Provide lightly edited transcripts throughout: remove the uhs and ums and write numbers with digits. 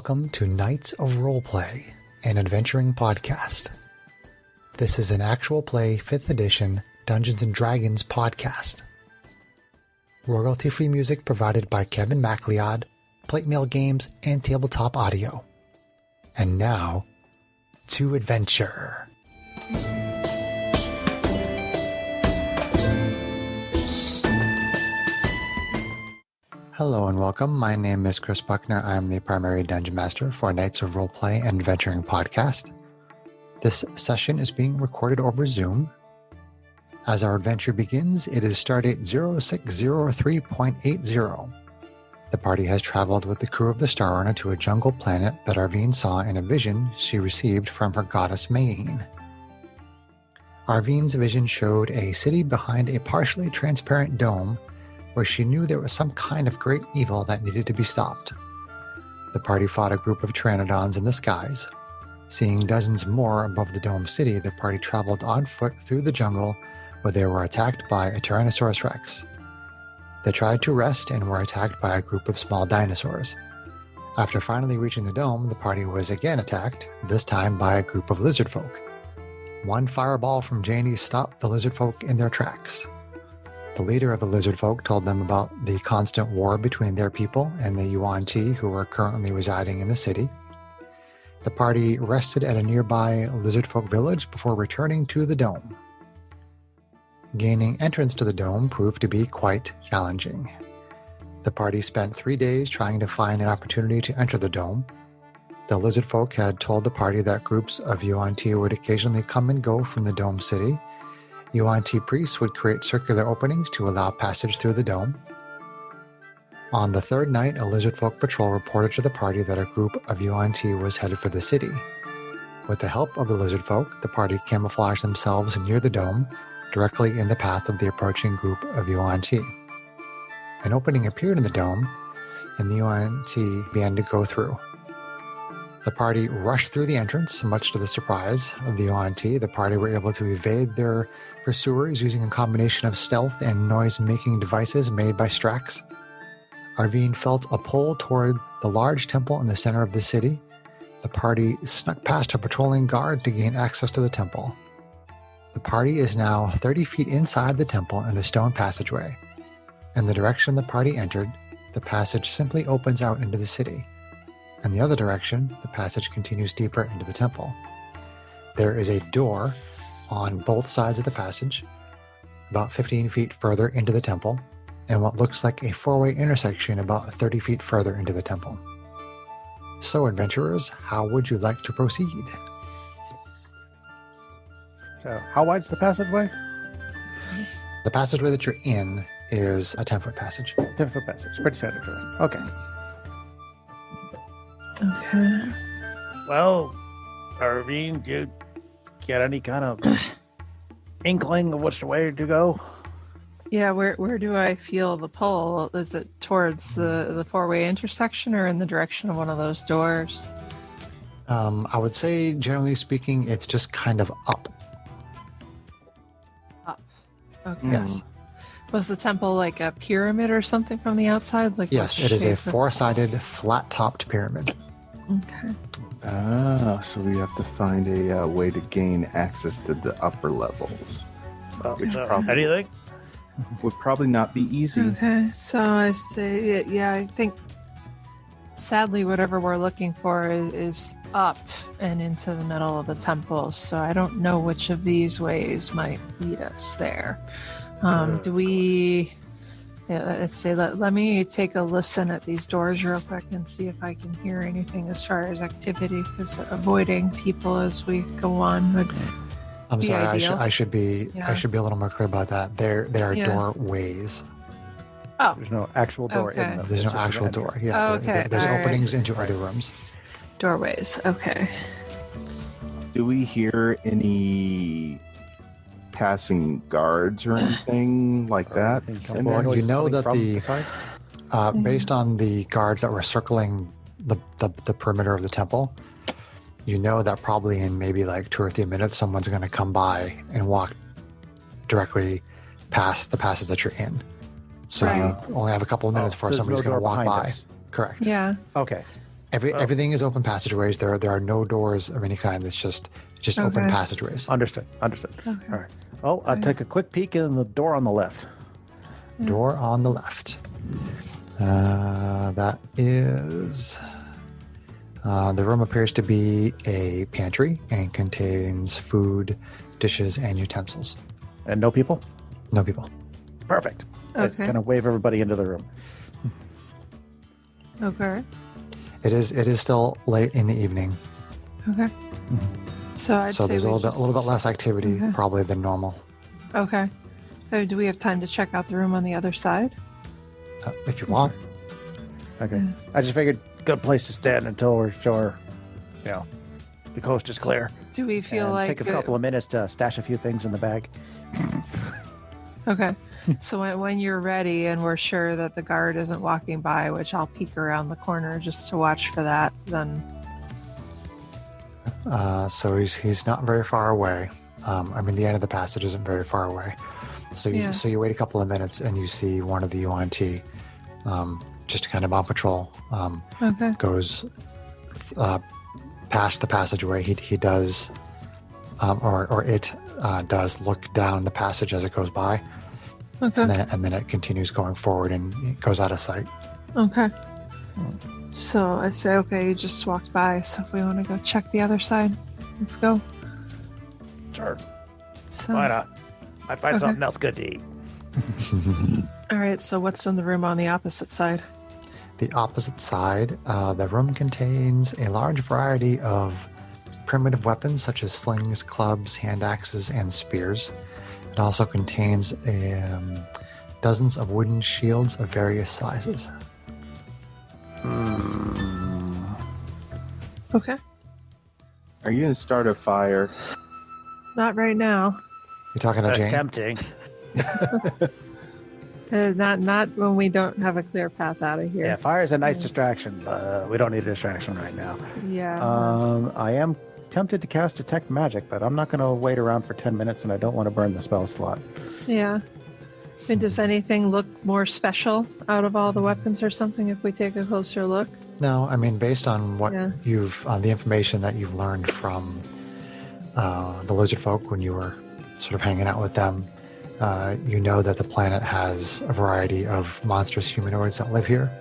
Welcome to Knights of Roleplay, an adventuring podcast. This is an actual play 5th edition Dungeons & Dragons podcast. Royalty-free music provided by Kevin MacLeod, Plate Mail Games, and Tabletop Audio. And now, to adventure. Hello and welcome. My name is Chris Buckner. I'm the primary Dungeon Master for Knights of Roleplay and Adventuring podcast. This session is being recorded over Zoom. As our adventure begins, it is stardate 0603.80. The party has traveled with the crew of the Starrunner to a jungle planet that Arvine saw in a vision she received from her goddess Mayene. Arvine's vision showed a city behind a partially transparent dome where she knew there was some kind of great evil that needed to be stopped. The party fought a group of pteranodons in the skies. Seeing dozens more above the dome city, the party traveled on foot through the jungle where they were attacked by a Tyrannosaurus Rex. They tried to rest and were attacked by a group of small dinosaurs. After finally reaching the dome, the party was again attacked, this time by a group of lizard folk. One fireball from Janie stopped the lizard folk in their tracks. The leader of the lizard folk told them about the constant war between their people and the Yuan Ti who were currently residing in the city. The party rested at a nearby lizard folk village before returning to the dome. Gaining entrance to the dome proved to be quite challenging. The party spent 3 days trying to find an opportunity to enter the dome. The lizard folk had told the party that groups of Yuan Ti would occasionally come and go from the dome city. Yuan Ti priests would create circular openings to allow passage through the dome. On the third night, a lizard folk patrol reported to the party that a group of Yuan Ti was headed for the city. With the help of the lizard folk, the party camouflaged themselves near the dome, directly in the path of the approaching group of Yuan Ti. An opening appeared in the dome, and the Yuan Ti began to go through. The party rushed through the entrance, much to the surprise of the Yuan Ti. The party were able to evade their pursuers using a combination of stealth and noise-making devices made by Strax. Arvine felt a pull toward the large temple in the center of the city. The party snuck past a patrolling guard to gain access to the temple. The party is now 30 feet inside the temple in a stone passageway. In the direction the party entered, the passage simply opens out into the city. In the other direction, the passage continues deeper into the temple. There is a door on both sides of the passage, about 15 feet further into the temple, and what looks like a four-way intersection about 30 feet further into the temple. So, adventurers, how would you like to proceed? So, how wide's the passageway? The passageway that you're in is a 10-foot passage. 10-foot passage. Pretty standard for us. Okay. Okay. Well, Arvine, do you get any kind of inkling of which way to go? Yeah, where do I feel the pull? Is it towards the four-way intersection or in the direction of one of those doors? I would say, generally speaking, it's just kind of up. Up. Okay. Yes. Was the temple like a pyramid or something from the outside? Like Yes, it is a four-sided, flat-topped pyramid. Okay. So we have to find a way to gain access to the upper levels. Which How do you think? would probably not be easy. Okay, so I say, yeah, I think sadly whatever we're looking for is up and into the middle of the temple, so I don't know which of these ways might lead us there. Do we... Yeah, let's see, let me take a listen at these doors real quick and see if I can hear anything as far as activity, because avoiding people as we go on would I'm be sorry, ideal. I should be a little more clear about that. They are doorways. Oh, There's no actual door Okay. in them. There's It's no just actual an door. entrance. Yeah, Oh, okay, there's all right. openings into other rooms. doorways, okay. Do we hear any passing guards or anything like that? Anything Well, noise you know coming that from the- side? Based on the guards that were circling the perimeter of the temple, you know that probably in maybe like 2 or 3 minutes, someone's going to come by and walk directly past the passage that you're in. So Right. you only have a couple of minutes before there's somebody's no going to door walk behind by. us. Correct. Yeah. Okay. Everything is open passageways. There are no doors of any kind. It's just open Okay. passageways. Understood. Okay. All right. Oh, I'll take a quick peek in the door on the left. Door on the left. That is. The room appears to be a pantry and contains food, dishes, and utensils. And no people? No people. Perfect. Okay. Kind of wave everybody into the room. Okay. It is still late in the evening, Okay. So I'd so say there's a we little bit less activity Okay. probably than normal. Okay. Do we have time to check out the room on the other side? If you want. Okay. Yeah. I just figured good place to stand until we're sure, the coast is clear. Do we feel And like take a couple of minutes to stash a few things in the bag. Okay. So when you're ready and we're sure that the guard isn't walking by, which I'll peek around the corner just to watch for that, then So he's not very far away. The end of the passage isn't very far away. So you wait a couple of minutes and you see one of the UNT, just kind of on patrol, okay. goes past the passageway. He does, or it does look down the passage as it goes by, Okay. and then it continues going forward and it goes out of sight. Okay. So I say, okay, you just walked by, so if we want to go check the other side, let's go. Sure. So, Why not? Might find Okay. something else good to eat. all right, so what's in the room on the opposite side? The opposite side, the room contains a large variety of primitive weapons such as slings, clubs, hand axes, and spears. It also contains dozens of wooden shields of various sizes. Okay. Are you going to start a fire? Not right now. You're talking to That's Jane? tempting. Not when we don't have a clear path out of Yeah, here. fire's a nice distraction, but we don't need a distraction right now. Yeah. I am tempted to cast Detect Magic, but I'm not going to wait around for 10 minutes, and I don't want to burn the spell slot. Yeah. I mean, does anything look more special out of all the weapons or something if we take a closer look? No, based on what Yeah. the information that you've learned from the lizard folk when you were sort of hanging out with them, you know that the planet has a variety of monstrous humanoids that live here.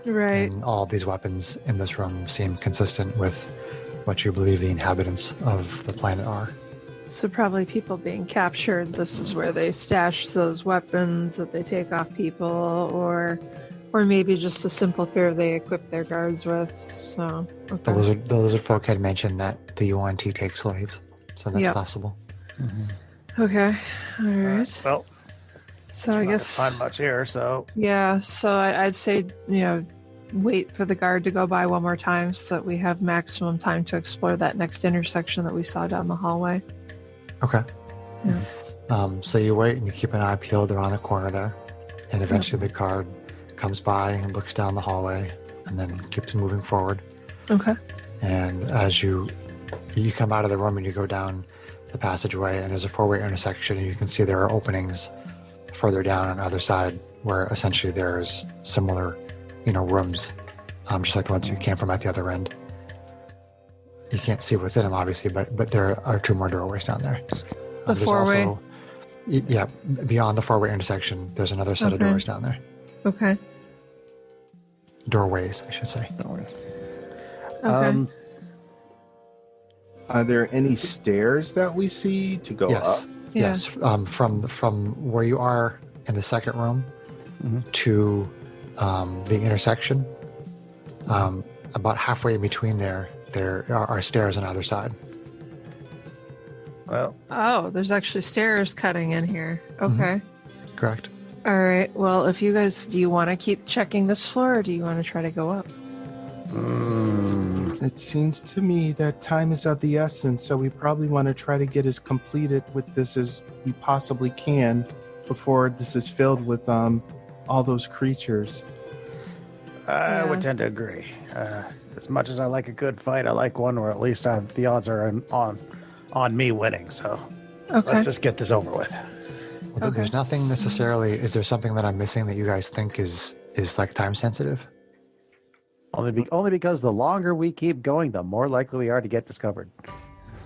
Right. And all of these weapons in this room seem consistent with what you believe the inhabitants of the planet are. So probably people being captured, this is where they stash those weapons that they take off people, or maybe just a simple fear they equip their guards with. So The okay. lizard folk had mentioned that the UNT take slaves, so that's Yep. possible. Okay. All right. Well, So I not guess gonna find much here, so yeah. So I'd say wait for the guard to go by one more time so that we have maximum time to explore that next intersection that we saw down the hallway. Okay. Yeah. So you wait and you keep an eye peeled around the corner there, and eventually the guard comes by and looks down the hallway and then keeps moving forward. Okay. And as you come out of the room and you go down the passageway, and there's a four-way intersection, and you can see there are openings further down on the other side where essentially there's similar, rooms, just like the ones you came from at the other end. You can't see what's in them, obviously, but there are two more doorways down there. The There's four-way? also, yeah, beyond the four-way intersection, there's another set of Okay. doors down there. Okay. Doorways, I should say. don't worry. Okay. Are there any stairs that we see to go Yes. up? Yeah. Yes. From where you are in the second room Mhm. to the intersection, about halfway in between there are stairs on either side. Well, Oh, there's actually stairs cutting in here. Okay. Correct. All right. Well, if you guys, do you want to keep checking this floor or do you want to try to go up? It seems to me that time is of the essence, so we probably want to try to get as completed with this as we possibly can before this is filled with all those creatures. I would Yeah. tend to agree. As much as I like a good fight, I like one where at least the odds are on me winning. So Okay. let's just get this over with. Well, Okay. There's nothing necessarily. Is there something that I'm missing that you guys think is like time sensitive? Only because the longer we keep going, the more likely we are to get discovered.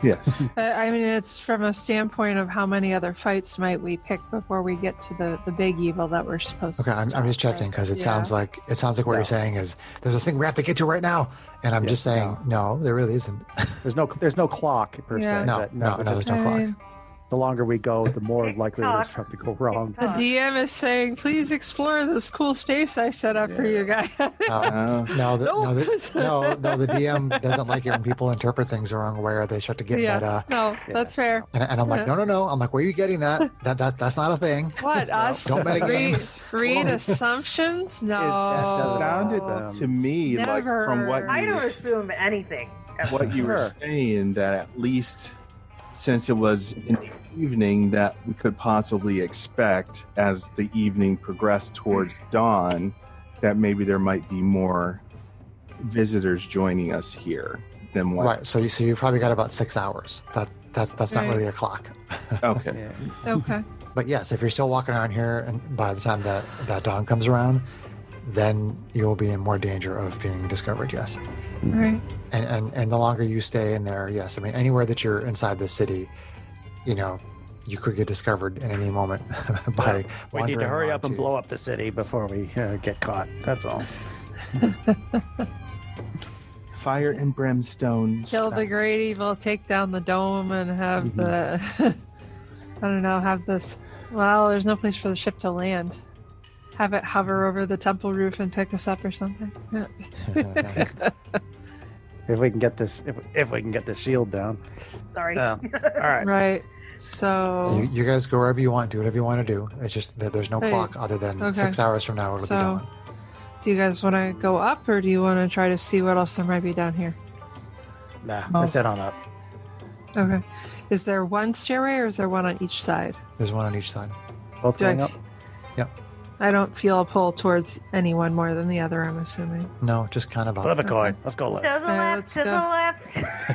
Yes. I mean, it's from a standpoint of how many other fights might we pick before we get to the big evil that we're supposed Okay, to I'm just checking because it Yeah. sounds like what No. you're saying is there's this thing we have to get to right now, and I'm just saying no, there really isn't. There's no clock per Yeah. se. No, that- no, just there's no clock. the longer we go, the more likely it is Tick-tock. for it to go wrong. The DM is saying, please explore this cool space I set up for you guys. No, the DM doesn't like it when people interpret things the wrong way or they start to get meta. No, that's fair. And I'm like, no. I'm like, where are you getting that? That's not a thing. What, us? Don't metagame. Read assumptions? No. It sounded to me like from what I you don't were, assume anything. what you were saying, that at least since it was in the evening, that we could possibly expect as the evening progressed towards dawn that maybe there might be more visitors joining us here than what. Right. So you probably got about 6 hours. That's not Right. really a clock. Okay. Okay. But yes, if you're still walking around here, and by the time that dawn comes around, then you'll be in more danger of being discovered. Yes. All right. And the longer you stay in there, yes. I mean, anywhere that you're inside the city, you could get discovered at any moment by We need to wandering hurry up and onto- blow up the city before we get caught. That's all. Fire and brimstone. Kill the strikes. great evil, take down the dome, and have the. I don't know, have this. Well, there's no place for the ship to land. Have it hover over the temple roof and pick us up or something. If we can get this, if we can get the shield down. Sorry. All right. Right. So So. you guys go wherever you want, do whatever you want to do. It's just that there's no Hey, clock other than okay. 6 hours from now it'll So- be dawn. Do you guys want to go up, or do you want to try to see what else there might be down here? Nah, let's head on up. Okay. Is there one stairway, or is there one on each side? There's one on each side. Both Do I going up. I don't feel a pull towards any one more than the other, I'm assuming. No, just kind of up. Flip a coin. Let's go left. To the left, let's to go.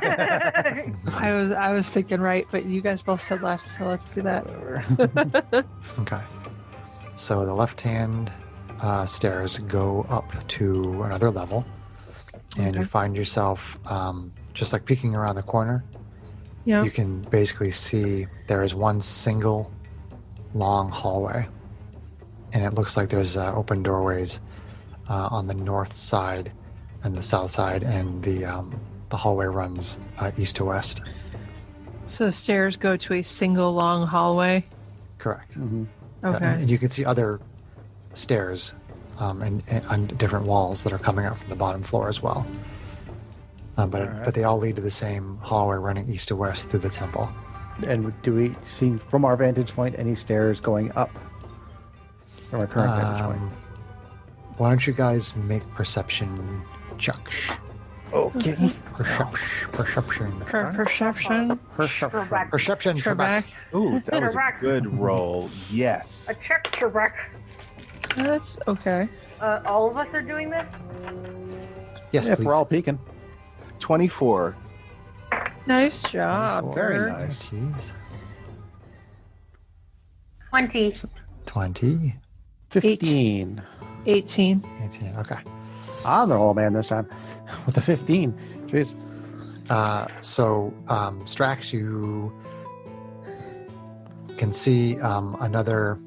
the left. I was thinking right, but you guys both said left, so let's do that. Whatever. Okay. So the left-hand stairs go up to another level, and you Okay. find yourself just like peeking around the corner. Yeah. You can basically see there is one single long hallway, and it looks like there's open doorways on the north side and the south side, and the hallway runs east to west. So stairs go to a single long hallway. Correct. Mhm. Okay. And you can see other stairs and on different walls that are coming up from the bottom floor as well. But they all lead to the same hallway running east to west through the temple. And do we see from our vantage point any stairs going up from our current vantage point? Why don't you guys make perception checks? Okay. Perception. Perception. Trebek. Perception. Trebek. Ooh, that was a Correct. good roll. Yes. A check, Trebek. That's okay. All of us are doing this? Yes, If please. we're all peeking. 24. Nice job. Very Bert. nice. Jeez. 20. 20. 15. 18. 18. Okay. I'm the old man this time with the 15. Jeez. Strax, you can see another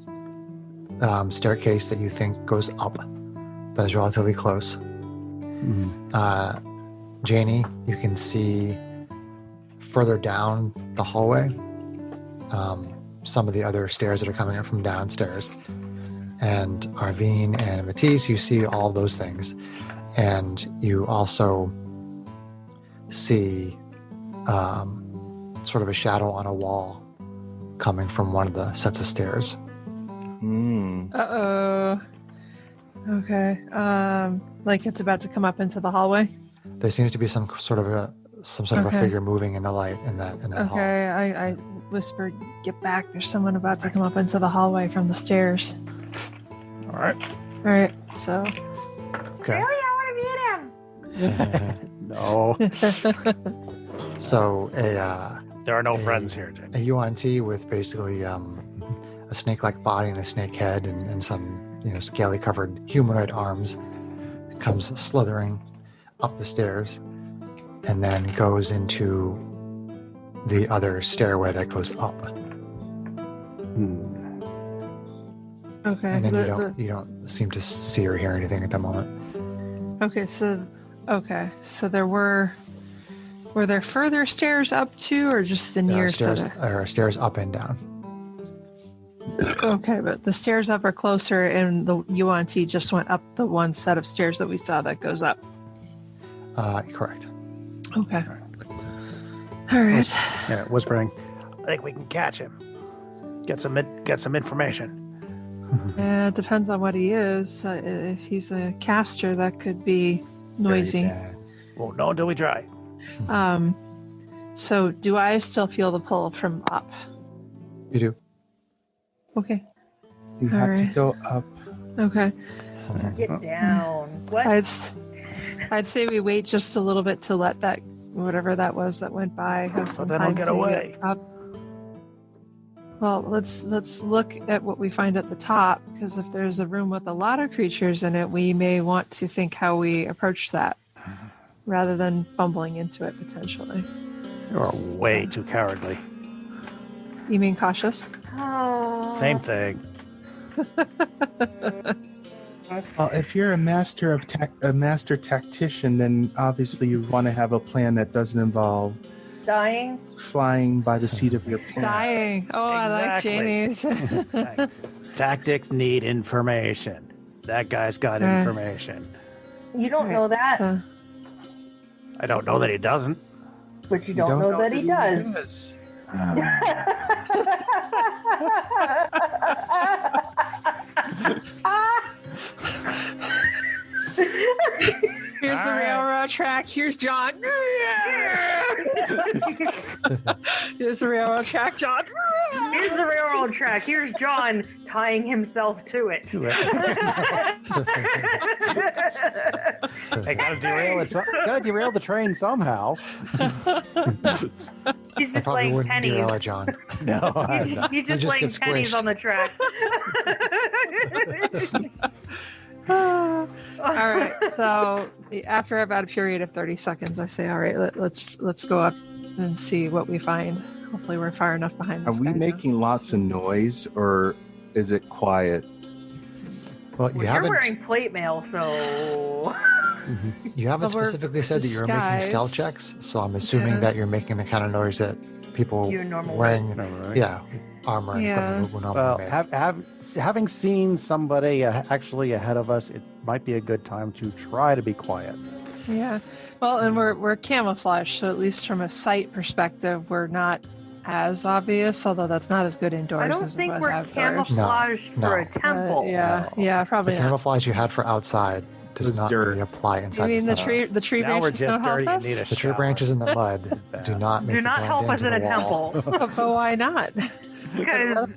staircase that you think goes up that is relatively close. Janie, you can see further down the hallway some of the other stairs that are coming up from downstairs. And Arvine and Matisse, you see all those things. And you also see sort of a shadow on a wall coming from one of the sets of stairs. Hmm. Uh-oh. Okay. Like it's about to come up into the hallway? There seems to be some sort of a Okay. figure moving in the light in that hall. Okay, I whispered, get back. There's someone about to come up into the hallway from the stairs. All right. All right, so. Okay. Really? I want to meet him. No. So There are no Hey. friends here, Jane. a UNT with basically a snake-like body and a snake head and some scaly covered humanoid arms comes slithering up the stairs and then goes into the other stairway that goes up. Okay. And then you don't seem to see or hear anything at the moment. Okay, so were there further stairs up too, or just the There near are stairs, set? there are stairs up and down. Okay, but the stairs up are closer, and the UNT just went up the one set of stairs that we saw that goes up. Correct. Okay. All right. Yeah, whispering. I think we can catch him. Get some information. It depends on what he is. If he's a caster, that could be noisy. Very bad. Won't know until we try. So do I still feel the pull from up? You do. Okay. You have to Alright. go up. Okay. Get down. What? I'd say we wait just a little bit to let that whatever that was that went by have some But they time don't get to away. get up. Well, let's look at what we find at the top, because if there's a room with a lot of creatures in it, we may want to think how we approach that rather than bumbling into it potentially. You are way too cowardly. You mean cautious? Oh. Same thing. Well, if you're a master tactician, then obviously you want to have a plan that doesn't involve Dying? flying by the seat of your pants. Dying. Oh, Exactly. I like Janie's. Tactics need information. That guy's got information. You don't know that, So, I don't know that he doesn't. but you don't know that he does. here's the railroad track. Here's John. Here's the railroad track, John. Here's the railroad track. Here's John tying himself to it. I gotta derail it. Gotta derail the train somehow. He's I just probably laying wouldn't derail it, pennies. John. No, I'm not. He's just just laying get pennies squished. on the track. All right. So after about a period of 30 seconds, I say, "All right, let's go up and see what we find. Hopefully, we're far enough behind Are this we guy now." making lots of noise, or is it quiet? Well, you Well, you're haven't wearing plate mail, so you haven't Well, we're specifically said that you were making stealth disguised. checks, so I'm assuming Yeah. that you're making the kind of noise that people Your normal wearing Right. yeah armor and Yeah. equipment would normally Well, make. having seen somebody actually ahead of us, it might be a good time to try to be quiet. Yeah. Well, and we're camouflaged, so at least from a sight perspective, we're not as obvious. Although that's not as good indoors I don't as it think was we're outdoors. camouflaged No, for no. a temple. Yeah, The probably not. camouflage you had for outside does Was not dirt. really apply inside You mean the the stuff. tree Now we're branches just don't help dirty and need us? a The tree shower. branches in the mud do not make Do you not blend help us into in a the wall. temple. But why not? Because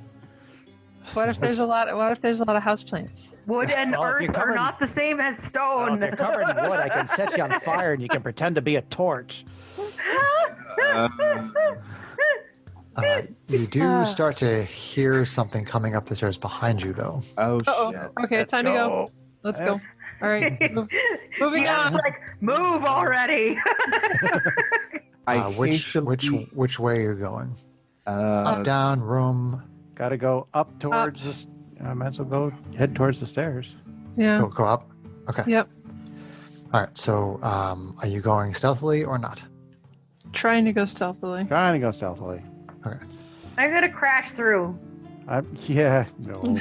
What if there's a lot of houseplants? wood and Well, if earth you're are covered- not the same as Well, stone. if you're covered in wood, I can set you on fire and you can pretend to be a torch. You do start to hear something coming up the stairs behind you, though. Oh Uh-oh. shit! Okay, time to go. Let's go. All right, moving Dion's on. like, move already. Which way are you going? Up, Uh, down, room. Gotta go up towards this. I might as well head towards the stairs. Yeah. Go up. Okay. Yep. All right. So, are you going stealthily or not? Trying to go stealthily. Trying to go stealthily. I'm gonna crash through. Yeah, no.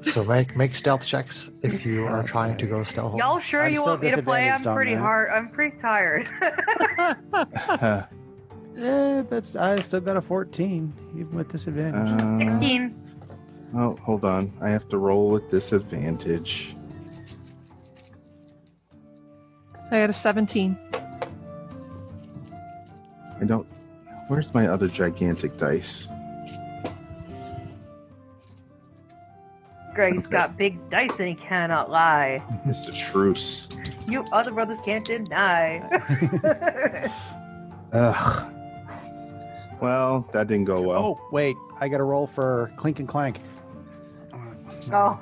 So make stealth checks if you are trying to go stealthily. Y'all sure I'm you still want me to play? I'm disadvantaged on pretty that. hard. I'm pretty tired. Yeah, I still got a 14, even with disadvantage. 16. Oh, hold on. I have to roll with disadvantage. I got a 17. I don't. Where's my other gigantic dice? Greg's got big dice and he cannot lie. It's a truce. You other brothers can't deny. Ugh. Well, that didn't go well. Oh, wait. I got to roll for Clink and Clank. Oh.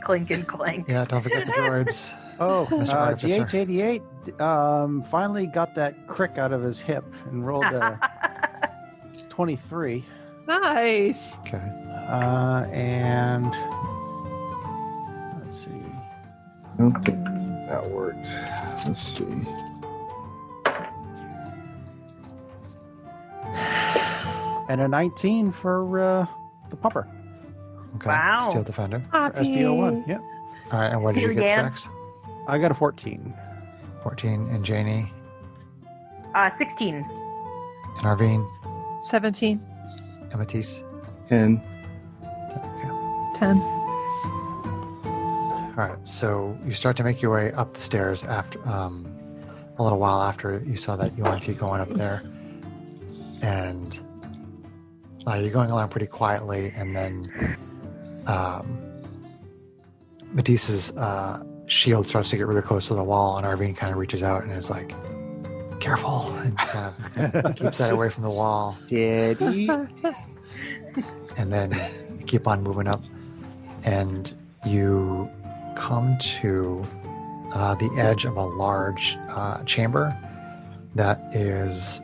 Clink and clank. Yeah. Don't forget the droids. Oh, Mr. Artificer. GH88 finally got that crick out of his hip and rolled a 23. Nice. Okay. And let's see. I don't think that worked. Let's see. And a 19 for the pumper. Okay. Wow. Steel Defender. Happy. SDO1. Yep. All right. And what did you Here get, again. Strax? I got a 14. 14. And Janie. 16. And Arvine. 17. And Matisse. 10. Okay. 10. All right. So you start to make your way up the stairs after a little while after you saw that UNT going up there. And you're going along pretty quietly, and then Matisse's shield starts to get really close to the wall, and Arvine kind of reaches out and is like, careful, and kind of keeps that away from the wall. Daddy. And then you keep on moving up, and you come to the edge of a large chamber that is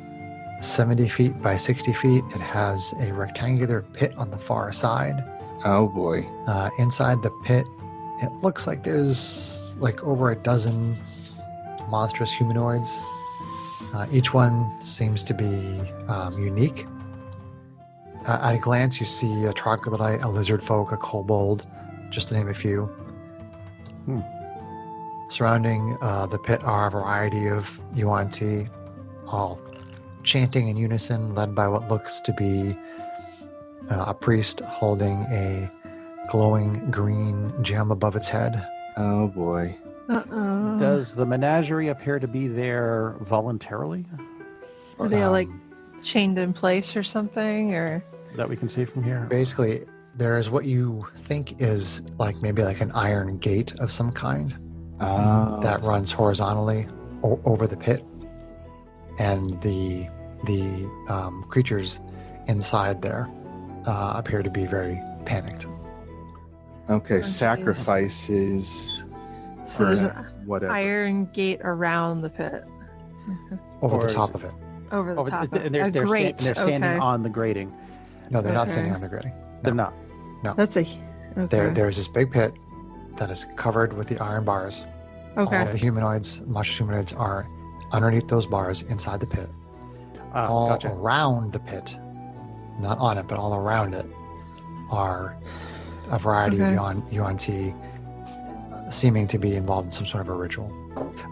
70 feet by 60 feet. It has a rectangular pit on the far side. Oh boy. Inside the pit, it looks like there's like over a dozen monstrous humanoids. Each one seems to be unique. At a glance, you see a troglodyte, a lizard folk, a kobold, just to name a few. Surrounding the pit are a variety of UNT, all chanting in unison, led by what looks to be a priest holding a glowing green gem above its head. Oh boy. Uh-oh. Does the menagerie appear to be there voluntarily? Are they like chained in place or something, or That we can see from here? Basically, there's what you think is like maybe like an iron gate of some kind that runs horizontally over the pit, and the creatures inside there appear to be very panicked. Okay, geez. sacrifices. so there's an Whatever. iron gate around the pit Over Or the is top it- of it. over the Oh, top. and they're, a they're, grate. they're standing okay. on the grating. No, they're not Okay. standing on the grating. They're not. That's a okay. There's this big pit that is covered with the iron bars. Okay. All of the humanoids, monstrous humanoids, are underneath those bars inside the pit. All Gotcha. around the pit, not on it, but all around it, are a variety Okay. of UNT seeming to be involved in some sort of a ritual.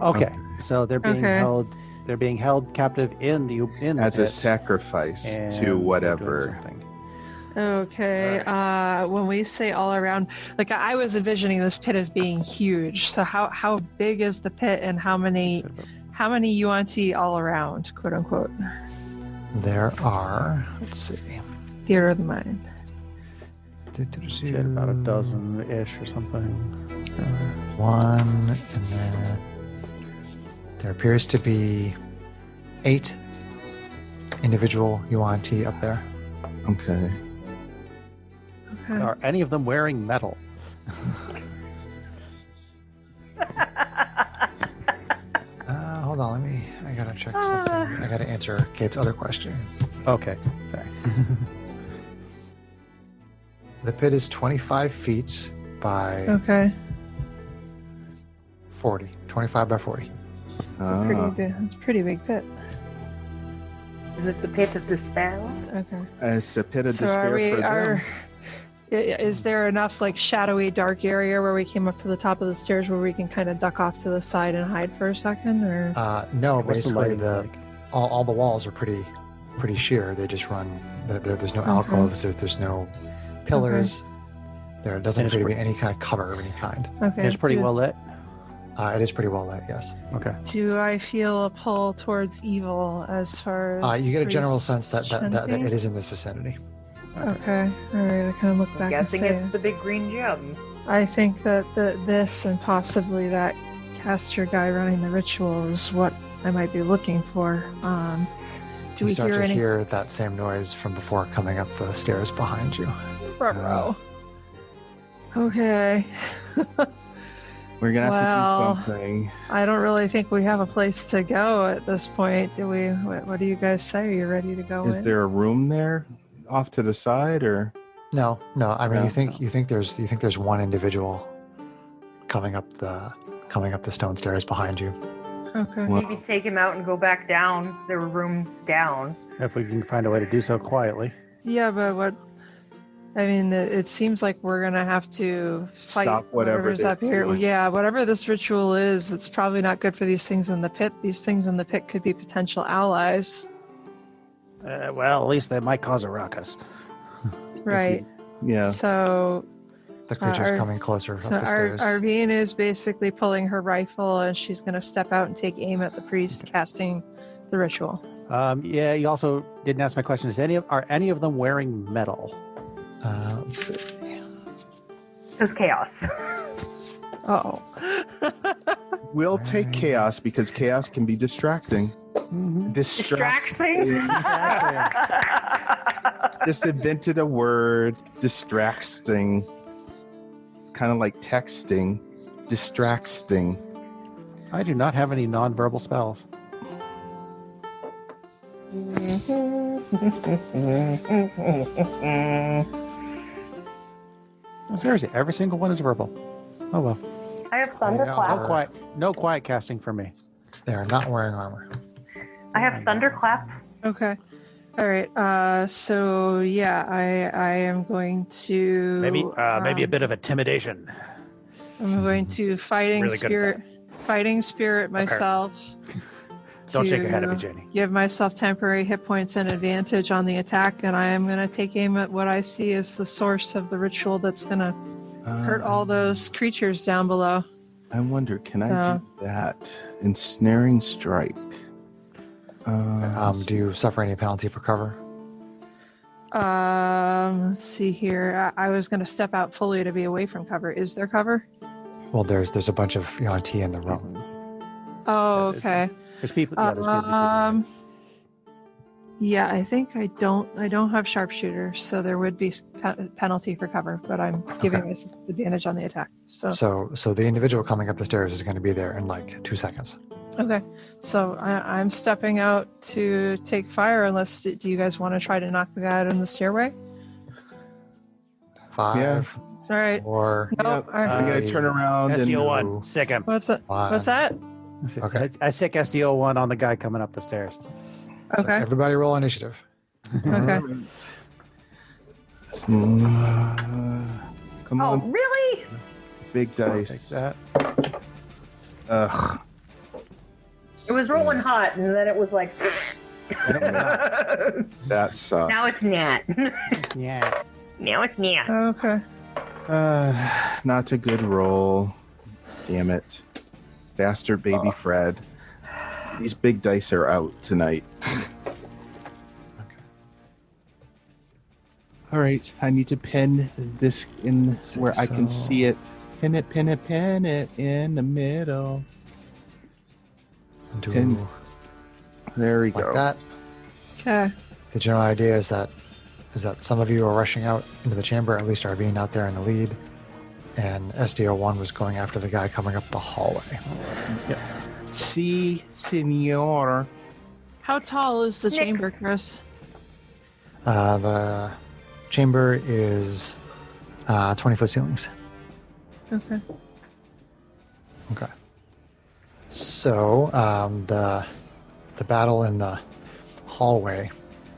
Okay, so they're being Okay. held. They're being held captive in the As a pit sacrifice and to they're doing whatever. something. Okay. When we say all around, like I was envisioning this pit as being huge. So how big is the pit, and how many UNT all around, quote unquote? There are, let's see, Theater of the mind. She had about a dozen-ish or something. One, and then there appears to be 8 individual UNT up there. Okay. Okay. Are any of them wearing metal? Hold on, I gotta check something. I gotta answer Kate's other question. Okay, sorry. The pit is 25 feet by Okay. 40. 25 by 40. It's a pretty big. It's a pretty big pit. Is it the pit of despair? Okay. It's a pit of So despair for them. is there enough like shadowy dark area where we came up to the top of the stairs where we can kind of duck off to the side and hide for a second, or No, What's the basically lighting the like? all the walls are pretty sheer. They just run. There's no alcoves. There's no pillars. There doesn't And it's appear to be any kind of cover of any kind. okay? It's pretty do, well lit. It is pretty well lit. Yes. Okay. Do I feel a pull towards evil as far as You get a general sense priests that chanting? it is in this vicinity. Okay, all right. I kind of look back and Guessing say, it's the big green gem. I think that this and possibly that caster guy running the ritual is what I might be looking for. Do You we start hear to any? hear that same noise from before coming up the stairs behind you. Ruh-roh. Okay. We're gonna have Well, to do something. I don't really think we have a place to go at this point, do we? What do you guys say? Are you ready to go Is in? there a room there, off to the side, or? No. I mean, No. you think there's one individual coming up the stone stairs behind you. Okay. Well- Maybe take him out and go back down. There were rooms down. If we can find a way to do so quietly. Yeah, but what? I mean, it seems like we're gonna have to fight Stop whatever whatever's they're up here. doing. Yeah, whatever this ritual is, it's probably not good for these things in the pit. These things in the pit could be potential allies, Well, at least they might cause a ruckus. right? Yeah. So, The creature's Our- coming closer so up the stairs. Arvine is basically pulling her rifle, and she's gonna step out and take aim at the priest casting the ritual. Yeah, you also didn't ask my question. Are any of them wearing metal? Let's see. Because chaos. Oh. We'll take chaos because chaos can be distracting. Distracting. Just invented a word. Distracting. Kind of like texting. Distracting. I do not have any non-verbal spells. Seriously, every single one is verbal. Oh well. I have thunderclap. No quiet casting for me. They are not wearing armor. I have thunderclap. Okay. All right. So yeah, I am going to Maybe a bit of intimidation. I'm going to fighting Really good at spirit myself. Don't shake your head at me, to Janie. Give myself temporary hit points and advantage on the attack, and I am going to take aim at what I see as the source of the ritual that's going to hurt all those creatures down below. I wonder, can I do that? Ensnaring strike. Do you suffer any penalty for cover? Let's see here. I was going to step out fully to be away from cover. Is there cover? Well, there's a bunch of Yuan-Ti in the room. Oh, okay. There's people. Yeah, there's people. Yeah, I think I don't have sharpshooter, so there would be penalty for cover, but I'm giving myself advantage on the attack. So the individual coming up the stairs is going to be there in like 2 seconds. okay, so I'm stepping out to take fire. Unless, do you guys want to try to knock the guy out in the stairway? 5, Yeah. All right. 4, No. Yeah, all right. I'm going to turn around and... SDO1, sick him. What's that? 5. What's that? Okay. I sick SDO1 on the guy coming up the stairs. So Okay. everybody roll initiative. Okay. Come Oh, on, really? big Take dice. that. Ugh. It was rolling hot, and then it was like. That sucks. Now it's Nat. Yeah. Now it's Nat. Okay. Not a good roll. Damn it. Bastard baby Fred. These big dice are out tonight. All right, I need to pin this in where I can So- see it. Pin it in the middle. Do Pin. There we like go. that. Okay. The general idea is that some of you are rushing out into the chamber, at least are being out there in the lead, and SDO1 was going after the guy coming up the hallway. Si, senor. How tall is the Nix. chamber, Chris? The chamber is 20-foot ceilings. Okay. Okay. So the battle in the hallway,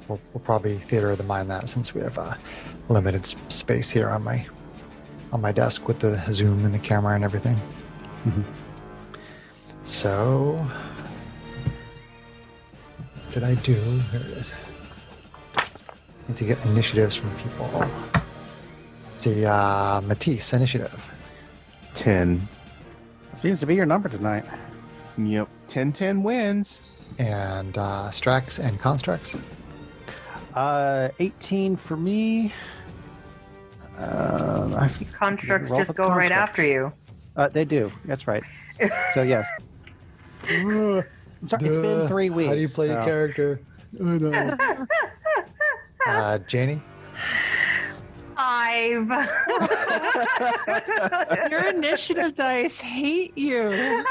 we'll probably theater of the mind that, since we have limited space here on my desk with the zoom and the camera and everything. Mhm. So, what did I do? Here it is. Need to get initiatives from people. Let's see, Matisse, initiative. 10. Seems to be your number tonight. Yep. 10-10 wins. And Strax and Constructs. 18 for me. Constructs Roll just for go right constructs. after you. They do. That's right. So yes. I'm sorry, it's been 3 weeks. How do you play your so- character? Janie? 5. Your initiative dice hate you.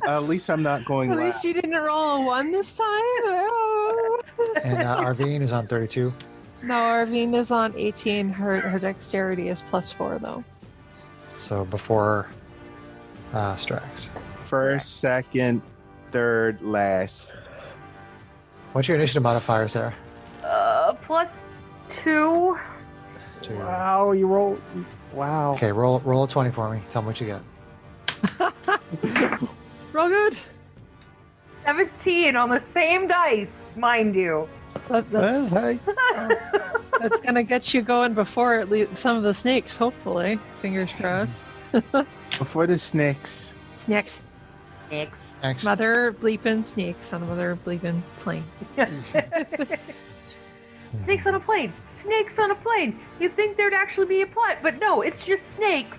At least I'm not going At last. least you didn't roll a 1 this time. Oh. And Arvine is on 32. No, Arvine is on 18. Her dexterity is +4 though. So before Strax. First, second, third, last. What's your initiative modifier, Sarah? +2. Two. Wow, you roll. Wow. Okay, roll a 20 for me. Tell me what you get. Real good. 17 on the same dice, mind you. That's Hey. that's gonna get you going before some of the snakes, hopefully. Fingers crossed. Before the snakes. Snakes. Next. Thanks. Mother bleeping snakes on a mother bleeping plane. Snakes on a plane. Snakes on a plane. You'd think there'd actually be a plot, but no, it's just snakes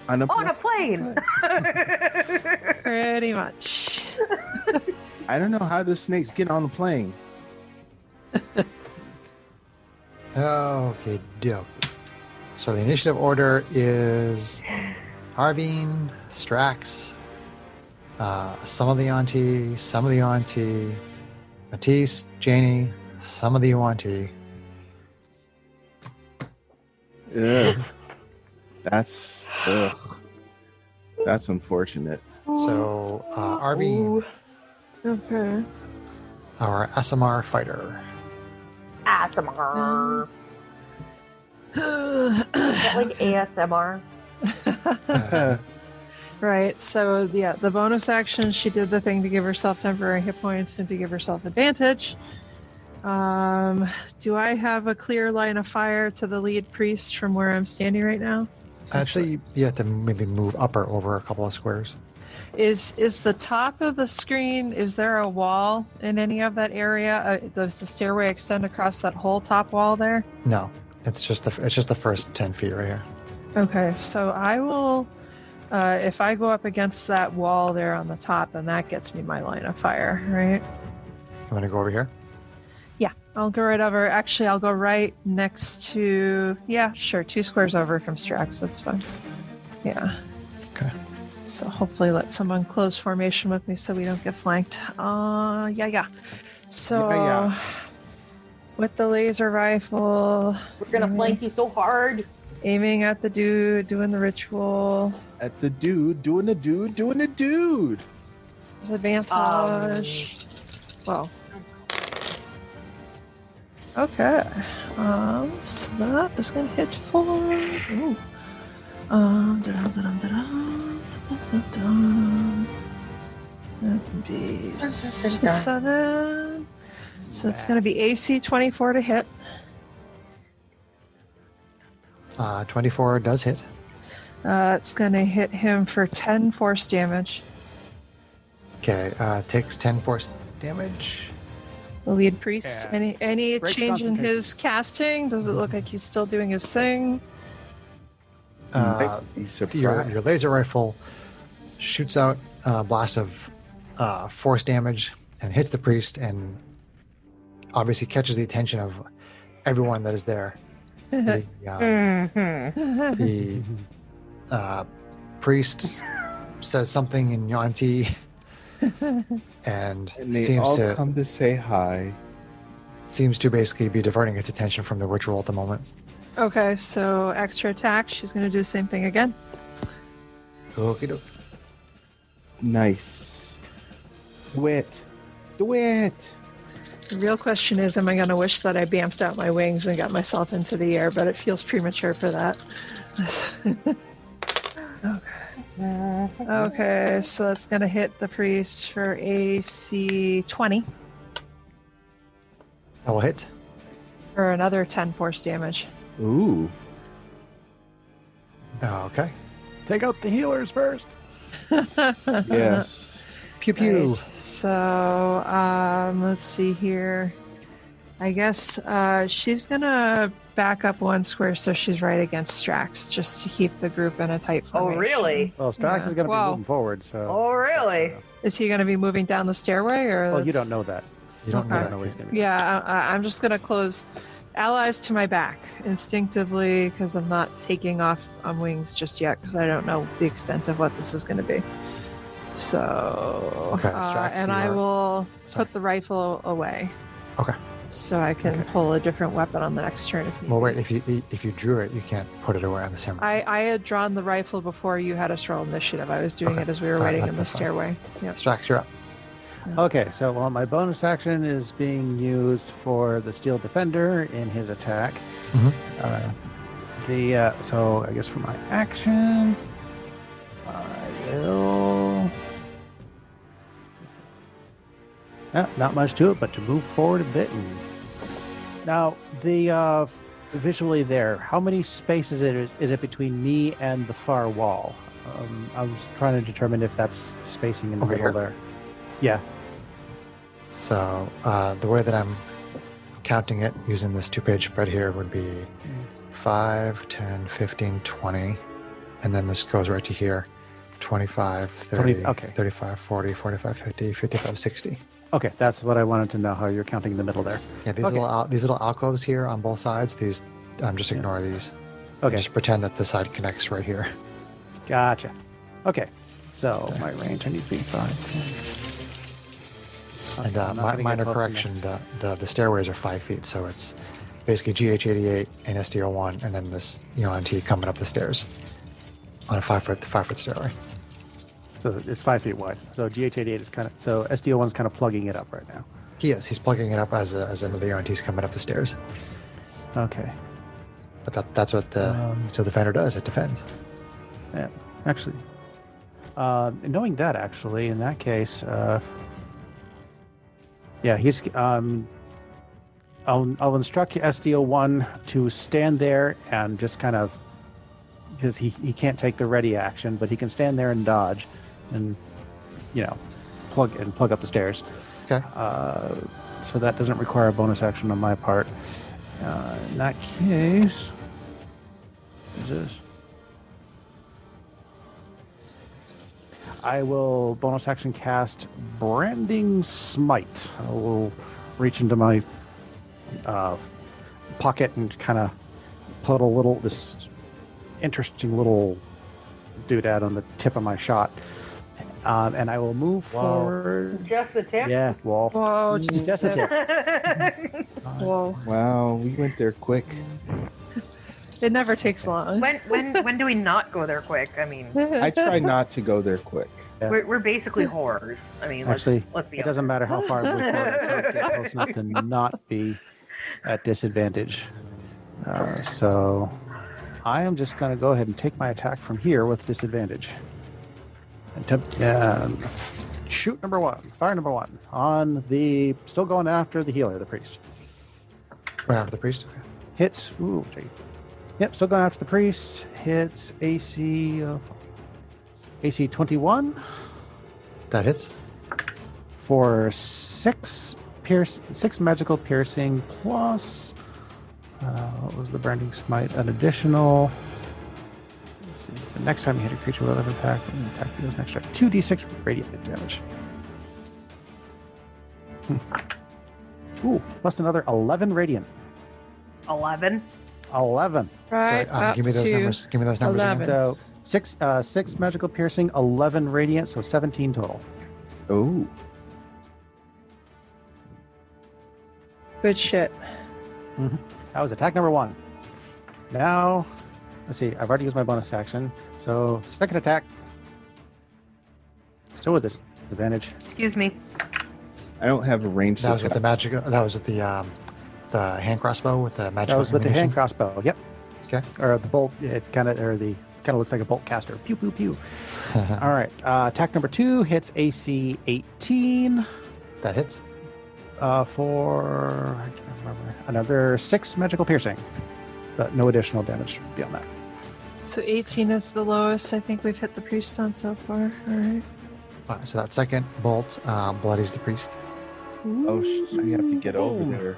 On a on a plane. Pretty much. I don't know how the snakes get on the plane. Okay, dope. So the initiative order is Arvine, Strax, some of the Auntie, Matisse, Janie, some of the Auntie. Ugh. That's unfortunate. So Arvine, Okay. our SMR fighter. ASMR. Is that like ASMR? Right, so yeah, the bonus action, she did the thing to give herself temporary hit points and to give herself advantage. Do I have a clear line of fire to the lead priest from where I'm standing right now? Actually, you have to maybe move up or over a couple of squares. Is the top of the screen, is there a wall in any of that area? Does the stairway extend across that whole top wall there? No, it's just the first 10 feet right here. Okay, so I will, if I go up against that wall there on the top, then that gets me my line of fire, right? You want to go over here? Yeah, I'll go right over. Actually, I'll go right next to, yeah, sure, 2 squares over from Strax. That's fine. Yeah. Okay. So hopefully let someone close formation with me so we don't get flanked. Yeah. So Yeah. with the laser rifle, We're gonna flank you so hard. aiming at the dude, doing the ritual, At the dude, doing the dude. advantage. Well. Okay. So that is gonna hit 4. Ooh. That can be 7. So it's going to be AC 24 to hit. 24 does hit. It's going to hit him for 10 force damage. Okay, takes 10 force damage. The lead priest. Yeah. Any Great change in concentration. his casting? Does it look like he's still doing his thing? Be Your surprised. laser rifle shoots out a blast of force damage and hits the priest, and obviously catches the attention of everyone that is there. The priest says something in Yuan-Ti and And they seems all to come to say hi. basically be diverting its attention from the ritual at the moment. Okay, so extra attack. She's going to do the same thing again. Okie doke. Nice. Do it. The real question is, am I going to wish that I bamfed out my wings and got myself into the air, but it feels premature for that. Okay, so that's going to hit the priest for AC 20 That will hit. for another 10 force damage. Ooh. Okay. Take out the healers first. Yes. Pew pew. Right, so, let's see here. I guess she's going to back up 1 square so she's right against Strax, just to keep the group in a tight Oh, formation. really? Well, Strax Yeah. is going to Wow. be moving forward, so. Oh, really? Is he going to be moving down the stairway? Or Well, you that's- don't know that. You don't Okay. know I that. don't know what he's Kate. going to Yeah, I'm just going to close allies to my back instinctively because I'm not taking off on wings just yet because I don't know the extent of what this is going to be. So, Okay, Strax, and you I are- will Sorry. put the rifle away. Okay. So I can pull a different weapon on the next turn if need Well, be. wait. If you drew it, you can't put it away on the same. I had drawn the rifle before you had us roll initiative. I was doing Okay. it as we were All right, waiting in the that's fine. stairway. Yep. Strax, you're up. Okay, so my bonus action is being used for the Steel Defender in his attack. So I guess for my action, I will. Not much to it, but to move forward a bit. And now the visually there, how many spaces is it between me and the far wall? I was trying to determine if that's spacing in the Over middle here? there. Yeah. So the way that I'm counting it using this 2-page spread here would be 5, 10, 15, 20, and then this goes right to here. 25, 30, 20, okay. 35, 40, 45, 50, 55, 60. Okay, that's what I wanted to know, how you're counting in the middle there. Yeah, these Okay. little alcoves here on both sides, just ignore these. Okay, Just pretend that the side connects right here. gotcha. Okay, so my range, I need to be 5, 10. And I'm not gonna get minor close correction, the stairways are 5 feet, so it's basically GH88 and SD01, and then this UNT coming up the stairs on a 5-foot stairway. enough. So it's 5 feet wide. So GH88 is kind of, so SD01's kind of plugging it up right now. He's plugging it up as another UNT's coming up the stairs. Okay. But that's what the Steel Defender does. It defends. Yeah, actually. Knowing that, actually, in that case, yeah, he's. I'll instruct SDO1 to stand there and just kind of, because he can't take the ready action, but he can stand there and dodge, and plug up the stairs. Okay. So that doesn't require a bonus action on my part. In that case, what is this? I will bonus action cast Branding Smite. I will reach into my pocket and kind of put this interesting little doodad on the tip of my shot. And I will move forward. Just the tip? Yeah, wall. Whoa, just Just a tip. Whoa. Wow, we went there quick. It never takes long. when do we not go there quick? I mean, I try not to go there quick. Yeah. we're basically horrors. I mean, Actually, let's be it doesn't matter how far we get close enough to not be at disadvantage. So I am just going to go ahead and take my attack from here with disadvantage. And shoot number 1, fire number 1 on the, still going after the healer, the priest. Right after the priest. Hits, ooh, gee. Yep, still going after the priest. Hits AC 21 That hits. for 6 magical piercing plus, what was the branding smite? An additional, let's see, the next time you hit a creature with another attack deals an extra 2d6 radiant damage. Ooh, plus another 11 radiant. 11. 11. Right Sorry, up give me those to numbers. Give me those numbers 11. again. So 6 magical piercing, 11 radiant, so 17 total. Oh, Good shit. That was attack number 1. Now, let's see, I've already used my bonus action. So, second attack. Still with this advantage. Excuse me. I don't have a ranged That was with the attack. magic. That was with the hand crossrow with the magic. That was with the hand crossbow. Yep. Okay. Or the bolt. It kind of looks like a bolt caster. Pew pew pew. All right. Attack number 2 hits AC 18 That hits. for I can't remember, another 6 magical piercing, but no additional damage beyond that. So 18 is the lowest I think we've hit the priest on so far. All right. So that second bolt bloodies the priest. Oh, we have to get over there.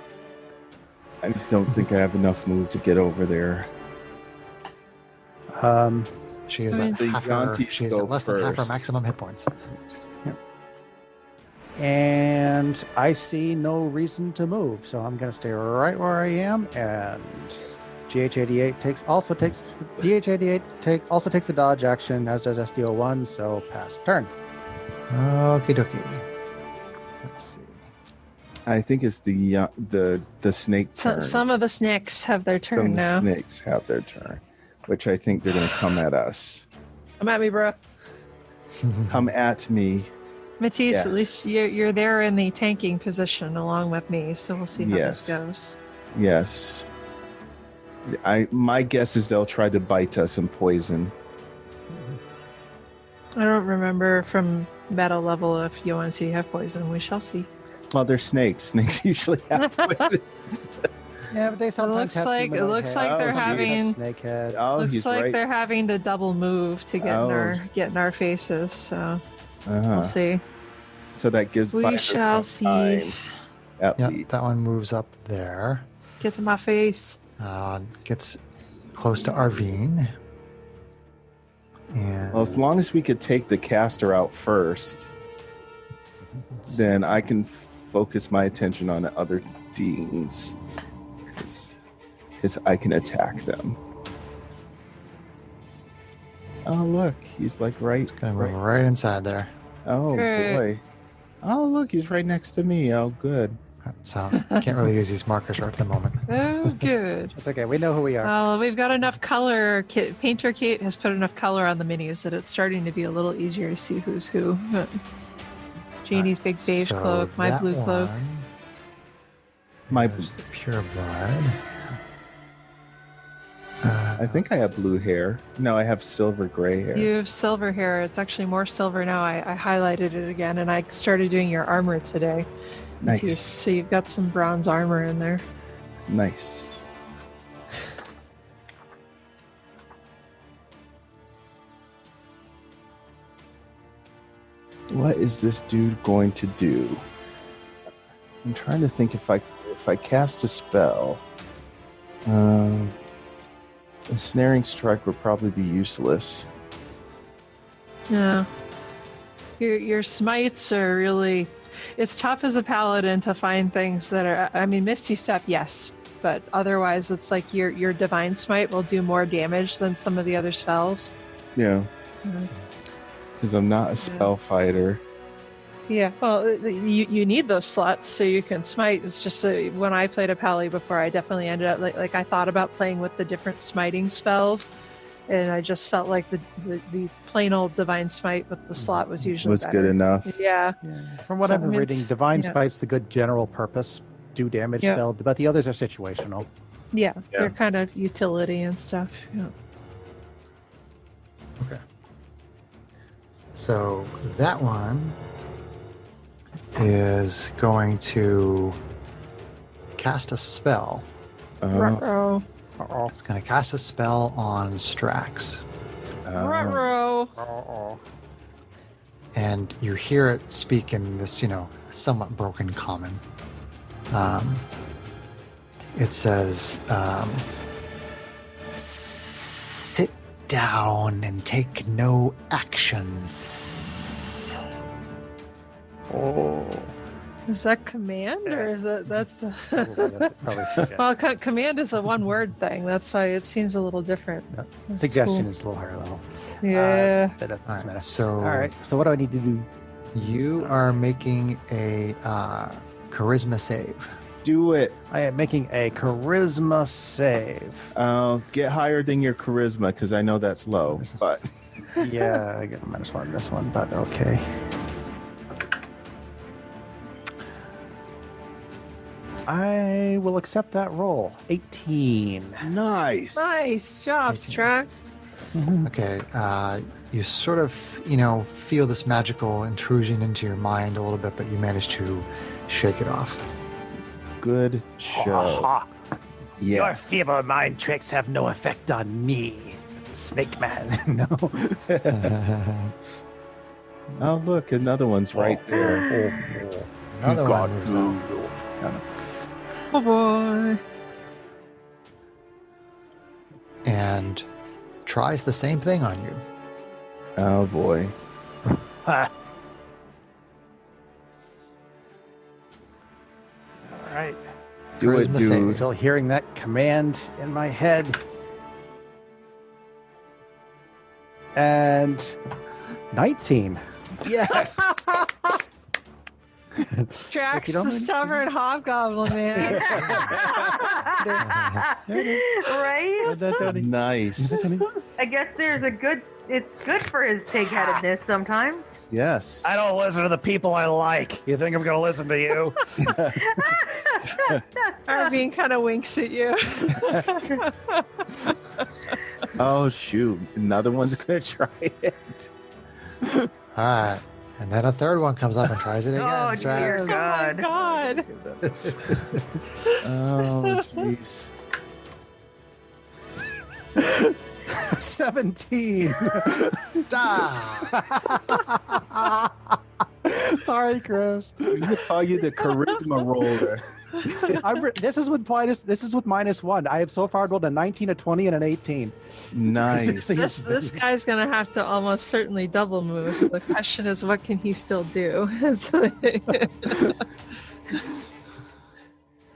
I don't think I have enough move to get over there. She is I mean- at half The her. Yanti She is go at less than half her first. maximum hit points. And I see no reason to move, so I'm going to stay right where I am. And GH88 also takes the dodge action, as does SDO1. So pass turn. Okie dokie. Let's see. I think it's the snake turn. Some of the snakes have their Some turn of the now. snakes have their turn, which I think they're going to come at us. Come at me, bro. Come at me. Matisse, Yes. at least you're there in the tanking position along with me, so we'll see how Yes. this goes. Yes. My guess is they'll try to bite us and poison. I don't remember from battle level if UNT have poison. We shall see. Well, they're snakes. Snakes usually have poison. Yeah, but they sometimes have It looks like they're Oh, having snakehead. Oh, looks he's like right. they're having to double move to get in our faces. So we'll see. So that gives We Bite us shall some see. time, at Yeah, least. that one moves up there. Get to my face. Gets close to Arvine. And Well, as long as we could take the caster out first, then I can focus my attention on the other teams. Because I can attack them. Oh, look. He's like right. gonna move right inside there. Oh, Great. boy. Oh, look. He's right next to me. Oh, good. So can't really use these markers right at the moment. Oh, good. It's okay. We know who we are. Well, we've got enough color. Painter Kate has put enough color on the minis that it's starting to be a little easier to see who's who. But Janie's big beige So cloak, my that blue cloak. one My, is the pure blood. I think I have blue hair. No, I have silver gray hair. You have silver hair. It's actually more silver now. I highlighted it again, and I started doing your armor today. Nice. So you've got some bronze armor in there. Nice. What is this dude going to do? I'm trying to think if I cast a spell. A snaring strike would probably be useless. Yeah. Your smites are really... It's tough as a paladin to find things that are... I mean, Misty Step, yes. But otherwise, it's like your Divine Smite will do more damage than some of the other spells. Yeah. Mhm. Because I'm not a spell fighter. Yeah, well, you need those slots so you can smite. It's just when I played a pally before, I definitely ended up like I thought about playing with the different smiting spells, and I just felt like the plain old divine smite with the slot was usually Was better. good enough. Yeah, Yeah. From what So I've been it's- reading, Divine yeah. Spite's the good general purpose, do damage Yeah. spell, but the others are situational. yeah, Yeah. they're kind of utility and stuff. Yeah. Okay. So that one is going to cast a spell. Ruh-roh. Uh-oh. It's going to cast a spell on Strax. Ruh-roh. And you hear it speak in this, somewhat broken common. It says, sit down and take no actions. Oh. Is that command or is that's the Probably forget. well, command is a one-word thing. That's why it seems a little different. No, That's Suggestion cool. is a little higher level. Yeah. But that All doesn't right, matter. so All right. So what do I need to do? you are making a charisma save. Do it. I am making a charisma save. Get higher than your charisma because I know that's low. But Yeah, I get a -1 on this one, but okay. I will accept that roll. 18. nice. Nice job, Strax. Okay, you sort of, feel this magical intrusion into your mind a little bit, but you manage to shake it off. Good show. Your Yes. feeble mind tricks have no effect on me, Snake Man. No. Oh, look, another one's right there. Another one moves out. Oh boy. And tries the same thing on you. Oh boy. Ha. Do it, Charisma dude. save. Still hearing that command in my head. And 19. Yes. Drax, you don't the mind- stubborn hobgoblin, man. Right? Nice. I guess it's good for his pig-headedness sometimes. Yes. I don't listen to the people I like. You think I'm going to listen to you? Arvine kind of winks at you. Oh shoot! Another one's gonna try it. All right. And then a third one comes up and tries it again. Oh, dear Strax. God. God. Oh jeez. 17. Ah! Sorry, Chris. We call you the charisma roller. This is with -1. I have so far rolled a 19, a 20, and an 18. Nice. This guy's gonna have to almost certainly double move. So the question is, what can he still do?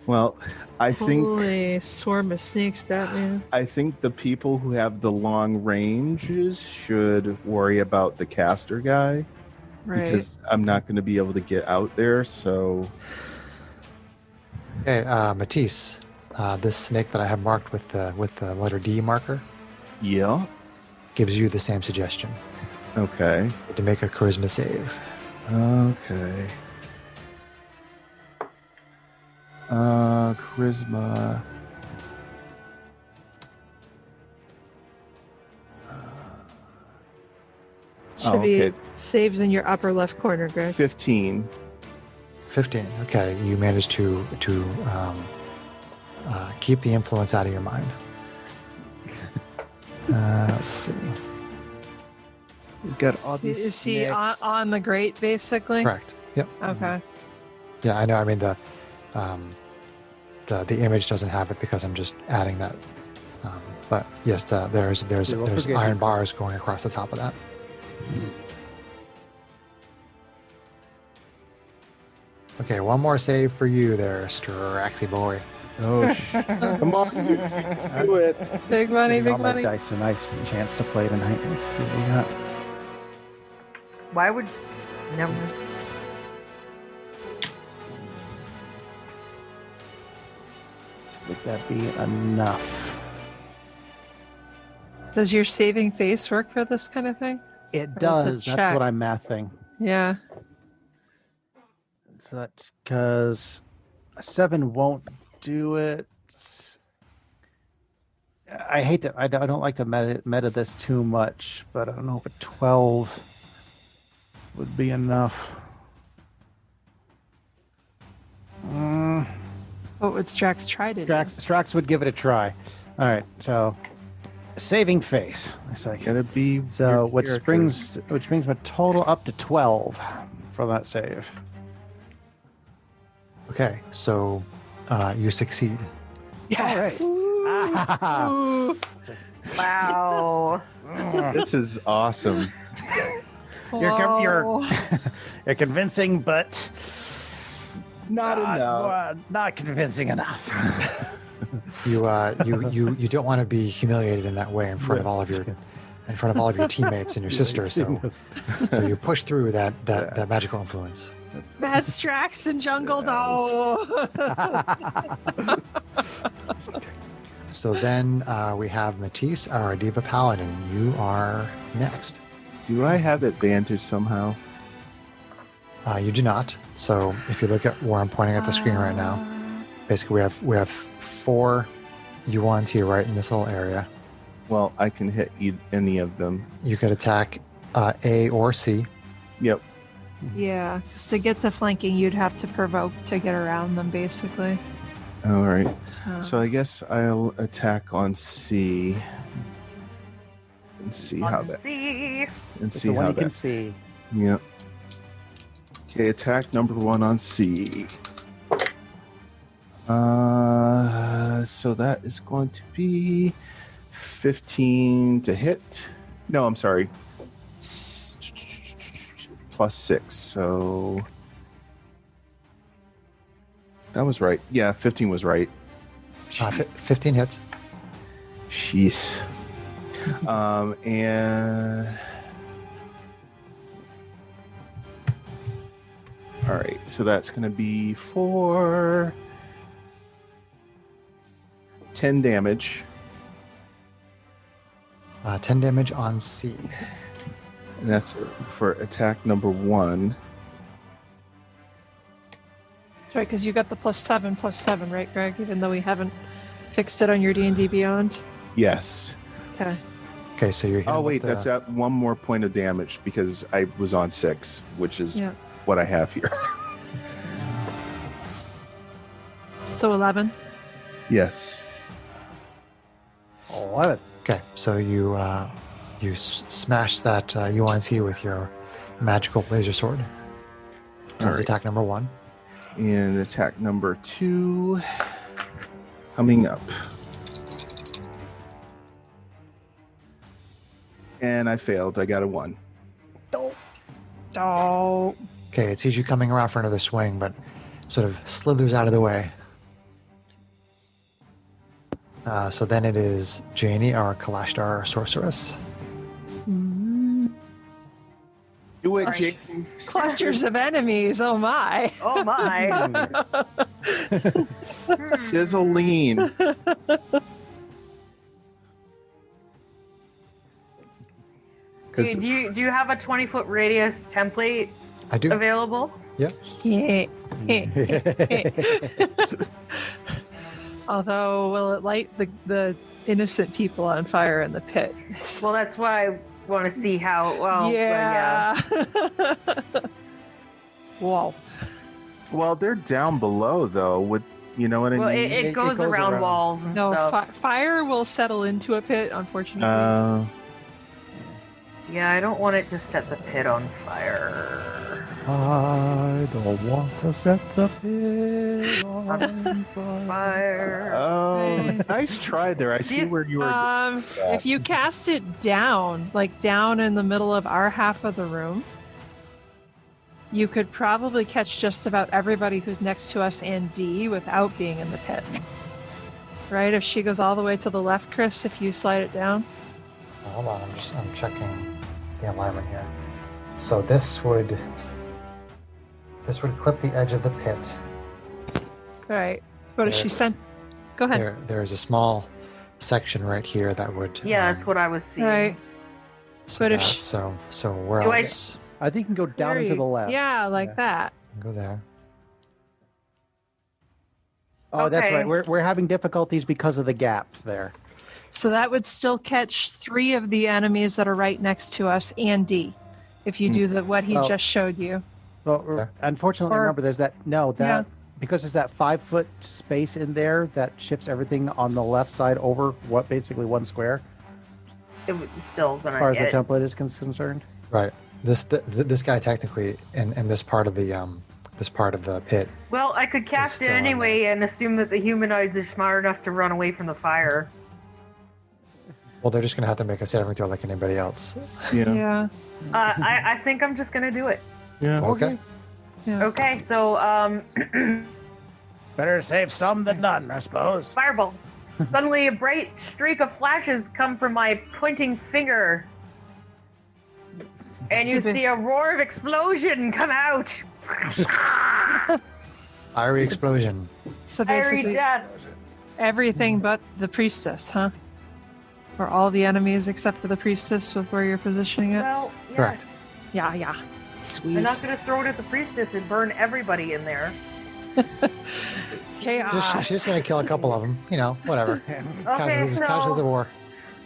Well, I think Holy swarm of snakes, Batman. the people who have the long ranges should worry about the caster guy Right. because I'm not going to be able to get out there. So Okay, Matisse, this snake that I have marked with the letter D marker yeah. gives you the same suggestion. Okay. To make a charisma save. Okay. Charisma. Should be saves in your upper left corner, Greg. 15. 15. Okay, you managed to keep the influence out of your mind. Let's see. We've got all these. Is he snakes. on the grate, basically? Correct. Yep. Okay. Yeah, I know. I mean the image doesn't have it because I'm just adding that. But yes, there's forgive iron you. bars going across the top of that. Okay, one more save for you there, Straxy boy. Oh, come on, dude. Do it. Big money, All big my money. dice a nice chance to play tonight. Let's see what we got. Why would... Never mind. Would that be enough? Does your saving face work for this kind of thing? It Or is it does. check? That's what I'm mathing. Yeah. So that's because a 7 won't do it. I hate to. I don't like to meta this too much, but I don't know if a 12 would be enough. What would Strax try to do? Strax would give it a try. All right, so saving face. It's like Gotta be. so, your which characters. brings my total up to 12 for that save. Okay, so you succeed. Yes. Ah, Wow. This is awesome. You're Whoa. you're convincing, but Not enough. not convincing enougugh. You don't want to be humiliated in that way in front of all of your teammates and your sister. So you push through that magical influence. That's Strax and Jungle Doe. So then we have Matisse, our Diva Paladin. You are next. Do I have advantage somehow? You do not. So if you look at where I'm pointing at the screen right now, basically we have 4 UNT right in this little area. Well, I can hit any of them. You could attack A or C. Yep. Yeah, because to get to flanking, you'd have to provoke to get around them, basically. All right. So, So I guess I'll attack on C. And see how that. See. And See see the one how you can that. see. Yep. Okay, attack number 1 on C. So that is going to be 15 to hit. No, I'm sorry. Plus 6. So That was right. Yeah, 15 was right. 15 hits. Jeez. And all right, so that's going to be for 10 damage. 10 damage on C. And that's for attack number 1. That's right, because you got the +7/+7, right, Greg? Even though we haven't fixed it on your D&D Beyond. Yes. Okay. Okay, so you're. Oh wait, that's at 1 more point of damage because I was on 6, which is what I have here. So 11. Yes. 11. Okay, so you smash that UNC with your magical laser sword. That was right. attack number 1. And attack number 2 coming up. And I failed. I got a 1. Oh. Okay, it sees you coming around for another swing, but sort of slithers out of the way. So then it is Janie, our Kalashtar sorceress. Do it, Jake. Clusters of enemies. Oh my. Oh my. Sizzling. Do you have a 20-foot radius template I do. available? Yep. Yeah. Although, will it light the innocent people on fire in the pit? Well, that's why I want to see how. Well, yeah. Whoa. Well, they're down below, though. With you know what I Well, mean? it goes around walls and No, stuff. fire will settle into a pit, unfortunately. Yeah, I don't want it to set the pit on fire. I don't want to set the pit on fire. Oh, nice try there. I see where you were. If you cast it down, like down in the middle of our half of the room, you could probably catch just about everybody who's next to us and D without being in the pit. Right? If she goes all the way to the left, Chris, if you slide it down. Hold on, I'm checking the alignment here. So this would clip the edge of the pit. Right. What if she sent? Go ahead. There's a small section right here that would. Yeah, that's what I was seeing. Right. So But if so where Do else? I think you can go down There and to you- the left. Yeah, like that. Go there. Oh, that's Okay. right. We're having difficulties because of the gaps there. So that would still catch 3 of the enemies that are right next to us and D, if you do what he Oh. just showed you. Well, Okay. unfortunately, Or- remember, there's because there's that 5-foot space in there that shifts everything on the left side over basically 1 square, It was still as gonna far as the hit. template is concerned. Right. This guy technically in this part of the pit. Well, I could cast it still in anyway and assume that the humanoids are smart enough to run away from the fire. Well, they're just gonna have to make a saving throw like anybody else. Yeah. I think I'm just gonna do it. Yeah. Okay. Yeah. Okay, so Better save some than none, I suppose. fireball. Suddenly, a bright streak of flashes come from my pointing finger, and you Super. see a roar of explosion come out. Fiery explosion. So Fiery basically, death. everything but the priestess, huh? Or all the enemies except for the priestess with where you're positioning it? Well, yes. Correct. Yeah. Sweet. I'm not going to throw it at the priestess and burn everybody in there. Chaos. She's just gonna kill a couple of them. You know, whatever. Okay, Casualties of war.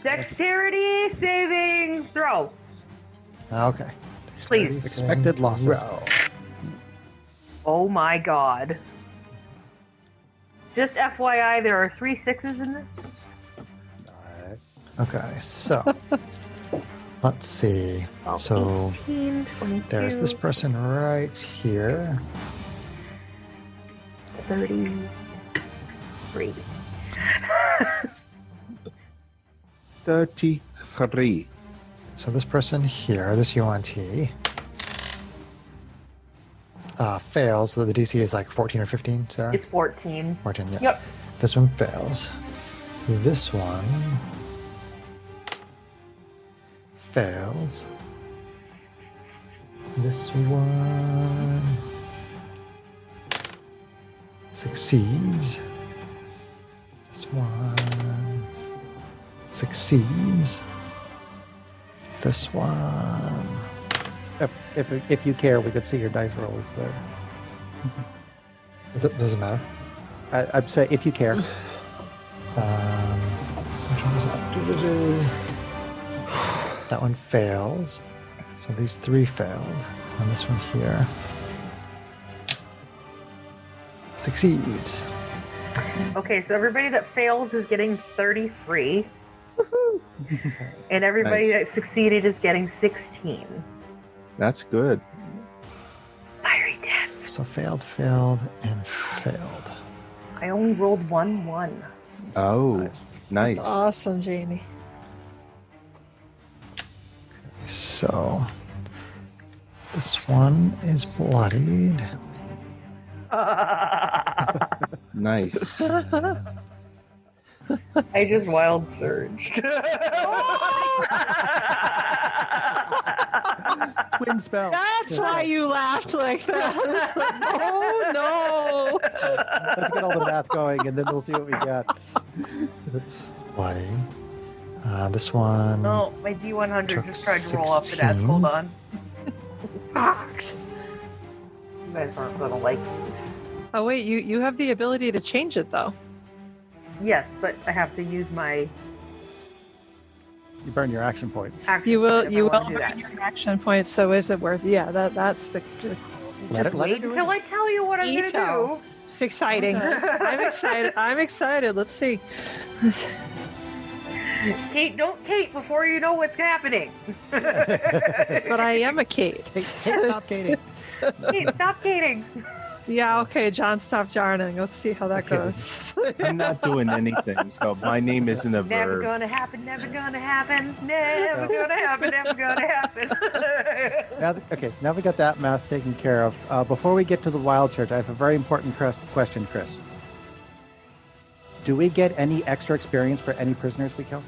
Dexterity saving throw, Okay. please. Expected losses. Row. Oh my god. Just FYI, there are 3 6s in this. Okay, so let's see. 12, So 18, 22, there's this person right here. 33. 33. So this person here, this UNT. fails. So the DC is like 14 or 15, Sarah? It's 14. 14, yeah. Yep. This one fails. This one fails. This one succeeds. This one succeeds. This one. If you care, we could see your dice rolls there. It doesn't matter. I'd say if you care. Which one was that? That one fails. So these 3 failed. And this one here succeeds. Okay, so everybody that fails is getting 33. And everybody Nice. that succeeded is getting 16. That's good. Fiery death. So failed, and failed. I only rolled 1. Oh, nice. That's awesome, Janie. So this one is bloodied. Nice. I just wild surged. Twin spell. That's why you laughed like that. Oh no! Let's get all the math going, and then we'll see what we got. Bloody. This one. Oh, my D100 Took just tried to roll off the desk. 16. Hold on. Fox. You guys aren't gonna like me. Oh wait, you have the ability to change it though. Yes, but I have to use my You burn your action point. action. You will if I you will wanna do burn that. your action points. So is it worth? Yeah, that's the Let Just it- let her wait do until I tell you what I'm gonna Detail. do. it's exciting. I'm excited. I'm excited. Let's see. Kate, don't Kate before you know what's happening. But I am a Kate. Hey, stop Katie. Kate, stop Kating. Yeah, okay, John, stop jarring. Let's see how that goes. I'm not doing anything, so my name isn't a Never verb. gonna happen, never gonna happen, never gonna happen, never gonna happen. Now we got that math taken care of. Before we get to the wild search, I have a very important question, Chris. Do we get any extra experience for any prisoners we kill?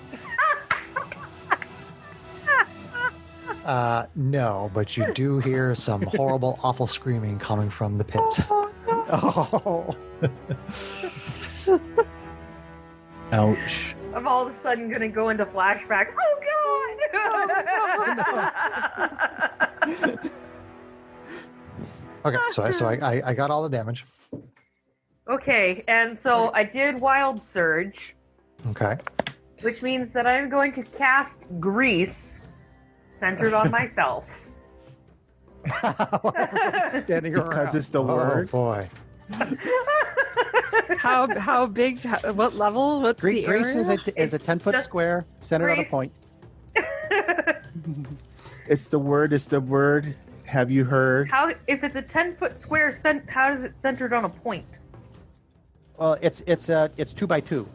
No, but you do hear some horrible, awful screaming coming from the pit. Oh, Ouch. I'm all of a sudden gonna go into flashbacks. Oh god! Okay, so I got all the damage. Okay, and so I did Wild Surge, Okay. which means that I'm going to cast Grease, centered on myself. standing around. Because it's the Oh word. boy. How big? What level? What's the Greece area? is a 10-foot just square centered on a Greece. point. It's the word. It's the word. Have you heard? How, if it's a 10-foot square, how is it centered on a point? Well, it's 2 by 2.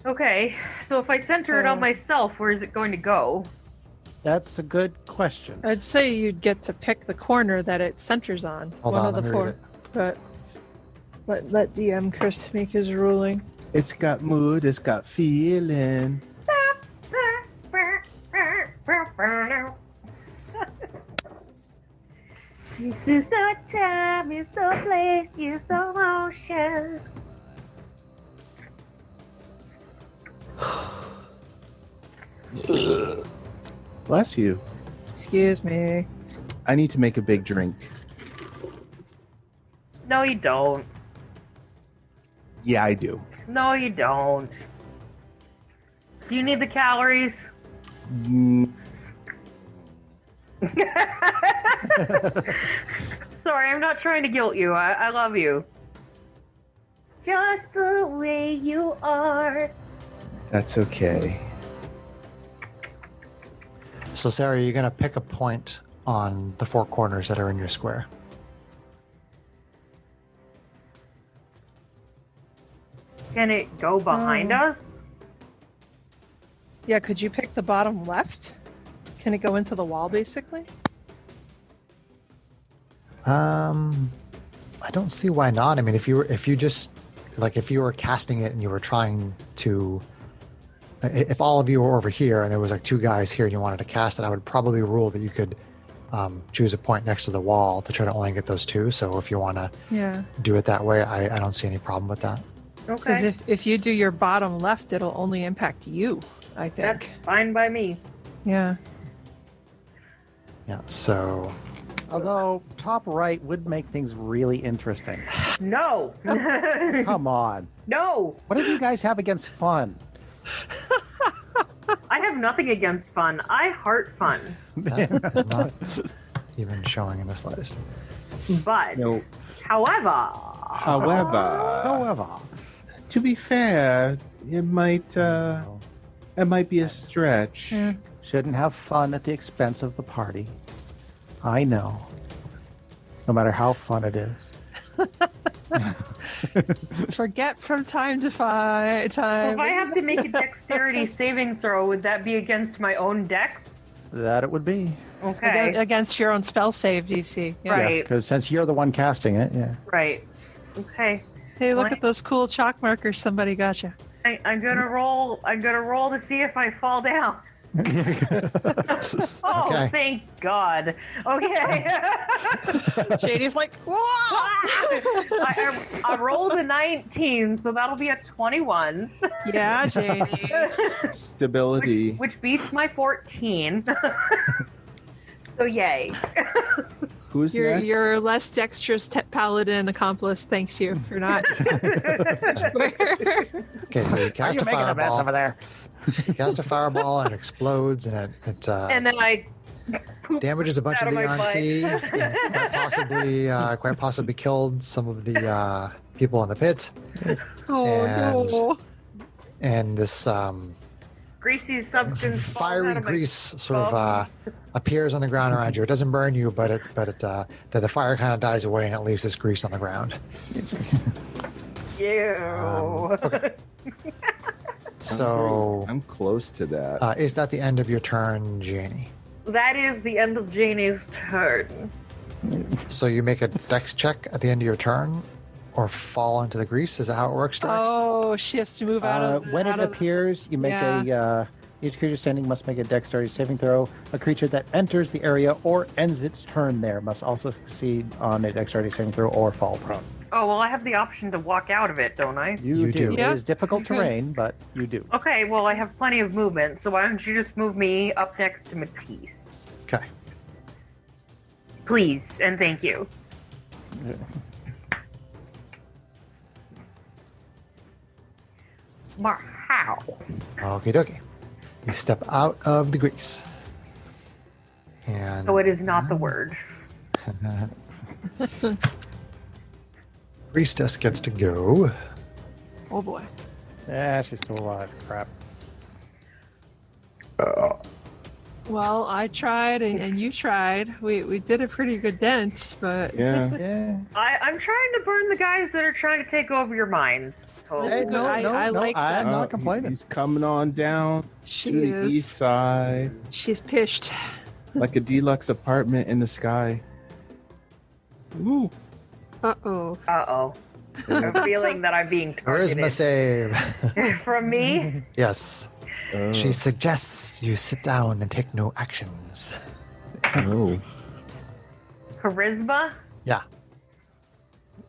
Okay, so if I center it on myself, where is it going to go? That's a good question. I'd say you'd get to pick the corner that it centers on. Hold one on, of the let me read four. it. But let DM Chris make his ruling. It's got mood. It's got feeling. This is the time, it's the place, it's the motion. Bless you. Excuse me. I need to make a big drink. No, you don't. Yeah, I do. No, you don't. Do you need the calories? Mm, Sorry, I'm not trying to guilt you. I love you. Just the way you are. that's okay. So, Sarah, you're going to pick a point on the 4 corners that are in your square. Can it go behind us? Yeah, could you pick the bottom left? Can it go into the wall, basically? I don't see why not. I mean, if you were casting it and you were trying to, if all of you were over here and there was like two guys here and you wanted to cast it, I would probably rule that you could choose a point next to the wall to try to only get those two. So if you want to do it that way, I don't see any problem with that. Because Okay. if you do your bottom left, it'll only impact you, I think. That's fine by me. Yeah. Yeah. So Although top right would make things really interesting. No. Come on. No. What do you guys have against fun? I have nothing against fun. I heart fun. that is not even showing in the slightest. But, No. however, However, To be fair, it might be a stretch. Yeah. shouldn't have fun at the expense of the party. I know. No matter how fun it is. Forget from time to so time. if I have to make a dexterity saving throw, would that be against my own dex? That it would be. Okay. Against your own spell save DC. Yeah. Right. Because since you're the one casting it, yeah. Right. Okay. Hey, look What? at those cool chalk markers somebody got you. I'm gonna roll. I'm gonna roll to see if I fall down. Oh, Okay. thank God. Okay. Shady's like, whoa! I rolled a 19, so that'll be a 21. Yeah, JD. Stability. Which beats my 14. So yay. Who's Your next? your less dexterous paladin accomplice thanks you for not. Okay, so you cast a fireball. there? You cast a fireball and it explodes and it And then I damages a bunch out of of the my butt. Yancy and quite possibly killed some of the people in the pit. Oh And- no! And this greasy substance falls fiery out of my grease sort of appears on the ground around you. It doesn't burn you, but the fire kind of dies away and it leaves this grease on the ground. Ew. Okay. So I'm close to that. is that the end of your turn, Janie? That is the end of Janie's turn. So you make a dex check at the end of your turn, or fall into the grease? Is that how it works, Strix? Oh, she has to move out of. When out it of- appears, you make Yeah. each creature standing must make a dexterity saving throw. A creature that enters the area or ends its turn there must also succeed on a dexterity saving throw or fall prone. Oh, well, I have the option to walk out of it, don't I? You do. It Yeah. is difficult Okay. terrain, but you do. Okay, well, I have plenty of movement, so why don't you just move me up next to Matisse? Okay. Please, and thank you. How? Okie dokie. You step out of the grease. And So it is not the word. Priestess gets to go. Oh boy. Yeah, she's still alive. Crap. Well, I tried and you tried. We did a pretty good dent, but Yeah. Yeah. I'm trying to burn the guys that are trying to take over your minds. So That's Hey, good. no, I like I'm that. not complaining. He's coming on down She to the is. east side, She's pished. like a deluxe apartment in the sky. Ooh. Uh-oh. Uh-oh. I'm feeling that I'm being Charisma targeted. save. From me? Yes. Oh. She suggests you sit down and take no actions. Oh. Charisma? Yeah.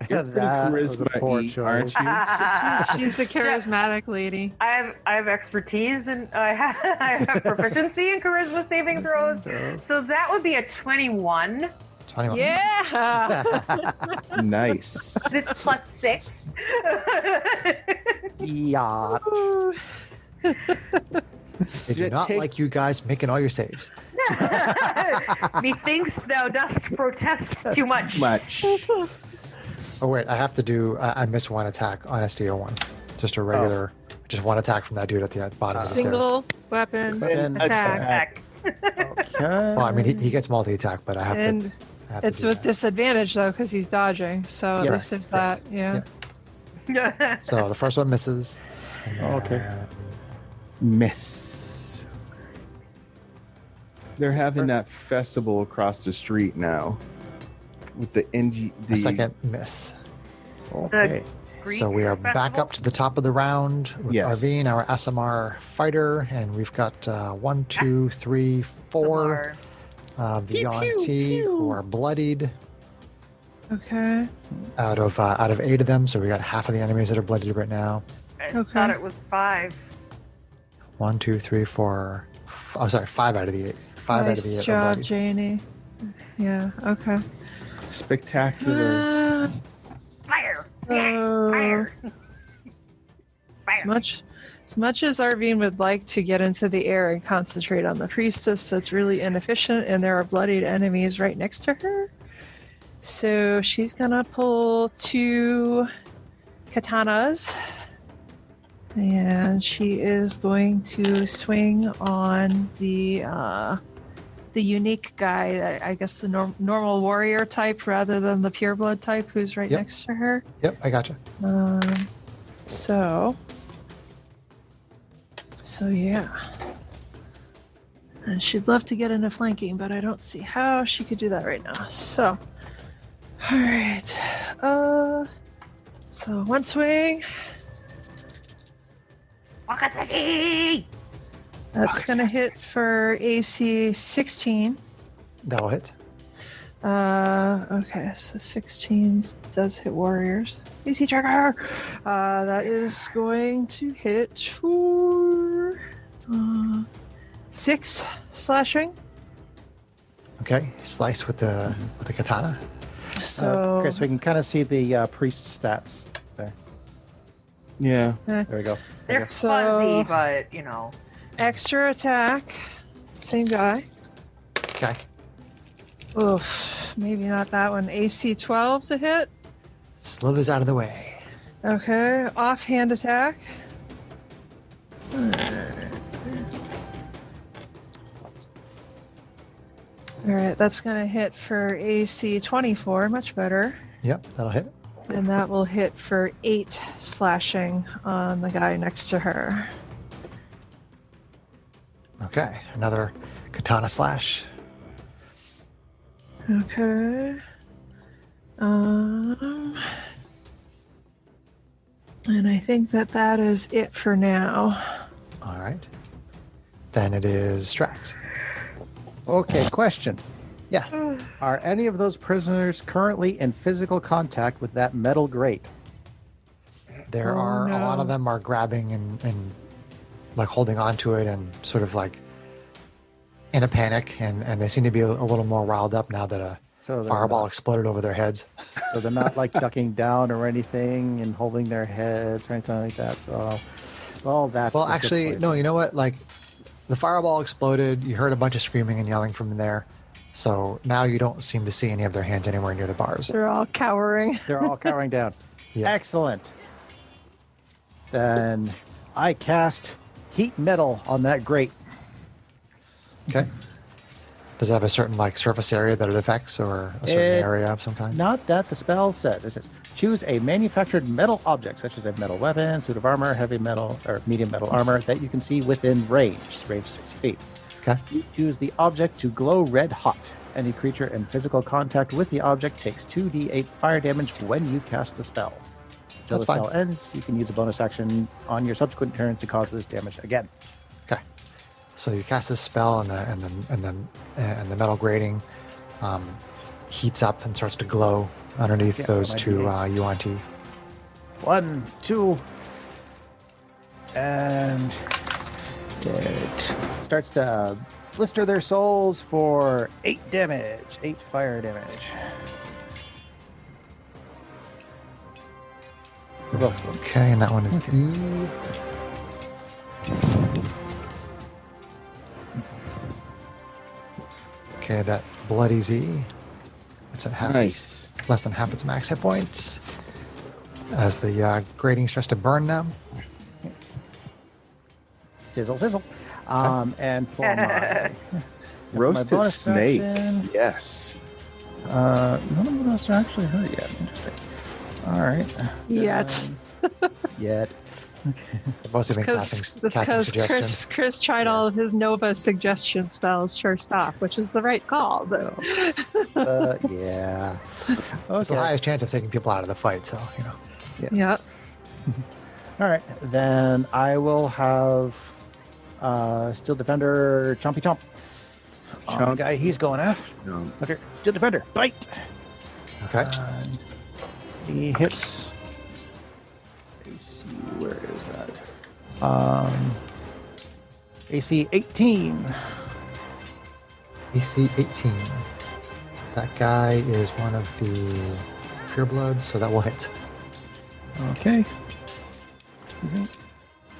You're pretty That was a poor charisma-y, choice. aren't you? She's a charismatic lady. I have expertise and I have proficiency in charisma saving throws. So that would be a 21. 21. Yeah. Nice. It's plus 6. Yeah. They do not like you guys making all your saves. Methinks thou dost protest too much. much. Oh, wait. I have to do... I missed one attack on SDO1. Just a regular... Just one attack from that dude at the bottom of the stairs. Single weapon Then attack. Attack. Okay. Well, I mean, he gets multi-attack, but I have And to... I have to it's do with that. disadvantage though, because he's dodging. So at Yeah. least there's that. Yeah. So the first one misses. Okay. Miss. They're having that festival across the street now. with the NG. A second miss. Okay. Greek So we are back festival? up to the top of the round with Yes. Arvine, our SMR fighter, and we've got 1, 2, 3, 4 Samar. the Yuan-Ti who are bloodied Okay. out of 8 of them. So we got half of the enemies that are bloodied right now. I Okay. thought it was 5. 1, 2, 3, 4. Oh, sorry, 5 out of the 8. 5 out of the 8 Nice are job, bloodied. Janie. Yeah. Okay. Spectacular. Fire! So, Fire! Fire! as much as Arvine would like to get into the air and concentrate on the priestess, that's really inefficient, and there are bloodied enemies right next to her. So she's gonna pull 2 katanas, and she is going to swing on the unique guy. I guess the normal warrior type rather than the pureblood type, who's right Yep. next to her. Yep, I gotcha. So yeah. And she'd love to get into flanking, but I don't see how she could do that right now. So, all right. So one swing. Wakatsuki! That's gonna hit for AC 16. That'll hit. Okay, so 16 does hit warriors. AC tracker. That is going to hit for 6 slashing. Okay, slice with the katana. So Okay, so we can kind of see the priest stats there. Yeah. There we go. They're So- fuzzy, but, you know. extra attack. Same guy. Okay. Oof, maybe not that one. AC 12 to hit. Slithers out of the way. Okay, offhand attack. Alright, that's gonna hit for AC 24, much better. Yep, that'll hit. And that will hit for 8 slashing on the guy next to her. Okay, another katana slash. Okay. And I think that is it for now. All right. Then it is Strax. Okay, question. Yeah. Are any of those prisoners currently in physical contact with that metal grate? There Oh, are a lot no. of them are grabbing and like holding onto it and sort of like in a panic, and they seem to be a little more riled up now that a So they're fireball not, exploded over their heads. so they're not like ducking down or anything and holding their heads or anything like that. So, well, that's Well, the actually, situation. no, you know what? Like, the fireball exploded. You heard a bunch of screaming and yelling from there. So now you don't seem to see any of their hands anywhere near the bars. They're all cowering. They're all cowering down. Yeah. Excellent. Then I cast heat metal on that grate. Okay. Does it have a certain like surface area that it affects, or a certain It- area of some kind? Not that the spell says. It says choose a manufactured metal object, such as a metal weapon, suit of armor, heavy metal, or medium metal armor that you can see within range 60 feet. Okay. You choose the object to glow red hot. Any creature in physical contact with the object takes 2d8 fire damage when you cast the spell. Till That's the fine. spell ends, you can use a bonus action on your subsequent turn to cause this damage again. Okay. So you cast this spell, and the metal grating heats up and starts to glow underneath Yeah, those my two D8s. UNT. 1, 2, and it starts to blister their souls for 8 damage, 8 fire damage. For both of them. Okay, and that one is 2. Okay, that bloody Z. It's at half. Nice. Less than half its max hit points. As the grating starts to burn them. Sizzle, sizzle. And for my Roasted bonus snake. action, Yes. none of us are actually hurt yet. Interesting. All right. Yet. Yet. I've mostly been casting because suggestions. Chris tried all of his Nova suggestion spells first off, which is the right call. But Yeah. It's the Okay. highest chance of taking people out of the fight, so, you know. yeah, All right. Then I will have Steel Defender Chompy Chomp. On the Chomp. guy he's going after. No. Okay. Steel Defender, bite. Okay. He hits. AC, where is that? AC 18. AC 18. That guy is one of the purebloods, so that will hit. Okay.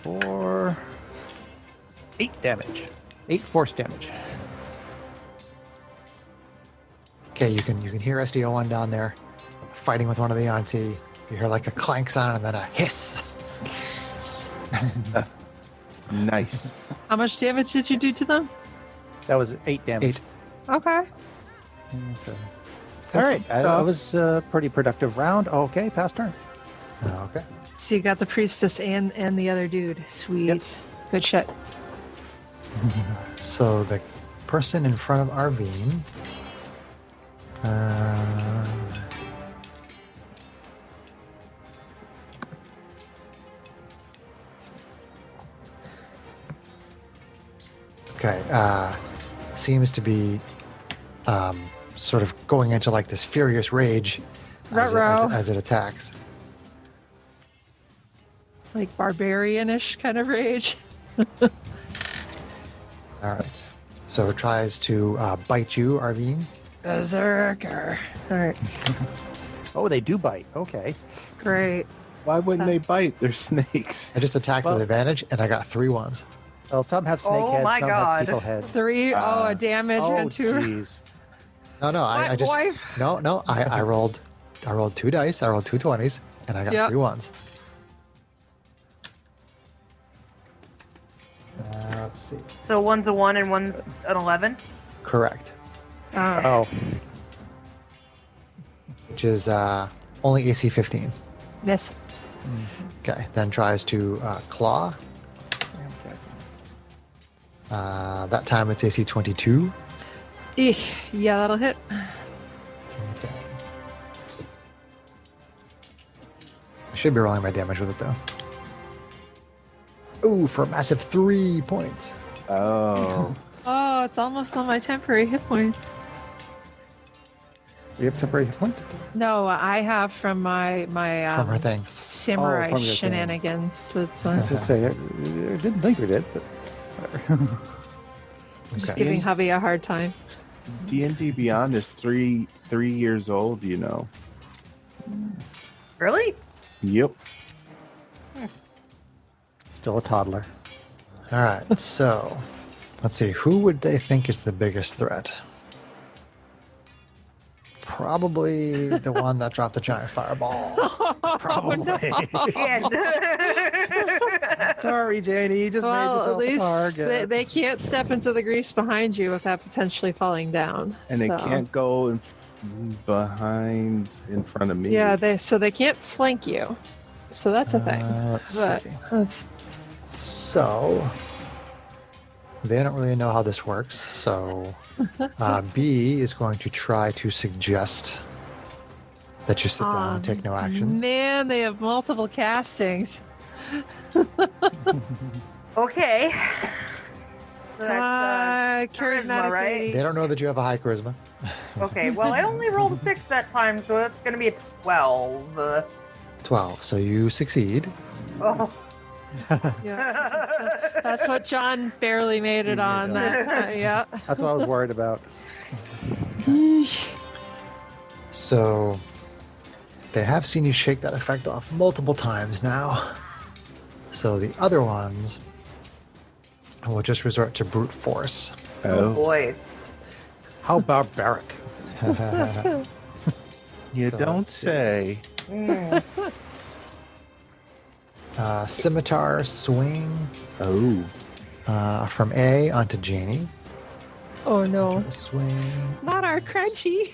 For 8 damage. 8 force damage. Okay, you can hear SDO1 down there fighting with one of the Auntie. You hear like a clank sound and then a hiss. Nice. how much damage did you do to them? That was 8 damage. 8. Okay, So. All That's right. some That stuff. was a pretty productive round. Okay, pass turn. Okay. so you got the priestess and the other dude. Sweet, Yep. good shit. So the person in front of Arvine. Okay. Seems to be sort of going into like this furious rage Ruh-roh. as it attacks. Like barbarian-ish kind of rage. All right. So it tries to bite you, Arvine. Berserker. All right, Oh, they do bite. Okay. great. Why wouldn't they bite? They're snakes. I just attacked Well- with advantage, and I got 3 ones. Well, some have snake Oh heads, my some God. have people heads. 3. A damage Oh, and 2. jeez. No, I just Boy? no. I rolled 2 dice. I rolled 2 20s, and I got Yep. 3 ones. Let's see. So one's a 1 and one's an 11. Correct. Oh, Which is only AC 15. Miss. Okay. Then tries to claw. That time it's AC 22. Eek. Yeah, that'll hit. Okay. I should be rolling my damage with it though. Ooh, for a massive 3 points. Oh. Oh, it's almost on my temporary hit points. you have temporary hit points? No, I have from my From her thing. samurai Oh, from your thing. shenanigans. It's I was just say, I didn't think we did, but just Okay. giving hubby a hard time. D&D Beyond is three years old, you know. Really? Yep. still a toddler. All right, so let's see. Who would they think is the biggest threat? Probably the one that dropped the giant fireball. Probably. Yeah. Sorry, Janie, you just made Well, yourself at a least target. they can't step into the grease behind you without potentially falling down. And so. it can't go in front of me. Yeah, they can't flank you. So that's a thing. Let's But see. that's So they don't really know how this works. So B is going to try to suggest that you sit down and take no action. Man, they have multiple castings. Okay. So Come on, charisma, charismatic right? lady. They don't know that you have a high charisma. Okay, well, I only rolled a 6 that time, so that's going to be a 12. 12. So you succeed. Oh. Yeah. That's what John barely made it on. That yeah. That's what I was worried about. So they have seen you shake that effect off multiple times now. So the other ones will just resort to brute force. Oh boy. How barbaric. You So don't let's see. say. Mm. Scimitar swing Oh. from A onto Janie. Oh no, Swing. not our crunchy.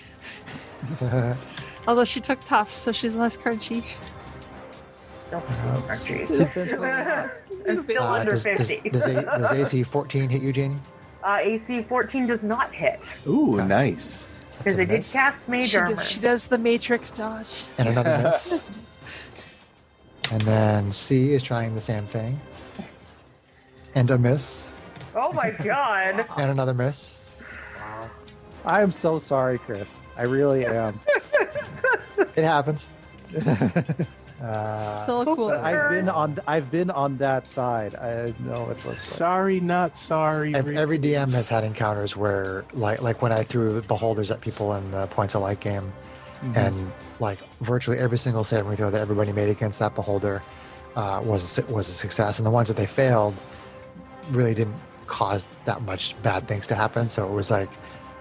Although she took tough, so she's less crunchy. Still Let's see. crunchy. I'm still under 50. Does AC 14 hit you, Janie? AC 14 does not hit Ooh, Okay. nice. because I did cast mage armor. She does the Matrix dodge. And another miss. And then C is trying the same thing. And a miss. Oh my god! And another miss. I am so sorry, Chris. I really am. It happens. Still cool. I've been on that side. I know it's like Sorry, not sorry. Every DM has had encounters where, like when I threw beholders at people in the points of light game, and like virtually every single saving throw that everybody made against that beholder was a success, and the ones that they failed really didn't cause that much bad things to happen. So it was like,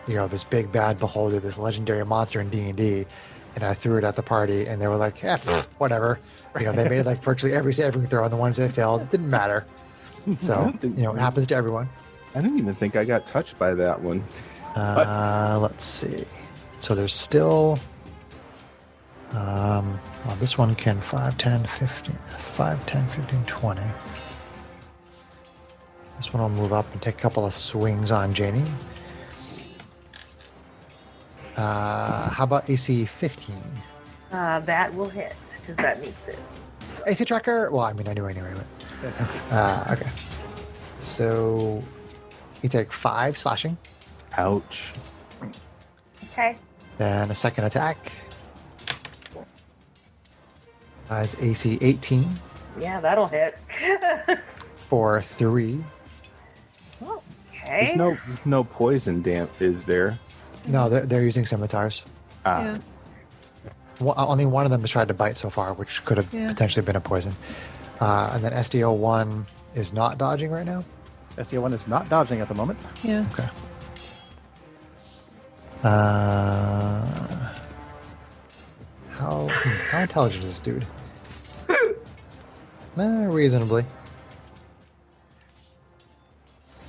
this big bad beholder, this legendary monster in D&D, and I threw it at the party, and they were like, whatever. They made like virtually every saving throw, and the ones they failed didn't matter. So it happens to everyone. I didn't even think I got touched by that one. Let's see. So there's still. This one can 5, 10, 15, 20. This one will move up and take a couple of swings on Janie. How about AC 15? That will hit because that meets it. AC tracker? Well, I knew anyway. But, okay. So you take 5 slashing. Ouch. Okay. Then a second attack. Is AC 18 Yeah, that'll hit. for 3. Okay. There's no poison damp, is there? No, they're using scimitars. Yeah. Only one of them has tried to bite so far, which could have potentially been a poison. And then SDO1 is not dodging right now. SDO1 is not dodging at the moment. Yeah. Okay. How intelligent is this dude? Reasonably.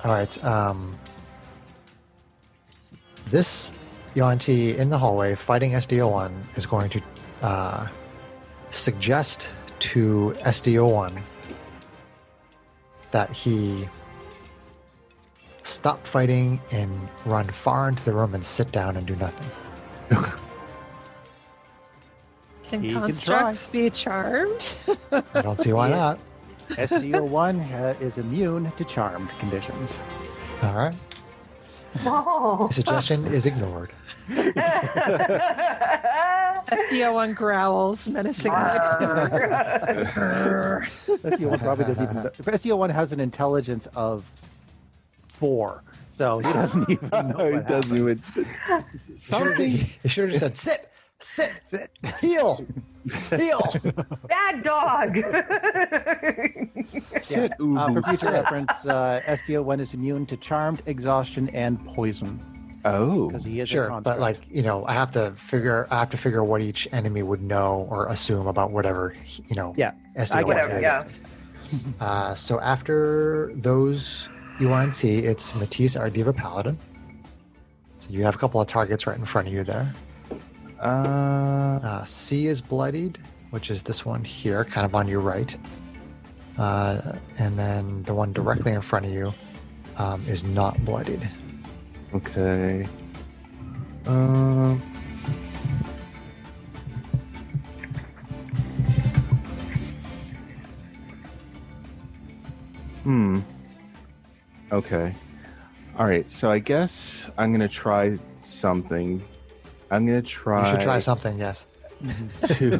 All right. This Yuan-Ti in the hallway fighting SDO1 is going to suggest to SDO1 that he stop fighting and run far into the room and sit down and do nothing. Can He can constructs be charmed? I don't see why not. SDO1 is immune to charmed conditions. All right. Oh. The suggestion is ignored. SDO1 growls menacingly. SDO1 probably doesn't even. SDO1 has an intelligence of 4, so he doesn't even know. It doesn't even. Something. You should have just said, sit, Sit. heal. Bad dog. Sit, For Ubu, future sit. reference, SDO1 is immune to charmed, exhaustion, and poison Oh. because he is a Sure, construct. but I have to figure what each enemy would know or assume about whatever Yeah, SDO1 Whatever, is. yeah. So after those UNT, it's Matisse, our Diva Paladin. So you have a couple of targets right in front of you there. C is bloodied, which is this one here, kind of on your right. And then the one directly in front of you is not bloodied. Okay. Okay. All right. So I guess I'm gonna try something. I'm gonna try. You should try something, yes. to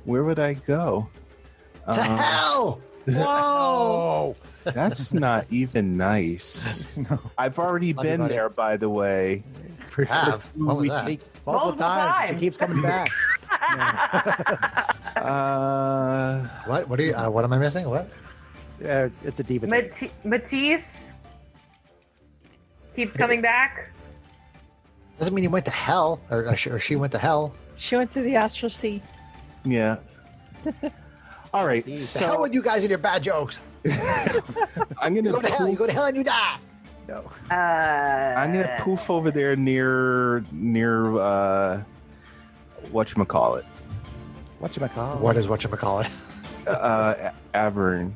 where would I go? To hell! Whoa! That's not even nice. No. I've already been buddy. there, by the way. You have? What was that? Multiple times. She times. keeps coming back. What are you? What am I missing? What? It's a diva. Matisse keeps coming back. Doesn't mean he went to hell, or she went to hell. She went to the astral sea. Yeah. All right. To hell So with you guys and your bad jokes. I'm You gonna go to hell. You go to hell and you die. No. I'm gonna poof over there near whatchamacallit. Whatchamacallit? What is whatchamacallit? Avern.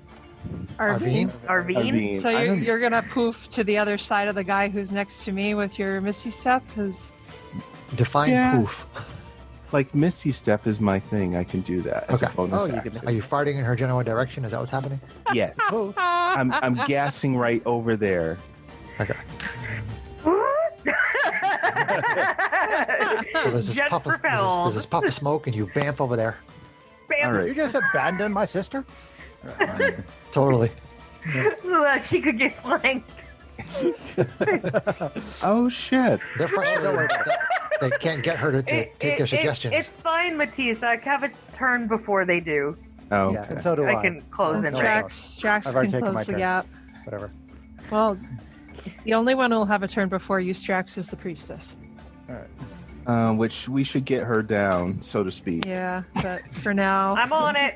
Arvine? Arvine? So you're gonna poof to the other side of the guy who's next to me with your Misty Step? Because Define Yeah. poof. Like Misty Step is my thing. I can do that as a Okay. bonus Oh, you action. can- Are you farting in her general direction? Is that what's happening? Yes. I'm gassing right over there. Okay. So there's this Jet puff of, propelled. there's this puff of smoke, and you bamf over there. Bam. All right. You just abandoned my sister? Totally. So that she could get flanked. Oh shit. They're frustrated that they can't get her to take their suggestions. It's fine, Matisse. I have a turn before they do. Oh, Yeah, okay. and so do I. I can close in right. Strax I've already can taken my close the turn. gap. Whatever. Well, the only one who'll have a turn before you, Strax, is the priestess. Which we should get her down, so to speak. Yeah, but for now, I'm on it.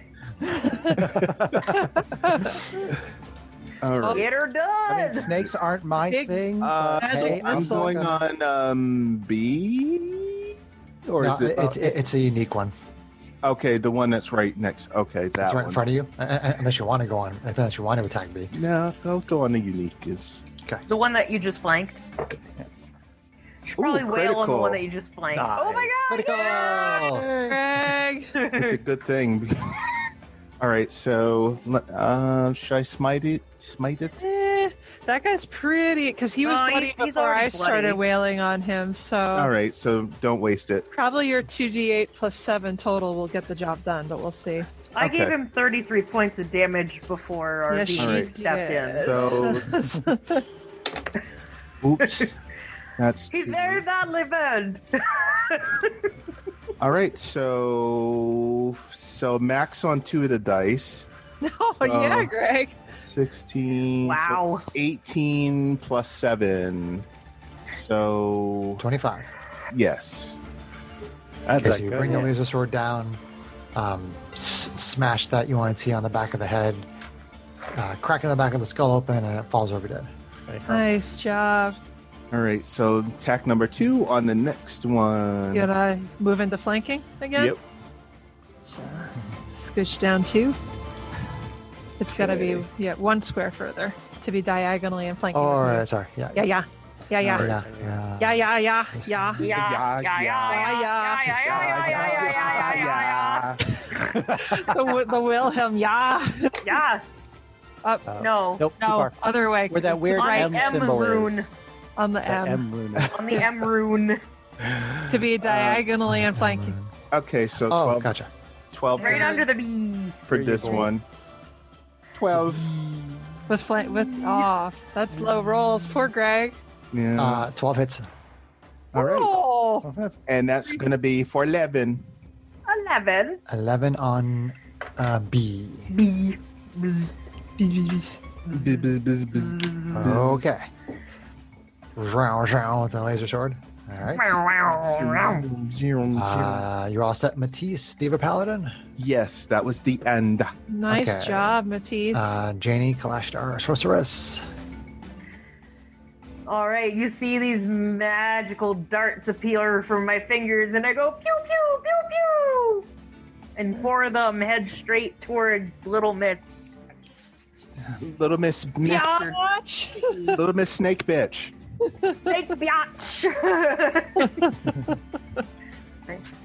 All right. Get her done. I mean, snakes aren't my Big- thing. Magic hey, I'm missile. going on B, or No, is it? it's a unique one. Okay, the one that's right next. Okay, that It's right one. in front of you. Unless you want to go on. Unless you want to attack B. No, I'll go on the unique. Is The one that you just flanked. Should probably wail on the critical. one that you just flanked. Nice. Oh my god! Critical! Greg. It's a good thing. All right, so should I smite it? Smite it? That guy's pretty, because he was Oh, bloody he's before already I started bloody. wailing on him. So All right, so don't waste it. probably your 2d8 plus 7 total will get the job done, but we'll see. I gave Okay. him 33 points of damage before our Yes, DD she Alright. stepped in. So, oops, that's. He's two. very badly burned. All right, so max on 2 of the dice. Oh, yeah, Greg. 16. Wow. So 18 plus 7. So 25. yes. That's Okay, so you bring the laser sword down, smash that UNT on the back of the head, cracking the back of the skull open, and it falls over dead. Nice job. All right, so attack number 2 on the next one. You gonna move into flanking again? Yep. So, scooch down 2. It's gotta be 1 square further to be diagonally and flanking. Oh, with you. sorry. Yeah. Yeah. Yeah. Yeah. Yeah. The Wilhelm, yeah. Yeah. Up, No. Nope, too no, far. other way. Where that weird On M the M symbol rune. is. On the That M. M rune. On the M rune. To be diagonally and flanking. Okay, so Oh, 12, gotcha. 12 Right under the B. for There you this go. one. 12. With off. That's low rolls. Poor Greg. Yeah. 12 hits. All right. Oh, And that's going to be for 11. 11. 11 on B. B. Bzz, bzz, bzz, bzz. Okay. Zhow, zhow with the laser sword. All right. You're all set, Matisse, Diva Paladin. Yes, that was the end. nice Okay. job, Matisse. Janie, Kalashtar, Sorceress. All right, you see these magical darts appear from my fingers, and I go pew pew pew pew, and 4 of them head straight towards Little Miss. Little Miss, Watch. Little Miss Snake Bitch. Snake biatch.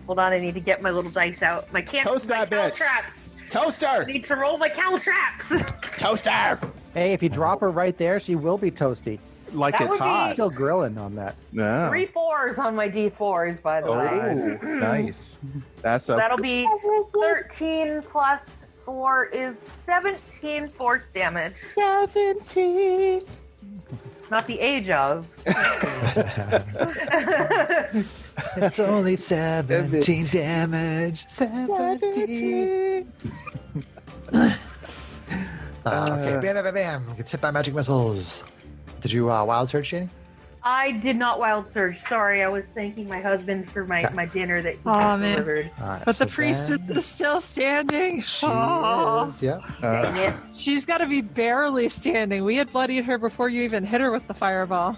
Hold on, I need to get my little dice out. My Toast that bitch. traps. I Toaster! need to roll my caltraps. Toaster! Hey, if you drop her right there, she will be toasty. Like That it's would be- hot. Still grilling on that. No. 3 4s on my D4s, by the way. Oh, nice. That's a That'll be 13 plus 4 is 17 force damage. 17. Not the age of. It's only 17 damage. 17. Okay, bam, bam, bam, bam. Gets hit by magic missiles. Did you wild surge, Janie? I did not wild surge. Sorry, I was thanking my husband for my dinner that he Aw, man. delivered. All right, But so the priestess then is still standing. She Oh. is, yeah. Dang it. She's got to be barely standing. We had bloodied her before you even hit her with the fireball.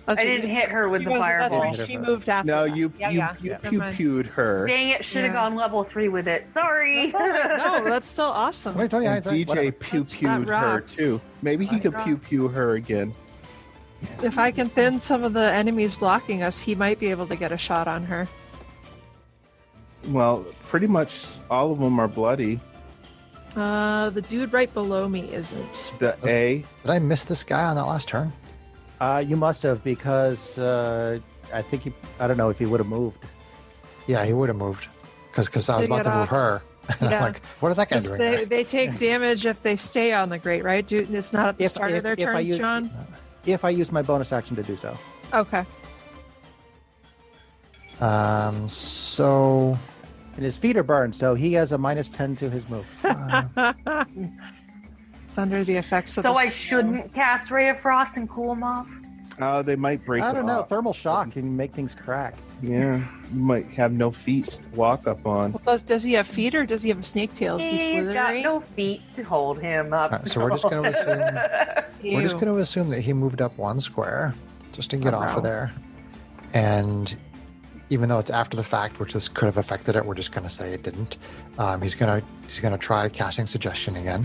That's I what didn't you- hit her with she the wasn't- That's fireball. right. She moved after. No, that. you Yeah. you Never pew mind. pewed her. Dang it, should have Yeah. gone level 3 with it. Sorry. That's all right. No, that's still awesome. 20, And hindsight, DJ whatever. pew That pewed her rocks. too. Maybe he That could pew rocks. pew her again. If I can thin some of the enemies blocking us, he might be able to get a shot on her. Well, pretty much all of them are bloody. The dude right below me isn't. The A. Did I miss this guy on that last turn? You must have, because I think I don't know if he would have moved. Yeah, he would have moved. Because I was They about to get move off. her. And Yeah. I'm like, what is that guy 'Cause doing there? they take damage if they stay on the grate, right? Dude, it's not at the start of their if I turns, use- John? If I use my bonus action to do so. Okay. So And his feet are burned, so he has a -10 to his move. It's under the effects of So the I snow. shouldn't cast Ray of Frost and cool him off? They might break. I don't know. off. Thermal shock can make things crack. Yeah, you might have no feet to walk up on. Well, does he have feet or does he have a snake tail? Is he He's got slithery? no feet to hold him up. Alright, so we're just gonna assume- we're just Ew. going to assume that he moved up one square just to get off Around. of there. And even though it's after the fact, which this could have affected it, we're just going to say it didn't. He's gonna try casting suggestion again.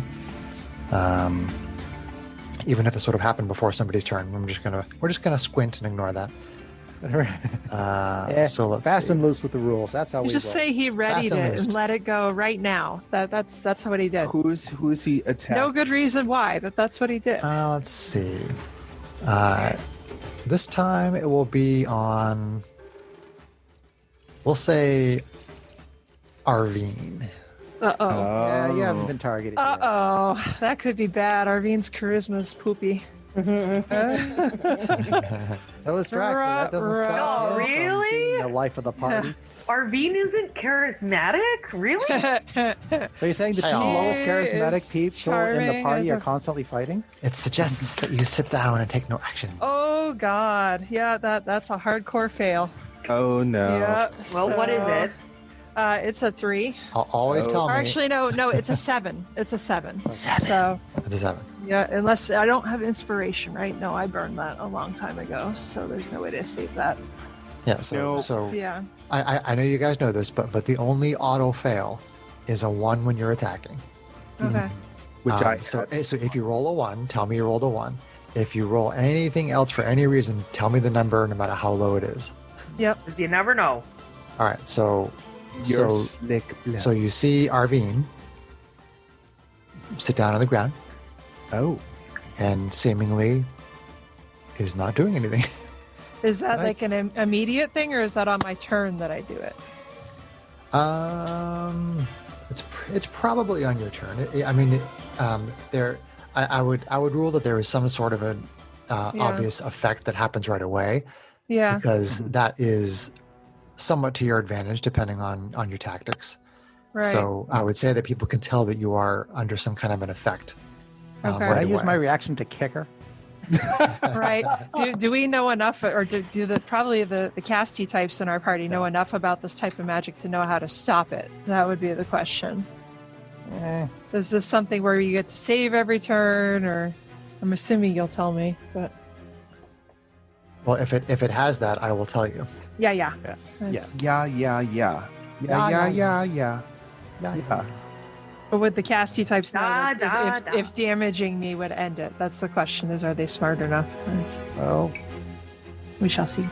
Even if this would have happened before somebody's turn, we're just gonna squint and ignore that. So let's fast see. and loose with the rules. That's how You we just roll. say he readied Fast and it loose. and let it go right now. That's what he did. Who is he attacking? No good reason why, but that's what he did. Let's see. This time it will be on. We'll say Arvine. Uh-oh. Yeah, you haven't been targeted yet. Uh-oh. That could be bad. Arvine's charisma is poopy. So is Drax, but that doesn't Ruh-roh. stop him Oh, from really? being the life of the party. Arvine isn't charismatic? Really? So you're saying the two She lowest charismatic is people in the charming party as are a- constantly fighting? It suggests that you sit down and take no action. Oh, God. Yeah, that's a hardcore fail. Oh no. Yeah. Well, what is it? It's a 3. Always Oh. tell Or me. actually, no, it's a 7. It's a 7. 7. So, It's a 7. yeah, unless I don't have inspiration, right? No, I burned that a long time ago, so there's no way to save that. Yeah. So No. so Yeah. I know you guys know this, but the only auto fail is a 1 when you're attacking. Okay. Which I so if you roll a 1, tell me you rolled a 1. If you roll anything else for any reason, tell me the number, no matter how low it is. Yep. Because you never know. All right. So Your so slick blood. so you see Arvine sit down on the ground Oh. and seemingly is not doing anything. Is that Right. like an immediate thing, or is that on my turn that I do it? It's probably on your turn. I mean, I would rule that there is some sort of an obvious effect that happens right away, Yeah. because that is somewhat to your advantage depending on your tactics. Right. So I would say that people can tell that you are under some kind of an effect. Okay. Can I right use away. my reaction to kick her? Right. Do we know enough, or do the casty types in our party know enough about this type of magic to know how to stop it? That would be the question. Is this something where you get to save every turn, or I'm assuming you'll tell me, but Well, if it has that, I will tell you. yeah. Yeah. That's- Yeah. But would the casty types know Da, that da, if, da. if damaging me would end it? That's the question: is are they smart enough? Well, We shall see.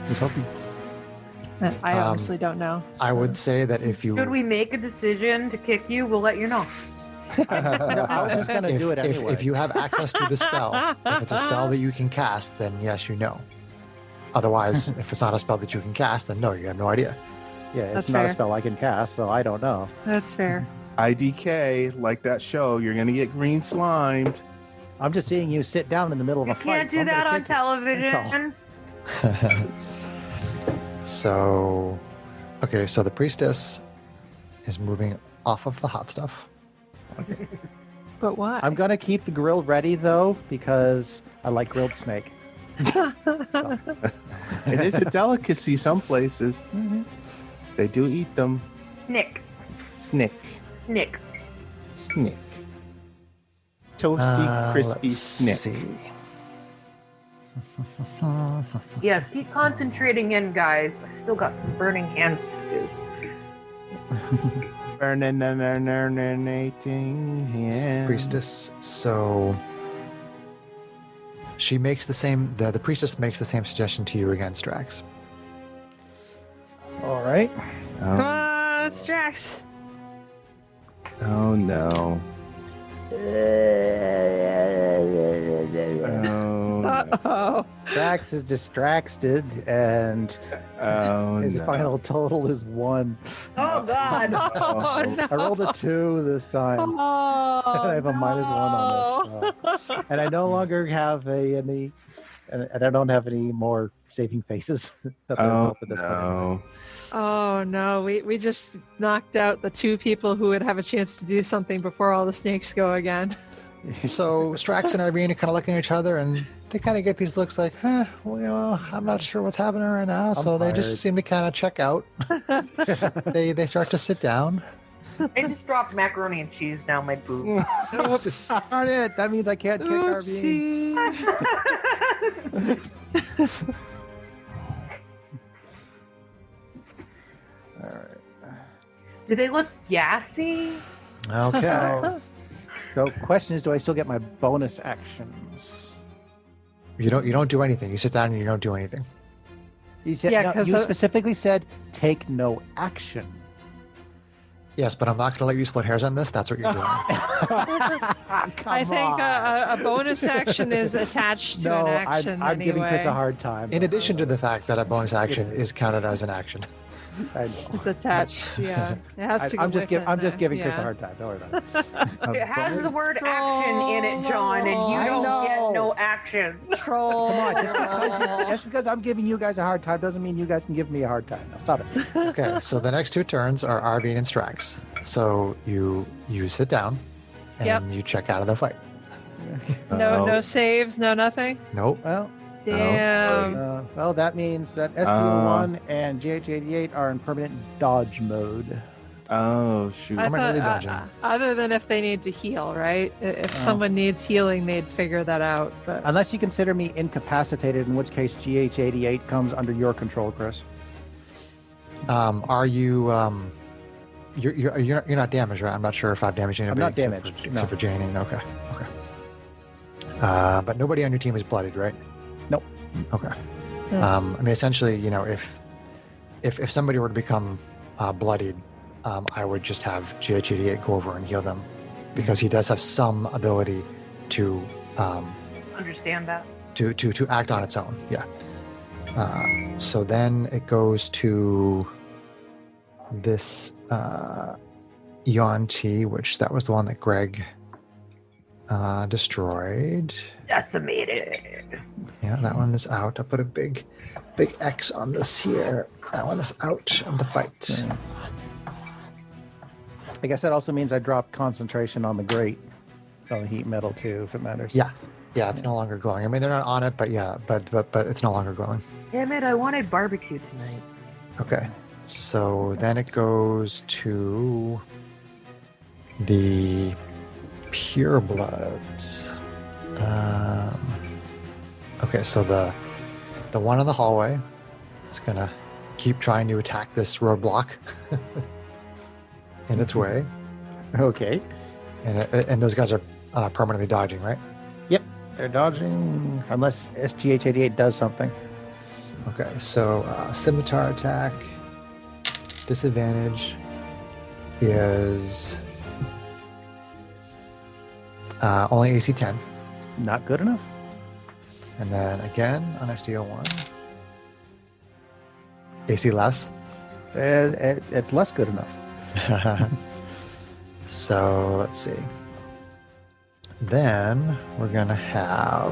he's hoping. I Um, honestly don't know. I so- would say that if you Should we make a decision to kick you? We'll let you know. I was just going to do it anyway. if you have access to the spell, if it's a spell that you can cast, then yes, you know. Otherwise, if it's not a spell that you can cast, then no, you have no idea. Yeah, it's That's not fair. a spell I can cast, so I don't know. That's fair. IDK, like that show, you're gonna get green slimed. I'm just seeing you sit down in the middle of You a fight. can't do I'm gonna that on kick you. That's all. television. So, okay, so the priestess is moving off of the hot stuff. But why? I'm going to keep the grill ready, though, because I like grilled snake. It is a delicacy some places. They do eat them. Nick. Snick. Nick. Snick. Toasty, crispy Let's snick. see. Yes, keep concentrating in, guys. I still got some burning hands to do. Burning hands. Priestess. So she makes the same. The priestess makes the same suggestion to you again, Strax. All right. Come on, Strax. Oh no. Oh, no. Uh-oh. Drax is distracted, and Oh, his no. final total is 1. Oh God! Oh, no. I rolled a 2 this time. Oh, And I have a -1 on it. And I no longer have any, and I don't have any more saving faces. that I've Oh, rolled at this point. no. Oh no, we just knocked out the 2 people who would have a chance to do something before all the snakes go again. So Strax and Irene are kind of looking at each other, and they kind of get these looks like, well, I'm not sure what's happening right now. So they tired. just seem to kind of check out. They start to sit down. I just dropped macaroni and cheese down my boob. Oops. Darn it! That means I can't kick Irene. Oopsie. All right. Do they look gassy? Okay. So, question is, do I still get my bonus actions? You don't do anything. You sit down and you don't do anything. You said, Yeah, no, 'cause you specifically said take no action. Yes, but I'm not going to let you split hairs on this. That's what you're doing. I think a bonus action is attached to no, an action I'm anyway. giving Chris a hard time. In addition to the fact that a bonus action is counted as an action. I know. It's attached, yeah. It has to go I'm just with giving it, Chris a yeah. hard time. Don't worry about it. It has the word action in it, John, and you I don't know. get no action. Troll. Come on, just because I'm giving you guys a hard time doesn't mean you guys can give me a hard time. Now stop it. Okay, so the next 2 turns are Arvine and Strax. So you sit down and Yep. you check out of the fight. No saves, no nothing. Nope. Well, Damn. well, that means that SDO1 and GH88 are in permanent dodge mode. Oh, shoot. I permanently thought, dodging. other than if they need to heal, right? If someone needs healing, they'd figure that out. But Unless you consider me incapacitated, in which case GH88 comes under your control, Chris. Are you? You're not damaged, right? I'm not sure if I've damaged anybody. not except damaged, For, no. Except for Janine. Okay. But nobody on your team is bloodied, right? Nope. Okay. Hmm. I mean, essentially, if somebody were to become bloodied, I would just have GH88 go over and heal them, because he does have some ability to Understand that? to act on its own. Yeah. So then it goes to this Yuan-Ti, which that was the one that Greg destroyed. Decimated. Yeah, that one is out. I'll put a big X on this here. That one is out of the fight. I guess that also means I dropped concentration on the grate, on the heat metal too, if it matters. Yeah, it's no longer glowing. I mean, they're not on it, but yeah, but it's no longer glowing. Damn it, I wanted barbecue tonight. Okay, so then it goes to the purebloods. Okay, so the one in the hallway is gonna keep trying to attack this roadblock in its way, Okay. and those guys are permanently dodging, right? Yep. They're dodging unless SGH88 does something. Okay, so scimitar attack disadvantage is only AC 10, Not good enough. and then again on SDO1 AC less. It's less good enough. So let's see. Then we're gonna have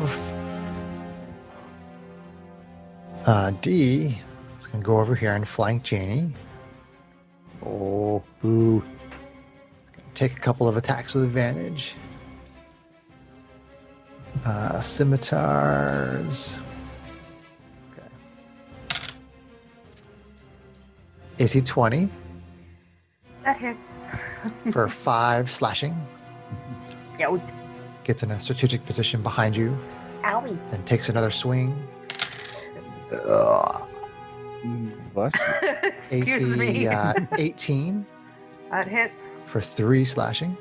D is gonna go over here and flank Janie. Oh, boo. Take a couple of attacks with advantage. Scimitars. Okay. AC 20 That hits. for 5 slashing. Out. Gets in a strategic position behind you. Owie. then takes another swing. Bless you. Excuse me. 18 That hits. for 3 slashing.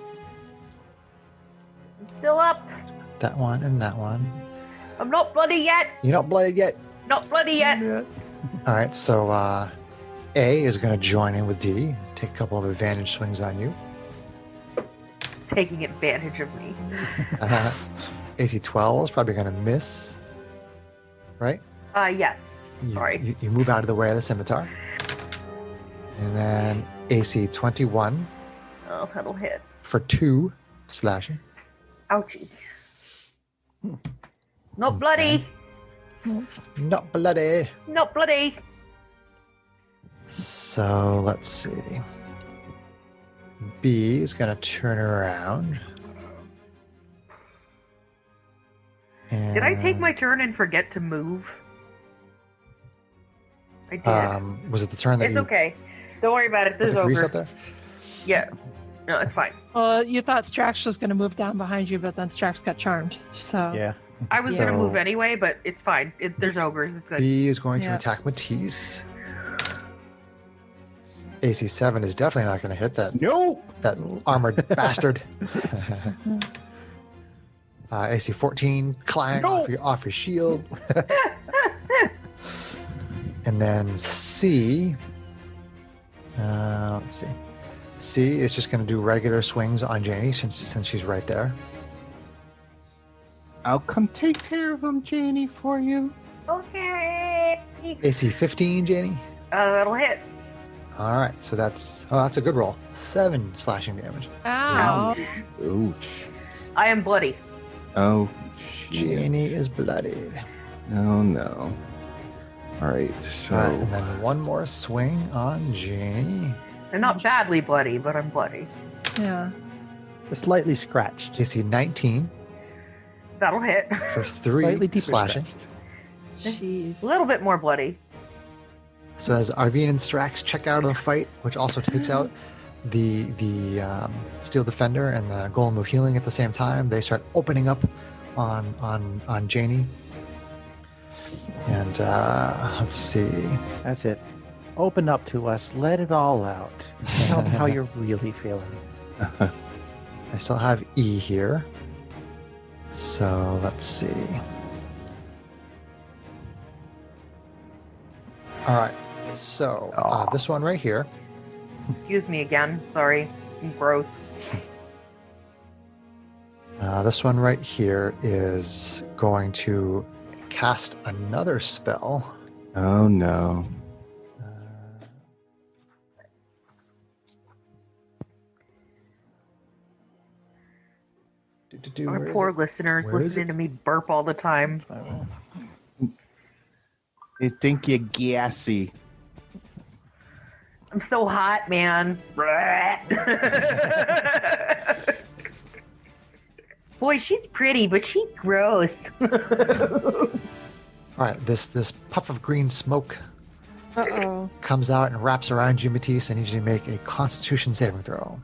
I'm still up. That one and that one. I'm not bloody yet. You're not blooded yet. Not bloody yet. All right, so A is going to join in with D, take a couple of advantage swings on you. Taking advantage of me. AC 12 is probably going to miss, right? Yes. Sorry. You move out of the way of the scimitar. And then AC 21 Oh, that'll hit. for 2 slashing. Ouchie. Not bloody. Not bloody. Not bloody. So let's see. B is going to turn around. And, Did I take my turn and forget to move? I did. Was it the turn that It's you okay. Don't worry about it. put There's the grease ogres. up there? Yeah. No, it's fine. Well, you thought Strax was going to move down behind you, but then Strax got charmed. So Yeah. I was gonna So- move anyway, but it's fine. There's ogres. It's good. B is going to Yeah. attack Matisse. AC 7 is definitely not going to hit Nope. that armored bastard. AC 14, clang No. off your shield. And then C, let's see. C is just going to do regular swings on Janie since she's right there. I'll come take care of them, Janie, for you. Okay. AC 15, Janie. That'll hit. All right, so that's a good roll. 7 slashing damage. ow. Ouch. I am bloody. Oh, shit. Janie is bloodied. Oh, no. All right, so... All right, and then one more swing on Janie. I'm not badly bloody, but I'm bloody. Yeah. Slightly scratched. AC 19 That'll hit. for Slightly 3 deeper slashing. scratched. Jeez. A little bit more bloody. So as Arvine and Strax check out of the fight, which also takes out the Steel Defender and the Golem of Healing at the same time, they start opening up on Janie. And let's see. That's it. Open up to us. Let it all out. Tell me how you're really feeling. I still have E here. So let's see. All right. So this one right here. Excuse me again. Sorry. I'm gross. This one right here is going to cast another spell. Oh, no. Our Where is poor it? listeners Where is listening to me burp all the time. I think you're gassy. I'm so hot, man. Boy, she's pretty, but she's gross. All right, this puff of green smoke Uh-oh. comes out and wraps around you, Matisse. I need you to make a Constitution saving throw.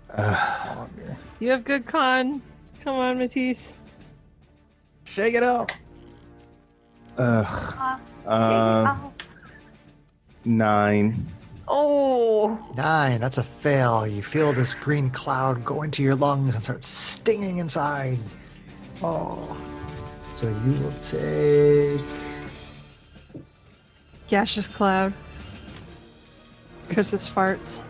You have good con. Come on, Matisse. Shake it up. Ugh. Oh. 9. 9. That's a fail. You feel this green cloud go into your lungs and start stinging inside. Oh. So you will take... Gaseous cloud. Because it's farts.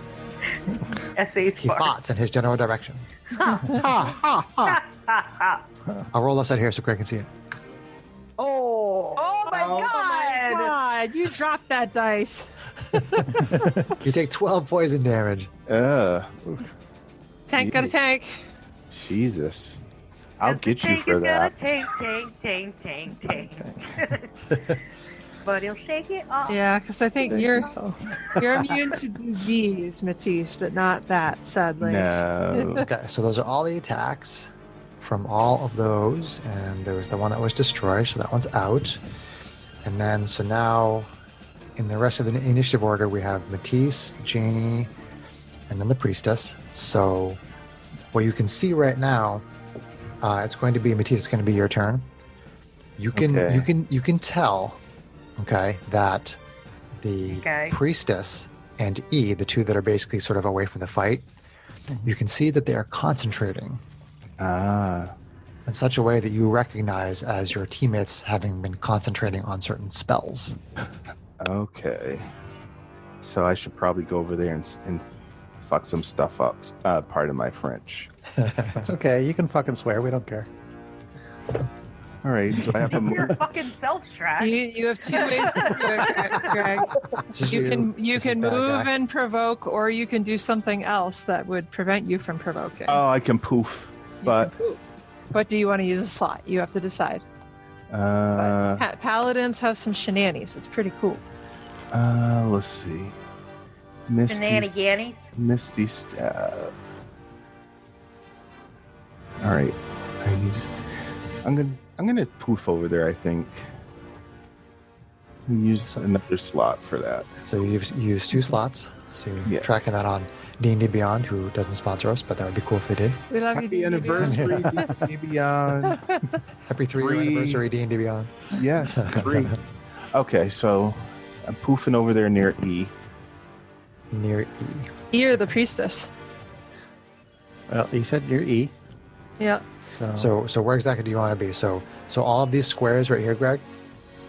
Essays He farts in his general direction. I'll roll outside here so Greg can see it. Oh! Oh my god! God, you dropped that dice. You take 12 poison damage. Tank got a tank. Jesus. I'll get you Tank for is gonna that. tank. But he'll shake it off. Yeah, because I think you're immune to disease, Matisse, but not that, sadly. No. Okay, so those are all the attacks from all of those. And there was the one that was destroyed, so that one's out. And then, so now, in the rest of the initiative order, we have Matisse, Janie, and then the Priestess. So what you can see right now, it's going to be, Matisse, it's going to be your turn. You can Okay. you can tell, okay, that the Okay. priestess and E, the two that are basically sort of away from the fight, you can see that they are concentrating Ah. in such a way that you recognize as your teammates having been concentrating on certain spells. Okay. So I should probably go over there and fuck some stuff up. Pardon my French. It's okay. You can fucking swear. We don't care. All right. Do I have a Your move? fucking self, Shrek. You have two ways to do it, Greg. This is You This is can bad move guy. and provoke, or you can do something else that would prevent you from provoking. Oh, I can poof. You But can poop. But do you want to use a slot? You have to decide. Paladins have some shenanigans. It's pretty cool. let's see. Shenanigans. Misty stab. All right. I'm gonna poof over there. I think. Use another slot for that. So you've used 2 slots. So you're Yeah. tracking that on D&D Beyond, who doesn't sponsor us, but that would be cool if they did. We love you. Happy D&D anniversary, D&D Beyond. Happy 3-year 3. anniversary D&D Beyond. Yes, 3. Okay, so I'm poofing over there near E. Near E. You're the priestess. Well, you said you're E. Yeah. So where exactly do you want to be? So all of these squares right here, Greg,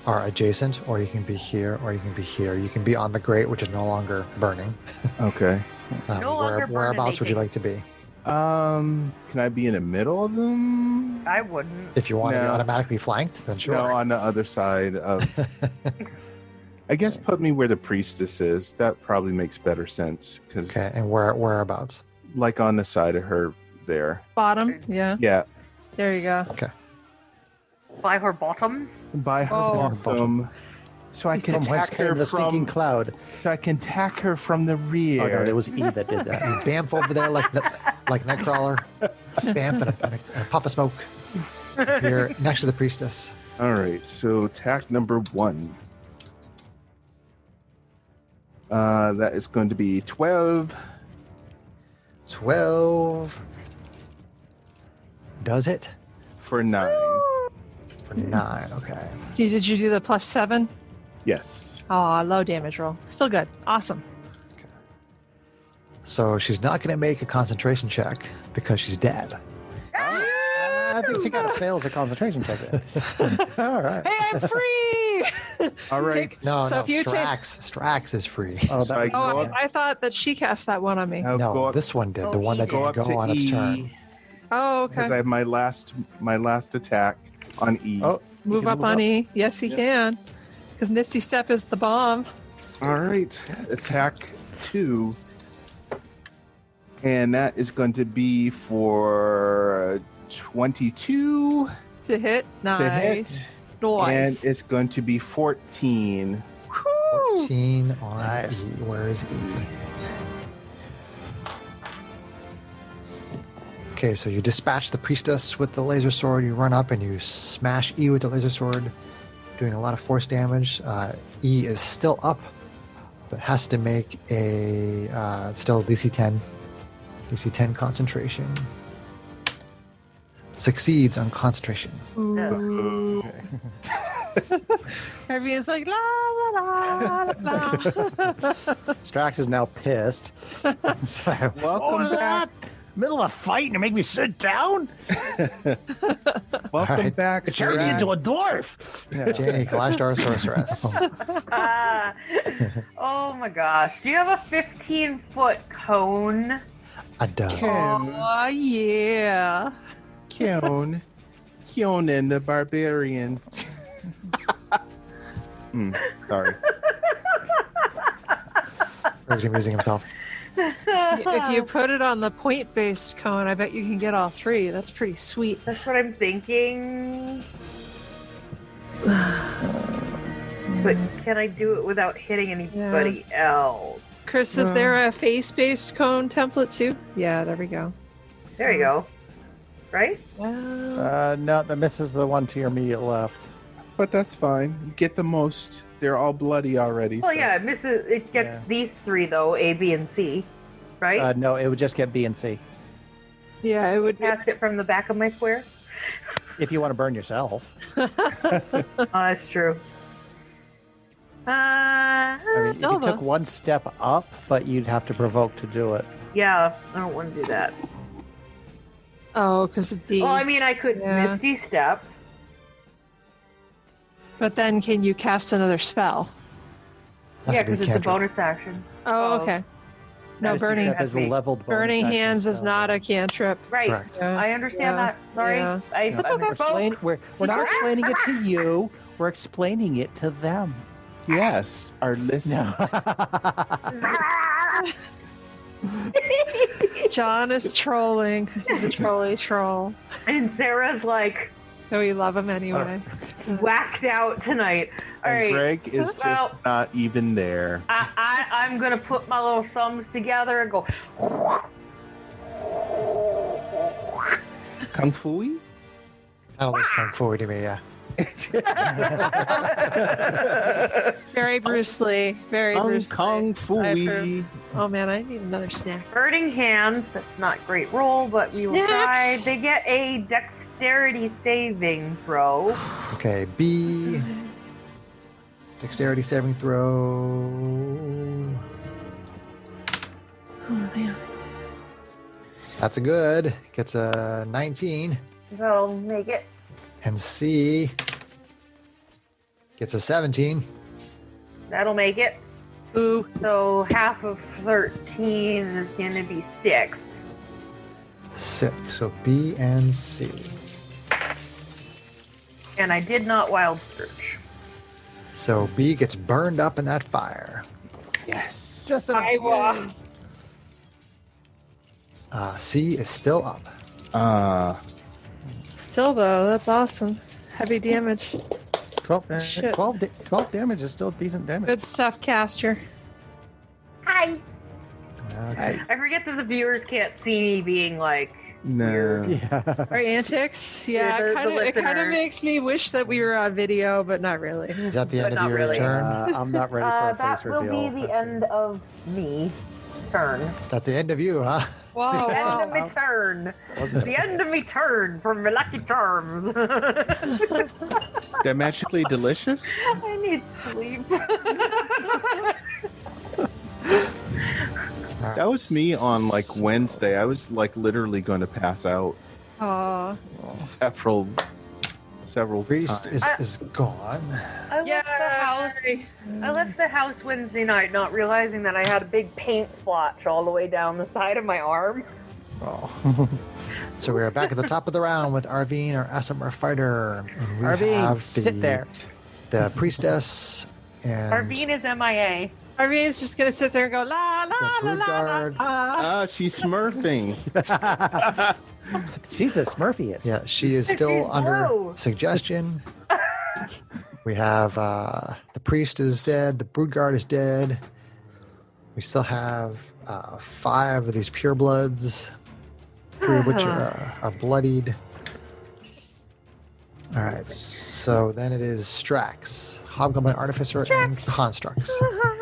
are adjacent, or you can be here, or you can be here. You can be on the grate, which is no longer burning. Okay. No longer Whereabouts would you burning. like to be? Can I be in the middle of them? I wouldn't. If you want to be No. automatically flanked, then sure. No, on the other side of. I guess put me where the priestess is. That probably makes better sense because, Okay, and whereabouts? like, on the side of her there. Bottom. Yeah. Yeah, There you go. By her bottom. by her Oh. bottom, so I can From whence attack came her the stinking from. cloud? So I can attack her from the rear. Oh no, it was E that did that. Bamf over there like Nightcrawler. Bamf and a puff of smoke. You're next to the priestess. All right, so attack number 1. That is going to be 12. 12. Does it? For 9. For 9, okay. Did you do the +7? Yes. Oh, low damage roll. Still good. Awesome. So she's not going to make a concentration check because she's dead. I think she got to fail as a concentration check. All right. Hey, I'm free! All right. No, So no, if you take- Strax is free. Oh, So I that go Oh, up, I thought that she cast that one on me. I'll go No, up, this one did. Oh, The one that go didn't up go to on its E turn. Oh, because okay. I have my last attack on E. Oh, Move can up move on up. E. Yes, he can. Because Misty Step is the bomb. All right, attack 2, and that is going to be for 22 To hit. Nice. to hit, and Nice. it's going to be 14. Whew. 14 on Nice. E. Where is E? Okay, so you dispatch the priestess with the laser sword. You run up and you smash E with the laser sword, doing a lot of force damage. E is still up, but has to make a still DC 10. DC 10 concentration. Succeeds on concentration. Ooh. Everyone's like, la, la, la, la, la. Strax is now pissed. It's like, Welcome "What was back. that? Middle of a fight and you make me sit down? Welcome Alright. back, It turned me into a Strax. dwarf. Janie, Kalashtar Sorceress. Ah. Oh my gosh. Do you have a 15-foot cone? A dove. Oh, yeah. Kyonen the barbarian. Sorry. Greg's amusing himself. If you put it on the point-based cone, I bet you can get all 3. That's pretty sweet. That's what I'm thinking. But can I do it without hitting anybody else? Chris, is there a face-based cone template too? Yeah, there we go. There you go. Right? Well, No, that misses the one to your immediate left. But that's fine. You get the most. They're all bloody already. Well, so- yeah, it gets Yeah. these 3 though, A, B, and C. Right? No, it would just get B and C. yeah, it would be. Cast it from the back of my square. If you want to burn yourself. That's true. I mean, if Still you took though. one step up, but you'd have to provoke to do it. Yeah, I don't want to do that. Oh, because of D. Well, I mean, I could Yeah. Misty Step. But then can you cast another spell? Has Yeah, to be because it's a cantrip. bonus action. Oh, Oh. okay. No, That's burning Step is a me. leveled bonus burning action hands is spell. not a cantrip. Right. Correct. Yeah. I understand Yeah. that. Sorry. Yeah. I No, we're, misspoke. we're not explaining it to you. We're explaining it to them. Yes, our listeners. John is trolling because he's a trolly troll. And Sarah's like So we love him anyway. whacked out tonight. All And right. Greg is just Well- not even there. I'm gonna put my little thumbs together and go. Kung Fu-y? That'll just come forward to me, yeah. Very Bruce Lee. Very Bruce Kung Lee. I Fu-y. approve. Oh man, I need another snack. Burning hands. That's not great roll, but we will try. Snacks. They get a dexterity saving throw. Okay, B. Dexterity saving throw. Oh man. That's a good. Gets a 19. That'll make it. And C gets a 17. That'll make it. Ooh. So half of 13 is gonna be 6. 6. So B and C. And I did not wild search. So B gets burned up in that fire. Yes. Just Iowa. C is still up. Still though, that's awesome. Heavy damage. 12, Shit. 12 damage is still decent damage. Good stuff, caster. Hi. Okay. I forget that the viewers can't see me being like No. Yeah. Our antics, yeah, The it kind of listeners. makes me wish that we were on video, but not really. Is that the But end of not your really. turn? I'm not ready for a that face will reveal. be the end of me turn. That's the end of you, huh? Wow, The end wow. of me turn. Was it? The end of me turn from my lucky charms. They're magically delicious? I need sleep. That was me on like Wednesday. I was like literally going to pass out Aw. several Priest times. is gone. I left the house. I left the house Wednesday night, not realizing that I had a big paint splotch all the way down the side of my arm. Oh. So we're back at the top of the round with Arvine, our Asimar fighter. And we Arvine, have sit there. the priestess and Arvine is MIA. Arvine's just gonna sit there and go la the la la brood la la. guard. Ah, she's smurfing. She's the Smurfiest. Yeah, she is She's still under blue. suggestion. We have the priest is dead. The brood guard is dead. We still have 5 of these purebloods, 3 of which are bloodied. All right, so then it is Strax, Hobgoblin Artificer, and Strax. Constructs.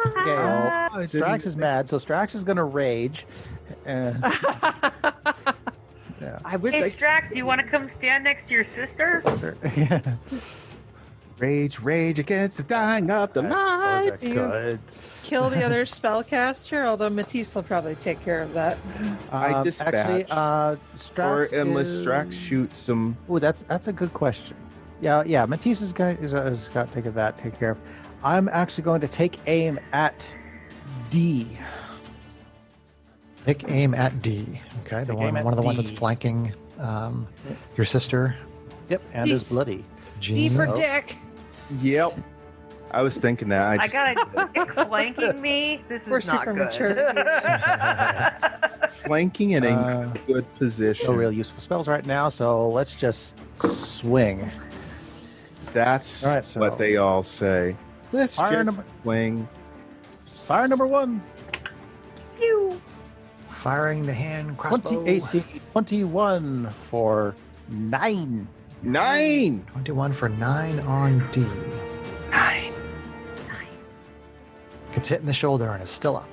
Okay, well, I didn't- Strax is mad, so Strax is going to rage. Yeah. I would Hey, like. Strax, you want to come stand next to your sister? Yeah. Rage, rage against the dying of the light. That's You- good. Kill the other spellcaster, although Matisse will probably take care of that. I dispatch. Actually, Strax Or unless is... Strax shoots some. Ooh, that's a good question. Yeah. Matisse is got to take care of. I'm actually going to take aim at D. Take aim at D. Okay, Take aim at one of the ones that's D. flanking your sister, Yep, and D. is bloody. D Jean. for Oh. Dick. Yep. I was thinking that. I got a dick flanking me. This is We're not super good. mature. flanking in a good position. No real useful spells right now, so let's just swing. That's All right, so- what they all say. Let's Fire just number- swing. Fire number 1. Pew. Firing the hand crossbow. 20 AC 21 for 9. 9! 21 for 9 on D. 9. Gets hit in the shoulder and is still up.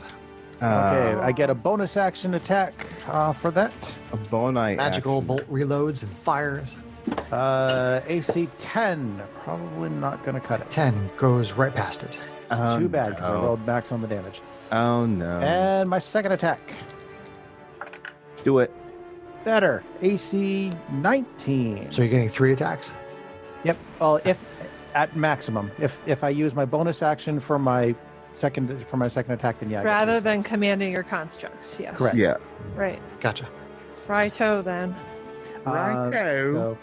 Okay, I get a bonus action attack for that. A bone eye Magical action. bolt reloads and fires. AC 10. Probably not going to cut it. 10 goes right past it. Too bad, because I rolled max on the damage. Oh, no. And my second attack. Do it. Better. AC 19. So you're getting 3 attacks? Yep. Well, if at maximum. If I use my bonus action for my second attack, then yeah. Rather than commanding your constructs, yes. Correct. Yeah. Right. Gotcha. Righto then. Righto.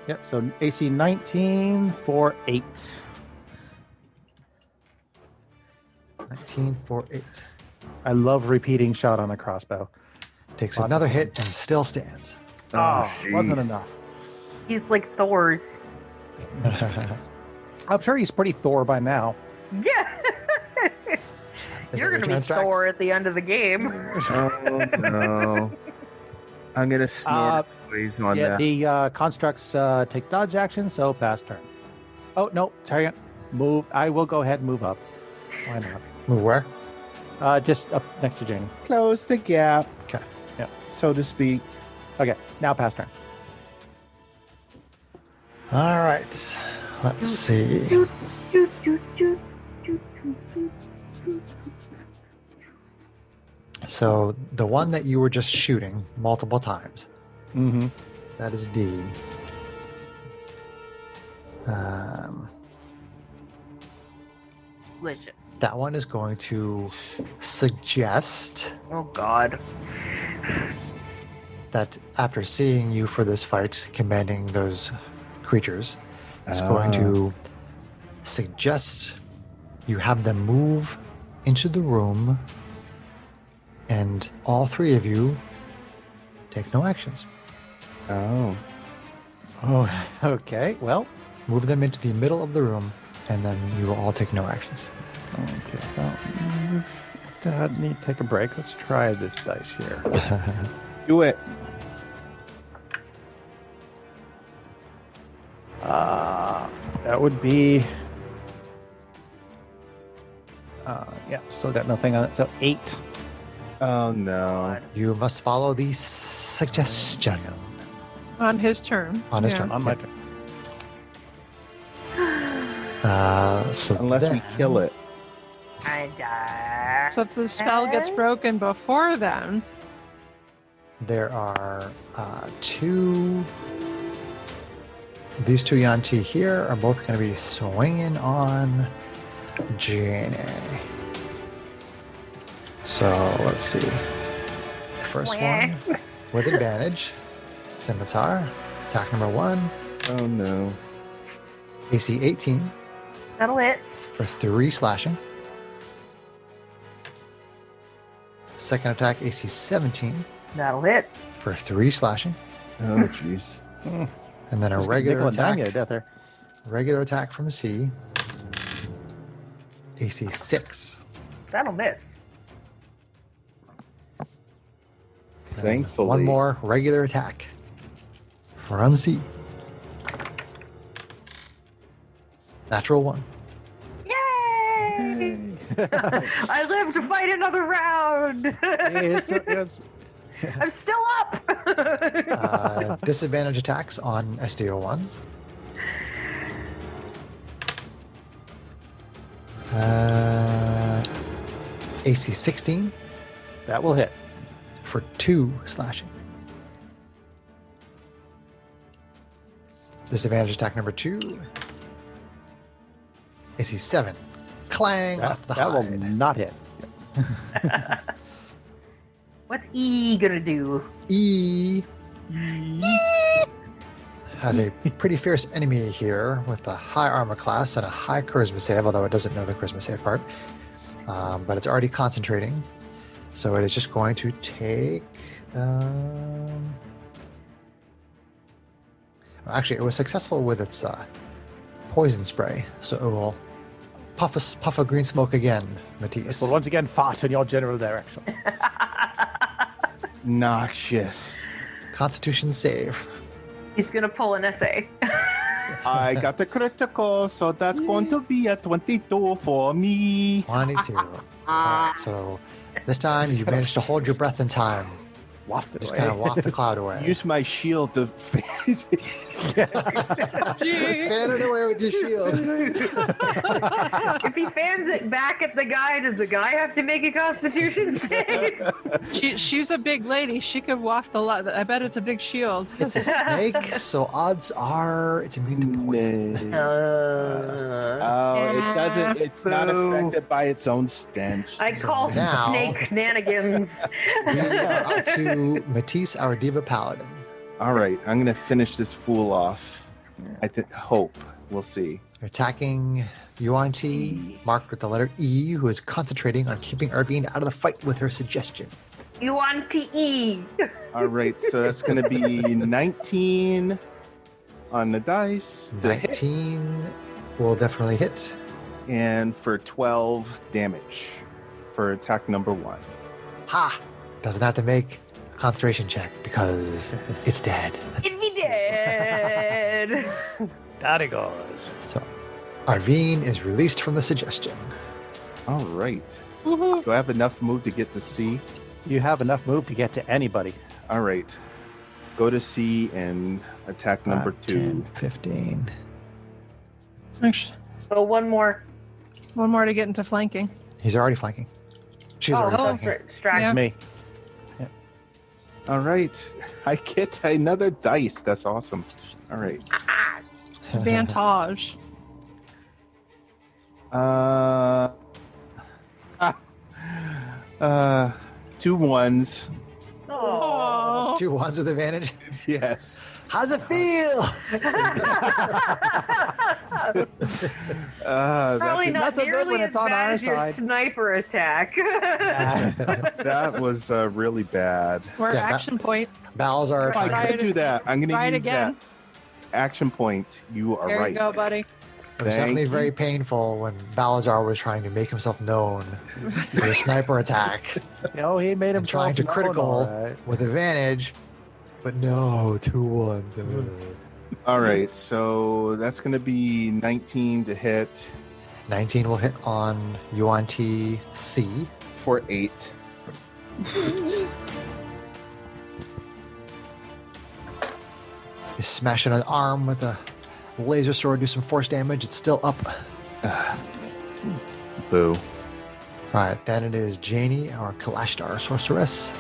Yep. So AC 19 for 8. 19 for 8. I love repeating shot on a crossbow. Takes Lots another of hit and still stands. Wasn't enough. He's like Thor's. I'm sure he's pretty Thor by now. Yeah. Is You're that going to your be turn, Strax? Thor at the end of the game. Oh, no. I'm going to snort ways on Yeah, that. the constructs take dodge action, so pass turn. Oh, no, sorry. Move. I will go ahead and move up. Why not? Move where? Just up next to Janie. Close the gap. Okay. Yeah. So to speak. Okay, now pass turn. All right. Let's see. So the one that you were just shooting multiple times, Mm-hmm. that is D. Delicious. That one is going to suggest Oh, God. that after seeing you for this fight, commanding those creatures, it's going to suggest you have them move into the room, and all 3 of you take no actions. Oh. Oh, okay. Well, Move them into the middle of the room, and then you will all take no actions. okay. Well, need to take a break. Let's try this dice here. Do it. That would be. Yeah, still got nothing on it. So 8. Oh, no. You must follow the suggestion On his turn. on his Yeah. turn. On my turn. So Unless we then- kill it. I die. So if the spell gets broken before then, There are 2. These 2 Yanti here are both going to be swinging on Janie. So let's see. First one with advantage. Scimitar. Attack number 1. Oh, no. AC 18 That'll hit. for 3 slashing. Second attack, AC 17 That'll hit. for 3 slashing. Oh, jeez. And then a Just regular nickel and dime attack. you to death there. Regular attack from C. AC 6. That'll miss. And Thankfully. one more regular attack from C. Natural 1. Yay! I live to fight another round. I'm still up. Disadvantage attacks on SDO1. AC 16 That will hit. for 2 slashing. Disadvantage attack number 2. AC 7. Clang off the That will hide. not hit. What's E gonna do? E has a pretty fierce enemy here with a high armor class and a high charisma save, although it doesn't know the charisma save part. But it's already concentrating. So it is just going to take... actually, it was successful with its poison spray. So it will puff a green smoke again, Matisse. Well, once again, fart in your general direction. Noxious. Constitution save. He's gonna pull an essay. I got the critical, so that's going to be a 22 for me. 22. Alright, so this time you managed to hold your breath in time. waft it Just away. kind of waft the cloud away. Use my shield to fan it away with your shield. If he fans it back at the guy, does the guy have to make a Constitution save? She's a big lady. She could waft a lot. I bet it's a big shield. It's a snake, so odds are it's immune to poison. It doesn't. It's not Boo. affected by its own stench. I call now- snake shenanigans. We are up to Matisse, our diva paladin. All right, I'm gonna finish this fool off. I hope. We'll see. You're attacking Yuan Ti, marked with the letter E, who is concentrating on keeping Arvine out of the fight with her suggestion. You want to eat? All right, so that's gonna be 19 on the dice to hit, 19 will definitely hit. and for 12 damage for attack number 1. Ha! Doesn't have to make a concentration check because it's dead. It'd be dead. That it goes. So Arvine is released from the suggestion. All right. Woohoo. Do I have enough move to get to C? You have enough move to get to anybody. All right. Go to C and attack number 5, 2. 10, 15. Actually, So one more. one more to get into flanking. He's already flanking. She's already flanking. Distract. Yeah. Me. All right. I get another dice. That's awesome. All right. Vantage. Two ones. Oh. 2 ones with advantage. Yes. How's it feel? Probably That, not Not so good nearly when as it's on bad our as your side. sniper attack. that was really bad. Or Yeah, action point. Balazar. Oh, I Try could it- do that. I'm going try it to use again. that. Action point. You are There right. you go, buddy. It was Thank definitely you. very painful when Balazar was trying to make himself known with a sniper attack Oh, he made and himself trying to known, critical all right. with advantage. But no, 2 ones. All right. So that's going to be 19 to hit 19 will hit on Yuan Ti C. for 8. You smash it on the arm with a laser sword, do some force damage. It's still up. Boo. Alright, then it is Janie, our Kalashtar sorceress.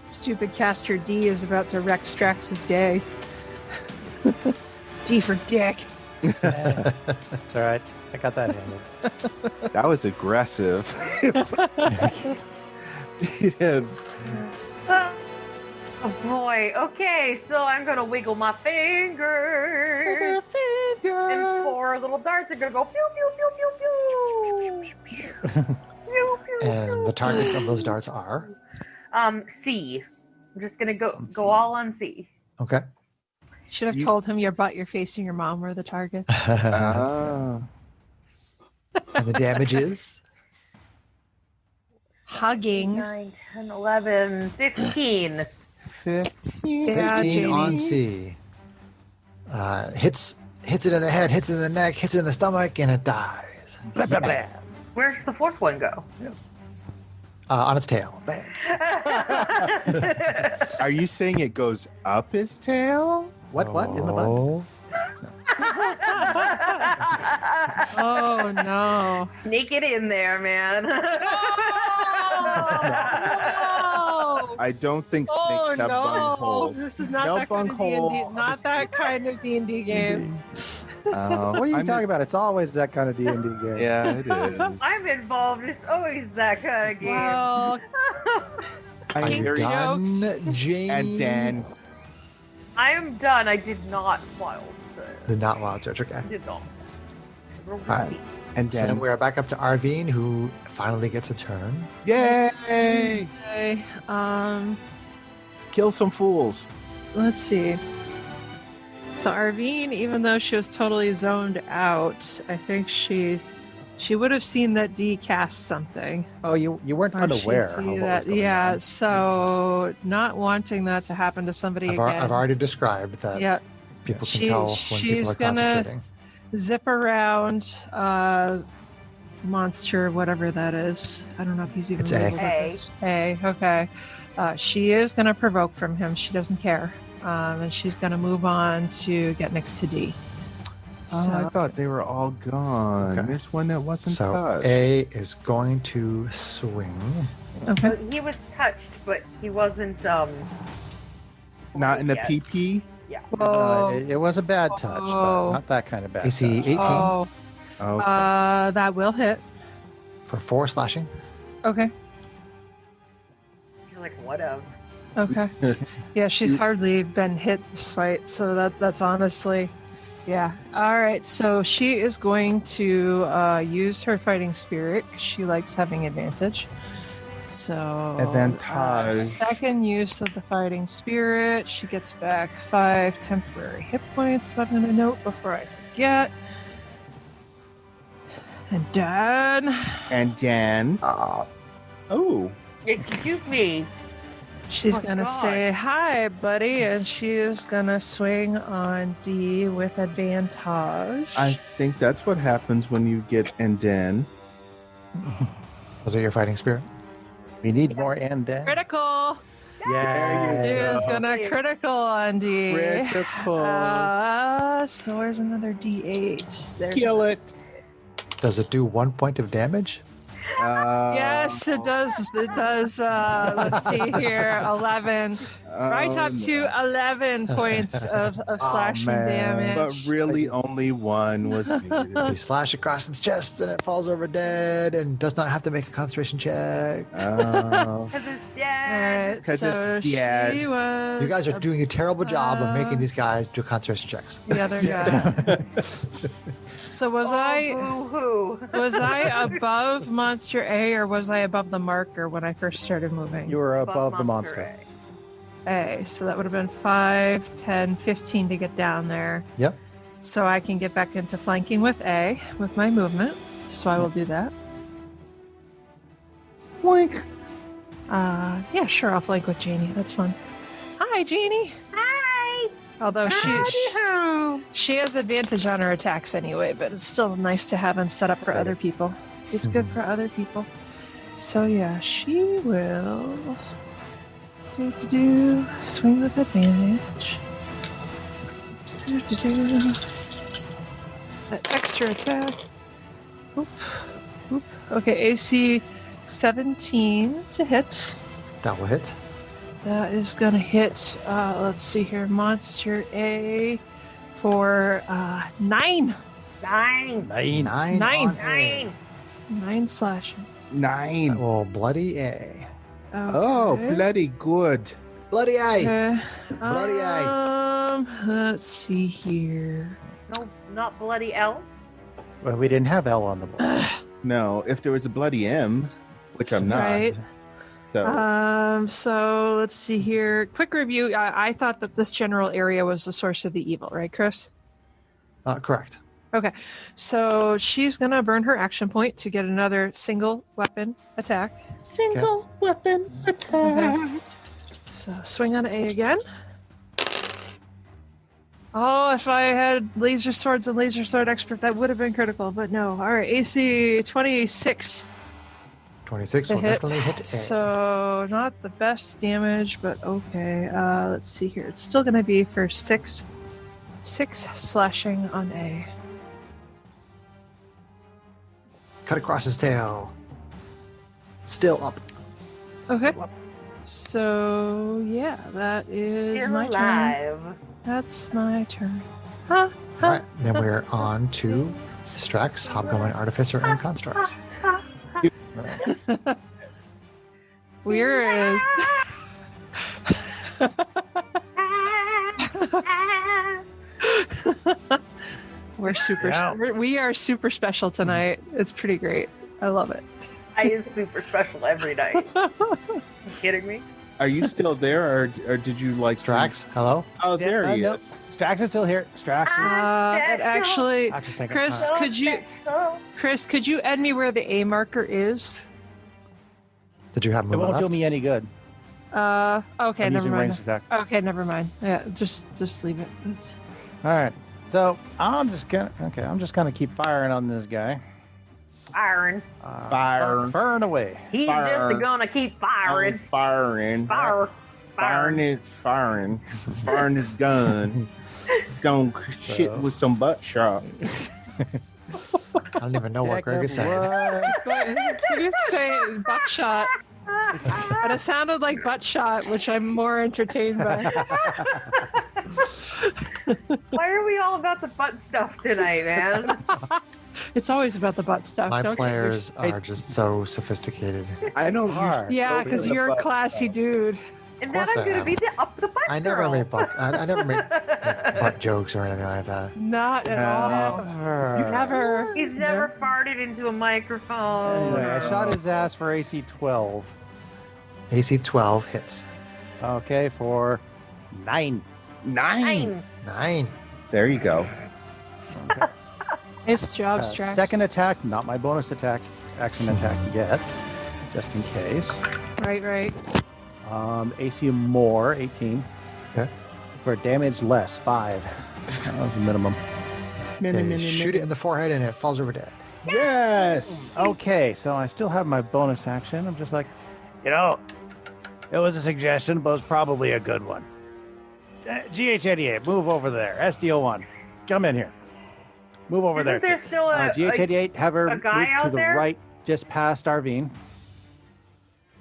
Stupid caster D is about to wreck Strax's day. D for dick. It's all right. I got that handled. That was aggressive. Yeah. Oh boy. Okay, so I'm gonna wiggle my fingers. And 4 little darts are gonna go pew pew pew pew pew. Pew pew. And the targets of those darts are. C. I'm just gonna go all on C. Okay. Should have told him your butt, your face, and your mom were the targets. Ah. And the damage is. Hugging. 9, 10, 11, 15. 15. Yeah, 15 on Janie. C. Hits it in the head, hits it in the neck, hits it in the stomach, and it dies. Blah, blah, blah. Where's the 4th one go? Yes. On its tail. Bang. Are you saying it goes up his tail? What? In the butt? Oh. Oh no. Sneak it in there, man. Oh, I don't think snakes oh have bung no! holes. This is not No that kind of bunghole. D&D. Not that kind of D&D game. What are you talking about? It's always that kind of D&D game. Yeah, it is. I'm involved. It's always that kind of game. Well, Are you very- done, Janie? And Dan. I am done. I did not wild. The not wild search. Okay. I did not. Alright. And So then Dan. we're back up to Arvine, who finally gets a turn. Yay! okay. Kill some fools. Let's see. So Arvine, even though she was totally zoned out, I think she would have seen that D cast something. Oh, you weren't Or unaware. she'd of see what that. was going Yeah. on. So not wanting that to happen to somebody I've again. already described that Yeah. people can She- tell when people she's are gonna- concentrating. Zip around, monster, whatever that is. I don't know if he's even It's A. labeled as A. Okay. She is going to provoke from him. She doesn't care. And she's going to move on to get next to D. Oh, I thought they were all gone. Okay. There's one that wasn't So touched. A is going to swing. Okay. Well, he was touched, but he wasn't. Not in the Yeah. PP? Whoa. It was a bad touch, Oh. but not that kind of bad AC touch. 18 Oh, Oh, that will hit. for 4 slashing. Okay. He's like, whatevs. Okay. Yeah, she's hardly been hit this fight, so that's honestly, yeah. All right, so she is going to use her fighting spirit. 'Cause she likes having advantage. So Advantage. second use of the fighting spirit. She gets back 5 temporary hit points. I'm gonna note before I forget. And done. and then. Oh. Excuse me. She's Oh, gonna God. say, "Hi, buddy," and she is gonna swing on D with advantage. I think that's what happens when you get and then. Was it your fighting spirit? We need more and then. Critical. Yeah. She is go. gonna critical on D. Critical. So where's another D8? There's Kill it. Does it do 1 point of damage? Yes, it does. It does. Let's see here. 11. Right up to 11 points of slashing man. damage. But really, only one was needed. You slash across its chest and it falls over dead and does not have to make a concentration check. Oh. Because it's All dead. right, 'Cause so it's dead. she was You guys are doing a terrible job of making Uh, these guys do concentration checks. the other guy. So was Boo-hoo. was I above Monster A or was I above the marker when I first started moving? You were above the monster. A. So that would have been 5, 10, 15 to get down there. Yep. So I can get back into flanking with A with my movement. So I will do that. Boink. Yeah, sure, I'll flank with Janie. That's fun. Hi, Janie. Hi. Although she has advantage on her attacks anyway, but it's still nice to have and set up for other people. It's good for other people. So yeah, she will swing with advantage. That extra attack. Oop. Oop. Okay, AC 17 to hit. That will hit. That is gonna hit. Let's see here, Monster A for 9. 9. 9. 9. Nine. on A. 9. 9 slashing. 9. That will bloody A. Oh, Okay. bloody good. Bloody A. Okay. Bloody Let's see here. No, not bloody L. Well, we didn't have L on the board. No, if there was a bloody M, which I'm not. Right. So So let's see here. Quick review. I thought that this general area was the source of the evil, right, Chris? Correct. Okay. So she's gonna burn her action point to get another single weapon attack. single weapon attack. Okay. So swing on A again. Oh, if I had laser swords and laser sword expert, that would have been critical, but no. All right, AC 26 26 to will hit. definitely hit A. So not the best damage, but okay. Let's see here. It's still going to be for 6 slashing on A. Cut across his tail. Still up. Okay. So yeah, that is You're my turn. alive. That's my turn. Huh? All right. Then we're on to Strax, Hobgoblin, Artificer, and Constructs. We're we're super. Yeah. We are super special tonight. It's pretty great. I love it. I is super special every night. You kidding me? Are you still there, or did you like Strax, hello? Oh, there he Nope. is. Strax is still here. Strax is It actually, actually taking Chris, time. could you add me where the A marker is? Did you have It movement won't do left? me any good. Okay, I'm never using mind. ranged attack. Okay, never mind. Yeah, just leave it. It's, All right. So I'm just gonna keep firing on this guy. Firing. Fire. Burn away. He's Fire. just gonna keep firing. Firing. Fire. Firing his gun. Gonna shit with some butt shot. I don't even know what Greg is saying. You say buckshot, but it sounded like butt shot, which I'm more entertained by. Why are we all about the butt stuff tonight, man? It's always about the butt stuff. My don't players are just so sophisticated. I don't Hard. Yeah, because you're a classy dude. And course then I'm I gonna am. be the up the butt I never girl. make I never make butt jokes or anything like that. Not at all. You never. He's never farted into a microphone. Anyway, I shot his ass for AC 12. AC 12 hits. Okay, for 9. 9. 9. There you go. Okay. Nice job, Strax. Second attack, not my bonus attack, action attack yet, just in case. Right. AC more, 18. Okay. For damage less, 5. That was the minimum. They shoot it in the forehead and it falls over dead. Yes. Okay, so I still have my bonus action. I'm just like, it was a suggestion, but it was probably a good one. GH88, move over there. SDO1, come in here. Move over Isn't there. there still a GH88, have her a move guy to out the there? right, just past Arvine.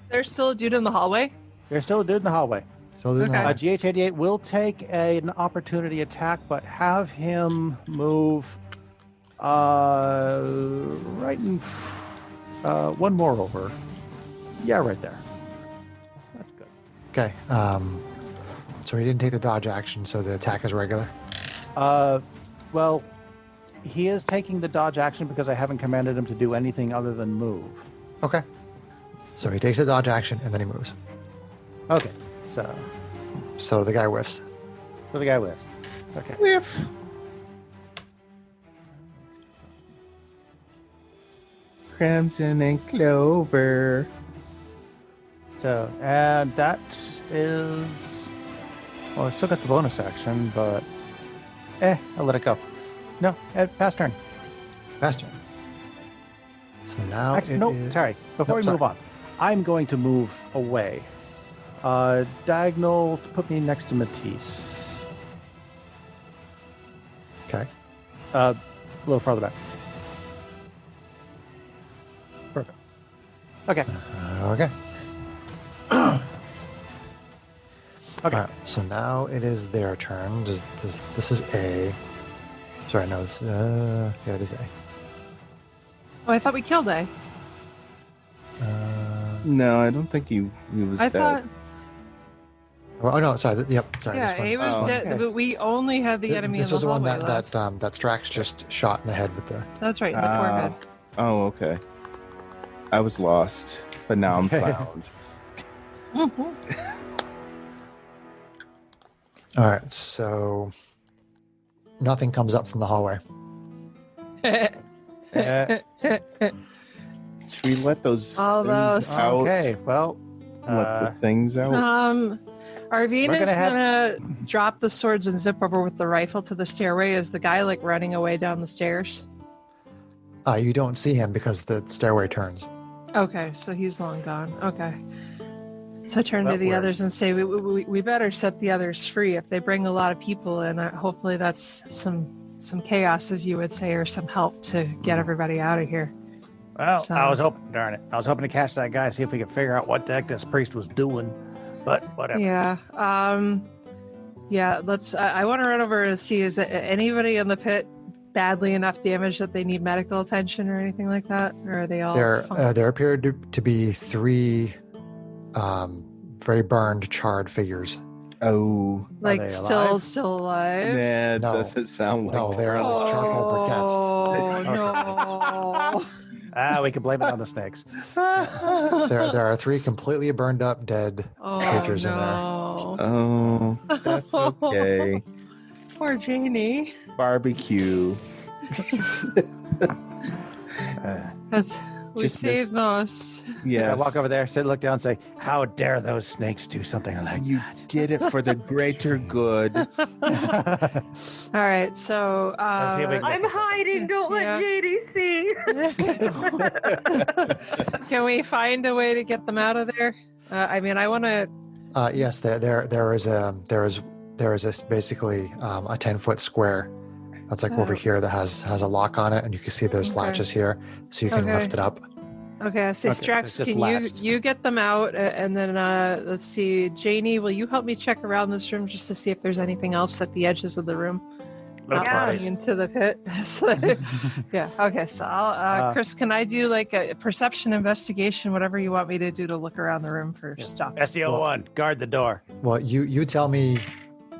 There's still a dude in the hallway. There's still a dude in the hallway. So there's Okay. not- GH88 will take an opportunity attack, but have him move right in one more over. Yeah, right there. That's good. Okay. So he didn't take the dodge action, so the attack is regular. Well, he is taking the dodge action because I haven't commanded him to do anything other than move. Okay. So he takes the dodge action and then he moves. Okay, So the guy whiffs. so the guy whiffs. Okay. Whiff. Crimson and Clover. So, and that is... Well, I still got the bonus action, but... I'll let it go. No, pass turn. Faster. So now Actually, it no, is- sorry. Before we sorry. move on, I'm going to move away. Diagonal to put me next to Matisse. Okay. A little farther back. Perfect. Okay. Okay. Okay. All right, so now it is their turn. This is A. Sorry, no, it's yeah, it is A. Oh, I thought we killed A. No, I don't think he was I dead. thought, Oh no, sorry. Sorry. yeah, this A one. was Oh. dead, Okay. but we only had the enemy This in the was the one hallway that left. that Strax just shot in the head with the. That's right, in the Ah. forehead. Oh, okay. I was lost, but now I'm Okay. found. Mhm. All right, so nothing comes up from the hallway. Should we let those All things those- out? Okay, well, Let the things out. Arvine We're is gonna have- gonna drop the swords and zip over with the rifle to the stairway. Is the guy like running away down the stairs? You don't see him because the stairway turns. Okay, so he's long gone. Okay. So I turn to That the works. others and say, we better set the others free. If they bring a lot of people in, hopefully that's some chaos, as you would say, or some help to get everybody out of here. well, So- I was hoping, darn it, I was hoping to catch that guy, see if we could figure out what the heck this priest was doing. But whatever. Yeah. Yeah. Let's. I want to run over and see is anybody in the pit badly enough damaged that they need medical attention or anything like that, or are they all? There appeared to be 3 very burned, charred figures. Oh, like they still alive? alive. nah, it No. doesn't sound like No, they're Oh charcoal no! We can blame it on the snakes. There are 3 completely burned up, dead Oh creatures in there. no! Oh, that's okay. Poor Janie. Barbecue. Uh, That's We just saved missed. most. Yes. I walk over there, look down, and say, "How dare those snakes do something like You did it for the greater good. that?" All right, so Let's see if we can- I'm hiding. Don't Yeah. let JD see. can we find a way to get them out of there? I mean, I want to. Yes, there is basically a 10-foot square that's like over Oh. here that has a lock on it, and you can see there's Okay. latches here, so you can Okay. lift it up. Okay, I say, Okay, so Strax, it's just can latched. you get them out, and then let's see, Janie, will you help me check around this room just to see if there's anything else at the edges of the room? Little Yeah. bodies. Into the pit. So- yeah. Okay. So I'll, Chris, can I do like a perception investigation, whatever you want me to do to look around the room for stuff? SDO1, guard the door. Well, you tell me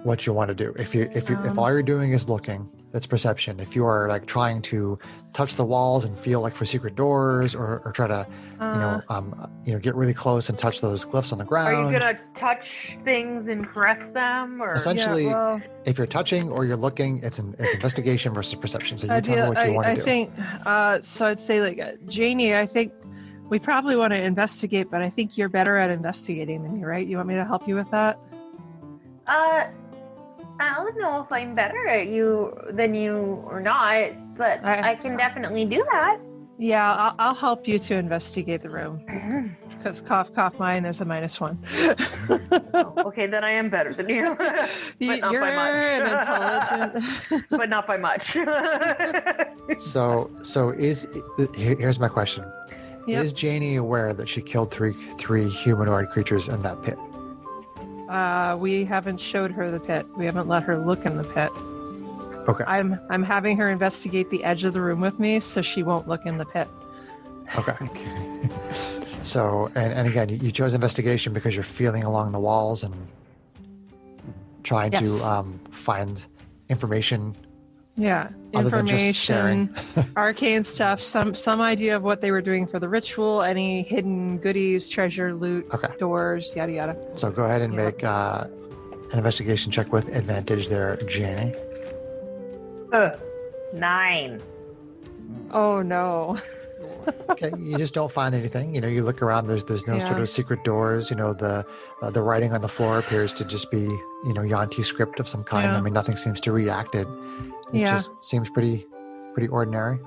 what you want to do. If all you're doing is looking, that's perception. If you are like trying to touch the walls and feel like for secret doors, or try to get really close and touch those glyphs on the Are ground. you gonna touch things and caress them, or Essentially, Yeah, well, if you're touching or you're looking, it's investigation versus perception. So you I'd tell me what you want to I do. think so. I'd say like Janie. I think we probably want to investigate, but I think you're better at investigating than me, right? You want me to help you with that? I don't know if I'm better at you than you or not, but I can definitely do that. Yeah, I'll help you to investigate the room because cough, cough. Mine is a -1. Okay, then I am better than you, but not You're by much. an intelligent. But not by much. So here's my question: Yep. Is Janie aware that she killed three humanoid creatures in that pit? We haven't showed her the pit. We haven't let her look in the pit. Okay. I'm having her investigate the edge of the room with me, so she won't look in the pit. Okay. So, and again, you chose investigation because you're feeling along the walls and trying Yes. to find information Yeah, other than just staring. information, arcane stuff, some idea of what they were doing for the ritual, any hidden goodies, treasure, loot, Okay. doors, yada yada. So go ahead and Yeah. make an investigation check with advantage there, Janie. 9. Oh no. Okay, you just don't find anything. You look around. There's no Yeah. sort of secret doors. The writing on the floor appears to just be Yanti script of some kind. Yeah. I mean, nothing seems to react it. It Yeah. just seems pretty ordinary.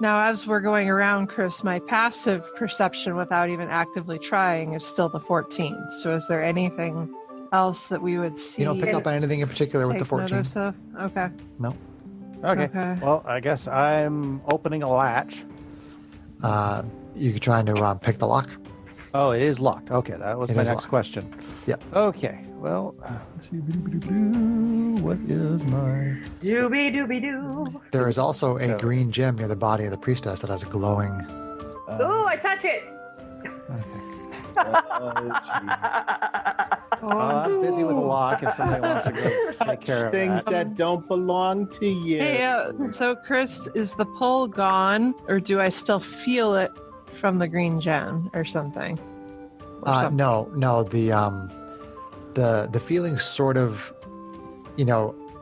Now, as we're going around, Chris, my passive perception without even actively trying is still the 14. So is there anything else that we would see? You don't pick up on anything in particular with the take 14. notice of? Okay. No. Okay. Well, I guess I'm opening a latch. You could try to pick the lock. Oh, it is locked. Okay, that was It my is next locked. question. Yep. Okay. Well, what is my? Doobie doobie doo. There is also a So- green gem near the body of the priestess that has a glowing. Ooh, I touch it. I'm busy with a lock. If somebody wants to go take care of Things that. that don't belong to you. Hey, so Chris, is the pull gone, or do I still feel it from the green gem or something? Or something? No. The feeling sort of,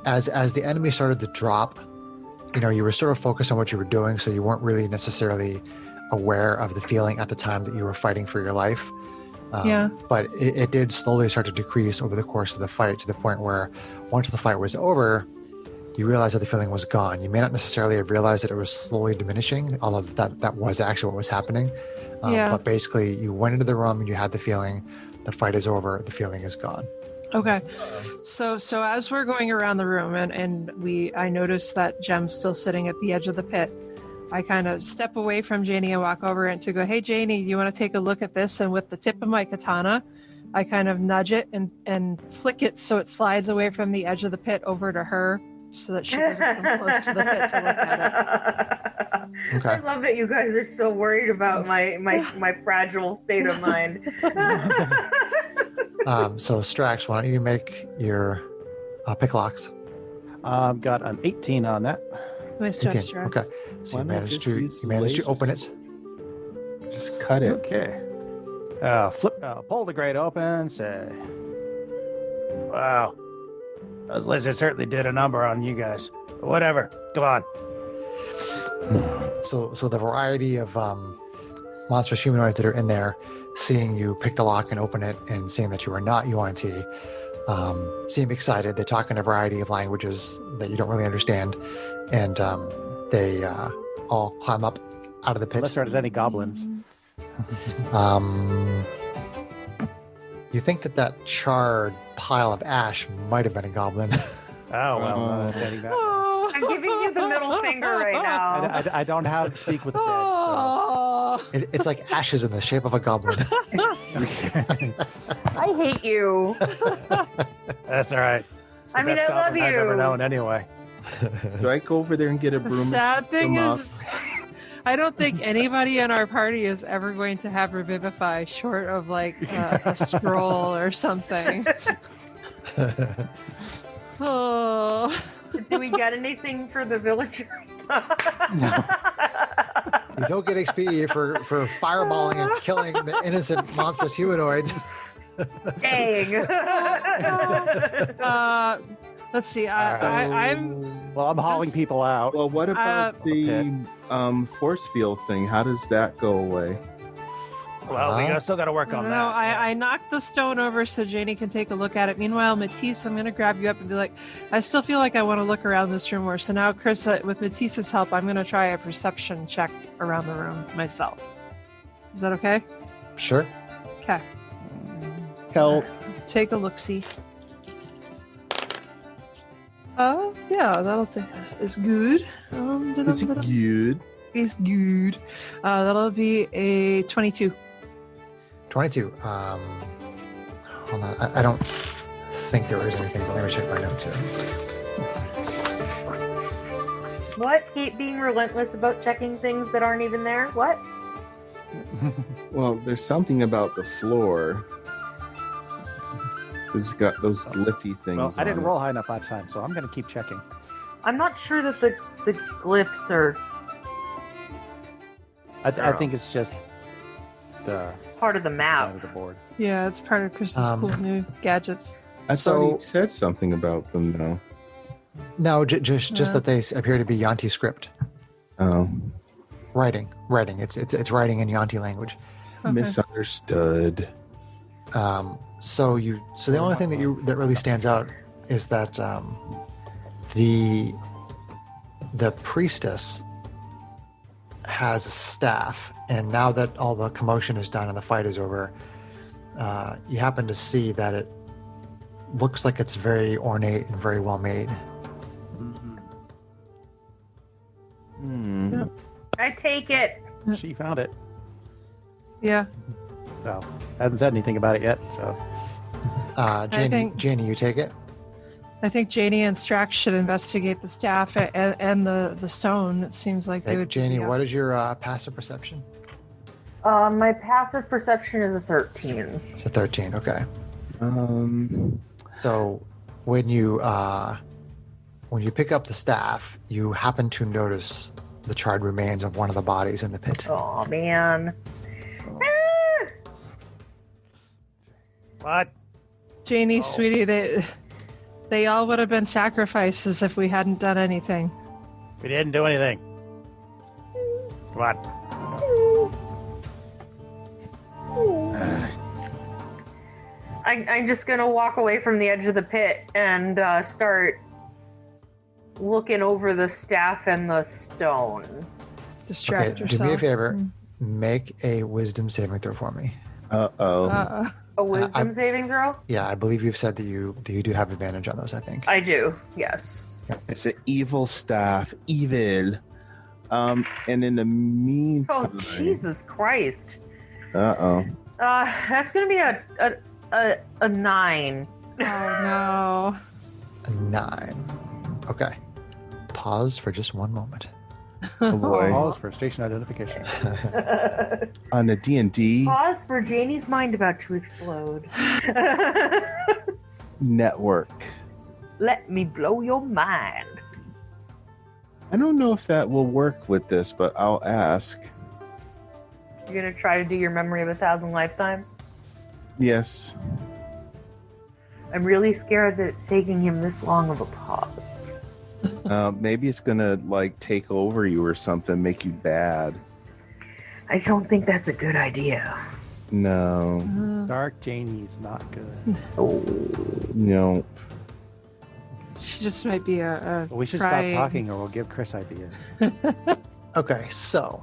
as the enemy started to drop, you were sort of focused on what you were doing, so you weren't really necessarily aware of the feeling at the time that you were fighting for your life. Yeah. But it did slowly start to decrease over the course of the fight, to the point where once the fight was over, you realized that the feeling was gone. You may not necessarily have realized that it was slowly diminishing, although that was actually what was happening. Yeah. But basically, you went into the room and you had the feeling. The fight is over. The feeling is gone. Okay. So as we're going around the room and I notice that gem's still sitting at the edge of the pit, I kind of step away from Janie and walk over and to go, hey, Janie, you want to take a look at this? And with the tip of my katana, I kind of nudge it and flick it so it slides away from the edge of the pit over to her so that she doesn't come close to the pit to look at it. Okay. I love that you guys are so worried about my fragile state of mind. So Strax, why don't you make your pick locks? Got an 18 on that. Nice job, 18. Strax. Okay. So Why you not managed just to use open lasers? it. Just cut it. Okay. Pull the grate open. Say, wow, those lizards certainly did a number on you guys. But whatever. Come on. So the variety of monstrous humanoids that are in there, seeing you pick the lock and open it and seeing that you are not UNT, seem excited. They talk in a variety of languages that you don't really understand, and they all climb up out of the pit. Unless there's any goblins. You think that charred pile of ash might have been a goblin. Oh, well, getting that. I'm giving you the middle finger right now. I don't know how to speak with the dead, so. It's like ashes in the shape of a goblin. I hate you. That's all right. It's the I mean, best I love goblin I've ever you. known anyway. Do I go over there and get a broom? The and sad sweep thing them is, I don't think anybody in our party is ever going to have Revivify short of like a scroll or something. Oh. Do we get anything for the villagers? You don't get XP for fireballing and killing the innocent monstrous humanoids. Dang. Let's see. I'm Well, I'm hauling people out. Well, what about the force field thing? How does that go away? Well, we still got to work on that. I knocked the stone over so Janie can take a look at it. Meanwhile, Matisse, I'm going to grab you up and be like, I still feel like I want to look around this room more. So now, Chris, with Matisse's help, I'm going to try a perception check around the room myself. Is that okay? Sure. Okay. Help. Take a look-see. Oh, yeah, that'll take us. It's good. Is it good? It's good. That'll be a 22. 22. Hold on. I don't think there is anything, but let me check my notes here. What? Keep being relentless about checking things that aren't even there? What? Well, there's something about the floor. It's got those glyphy things. Well, I didn't on roll high enough last time, so I'm going to keep checking. I'm not sure that the glyphs are I think it's just the part of the side map. of the board. Yeah, it's part of Chris's cool new gadgets. I So- thought he said something about them, though. No, just that they appear to be Yanti script. Oh, Writing. It's writing in Yanti language. Okay. misunderstood. So the only thing that really stands out is that the priestess has a staff, and now that all the commotion is done and the fight is over, you happen to see that it looks like it's very ornate and very well made. Hmm. I take it. She found it. Yeah. So, hasn't said anything about it yet, so. Janie, you take it? I think Janie and Strax should investigate the staff and the stone. It seems like they Hey, would. Janie, what is your passive perception? My passive perception is a 13. It's a 13. Okay. Um. So when you pick up the staff, you happen to notice the charred remains of one of the bodies in the pit. Oh man. What? Janie, sweetie, they all would have been sacrifices if we hadn't done anything. We didn't do anything. Come on. I'm just gonna walk away from the edge of the pit and start looking over the staff and the stone. Distract Okay, yourself. do me a favor. Make a wisdom saving throw for me. Uh-oh. A wisdom I- saving throw? Yeah, I believe you've said that you do have advantage on those, I think. I do, yes. It's an evil staff. Evil. And in the Oh, meantime... Jesus Christ. Uh-oh. That's gonna be a 9. Oh no. A 9. Okay. Pause for just one moment. Oh, boy. Pause for station identification. On the D&D Pause for Janie's mind about to explode. network. Let me blow your mind. I don't know if that will work with this, but I'll ask. You're gonna try to do your memory of 1,000 lifetimes? Yes. I'm really scared that it's taking him this long of a pause. Maybe it's gonna, like, take over you or something, make you bad. I don't think that's a good idea. No. Dark Janie's not good. No. She just might be a We should crying. stop talking or we'll give Chris ideas. Okay, so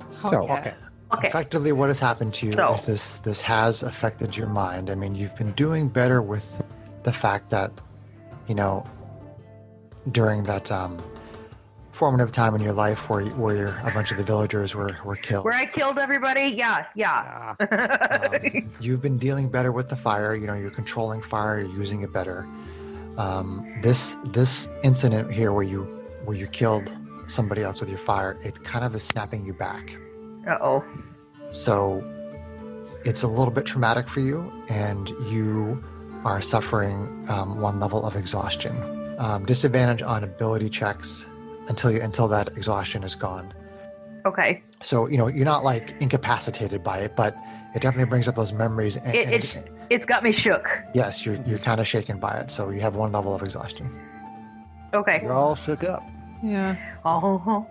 So, Okay. Okay. effectively what has happened to you So- is this has affected your mind. I mean, you've been doing better with the fact that, you know, during that formative time in your life where a bunch of the villagers were killed. Where I killed everybody? Yeah. Ah, You've been dealing better with the fire. You know, you're controlling fire. You're using it better. This incident here where you killed somebody else with your fire, it kind of is snapping you back. Uh-oh. So it's a little bit traumatic for you, and you are suffering one level of exhaustion. Disadvantage on ability checks until that exhaustion is gone. Okay. So, you know, you're not like incapacitated by it, but it definitely brings up those memories. And, It's got me shook. yes, you're kind of shaken by it. So you have one level of exhaustion. Okay. you're all shook up. Yeah. Oh.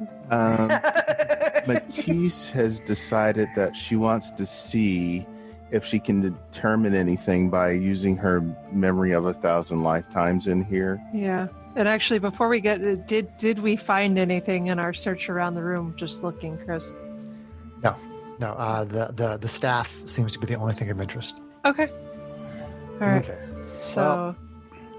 Matisse has decided that she wants to see if she can determine anything by using her memory of 1,000 lifetimes in here. Yeah. And actually, before we get, did we find anything in our search around the room? Just looking, Chris. No, the staff seems to be the only thing of interest. Okay. All right. Okay. So.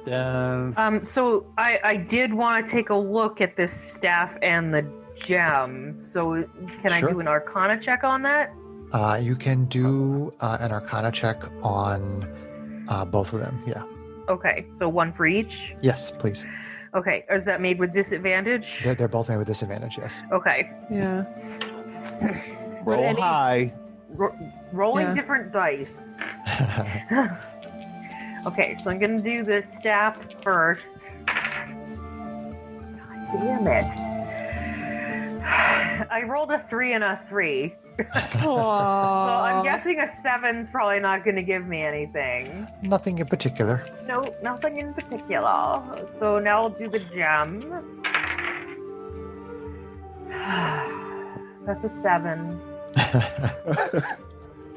Then So I did want to take a look at this staff and the gem. So can I Sure. do an Arcana check on that? You can do an Arcana check on both of them. Yeah. Okay. So one for each. Yes, please. Okay. Is that made with disadvantage? They're both made with disadvantage. Yes. Okay. Yeah. Roll any- high. Rolling Yeah. different dice. Okay, so I'm gonna do the staff first. God damn it. I rolled a 3 and a 3. So I'm guessing a 7's probably not gonna give me anything. Nothing in particular. No, nothing in particular. So now I'll do the gem. That's a 7.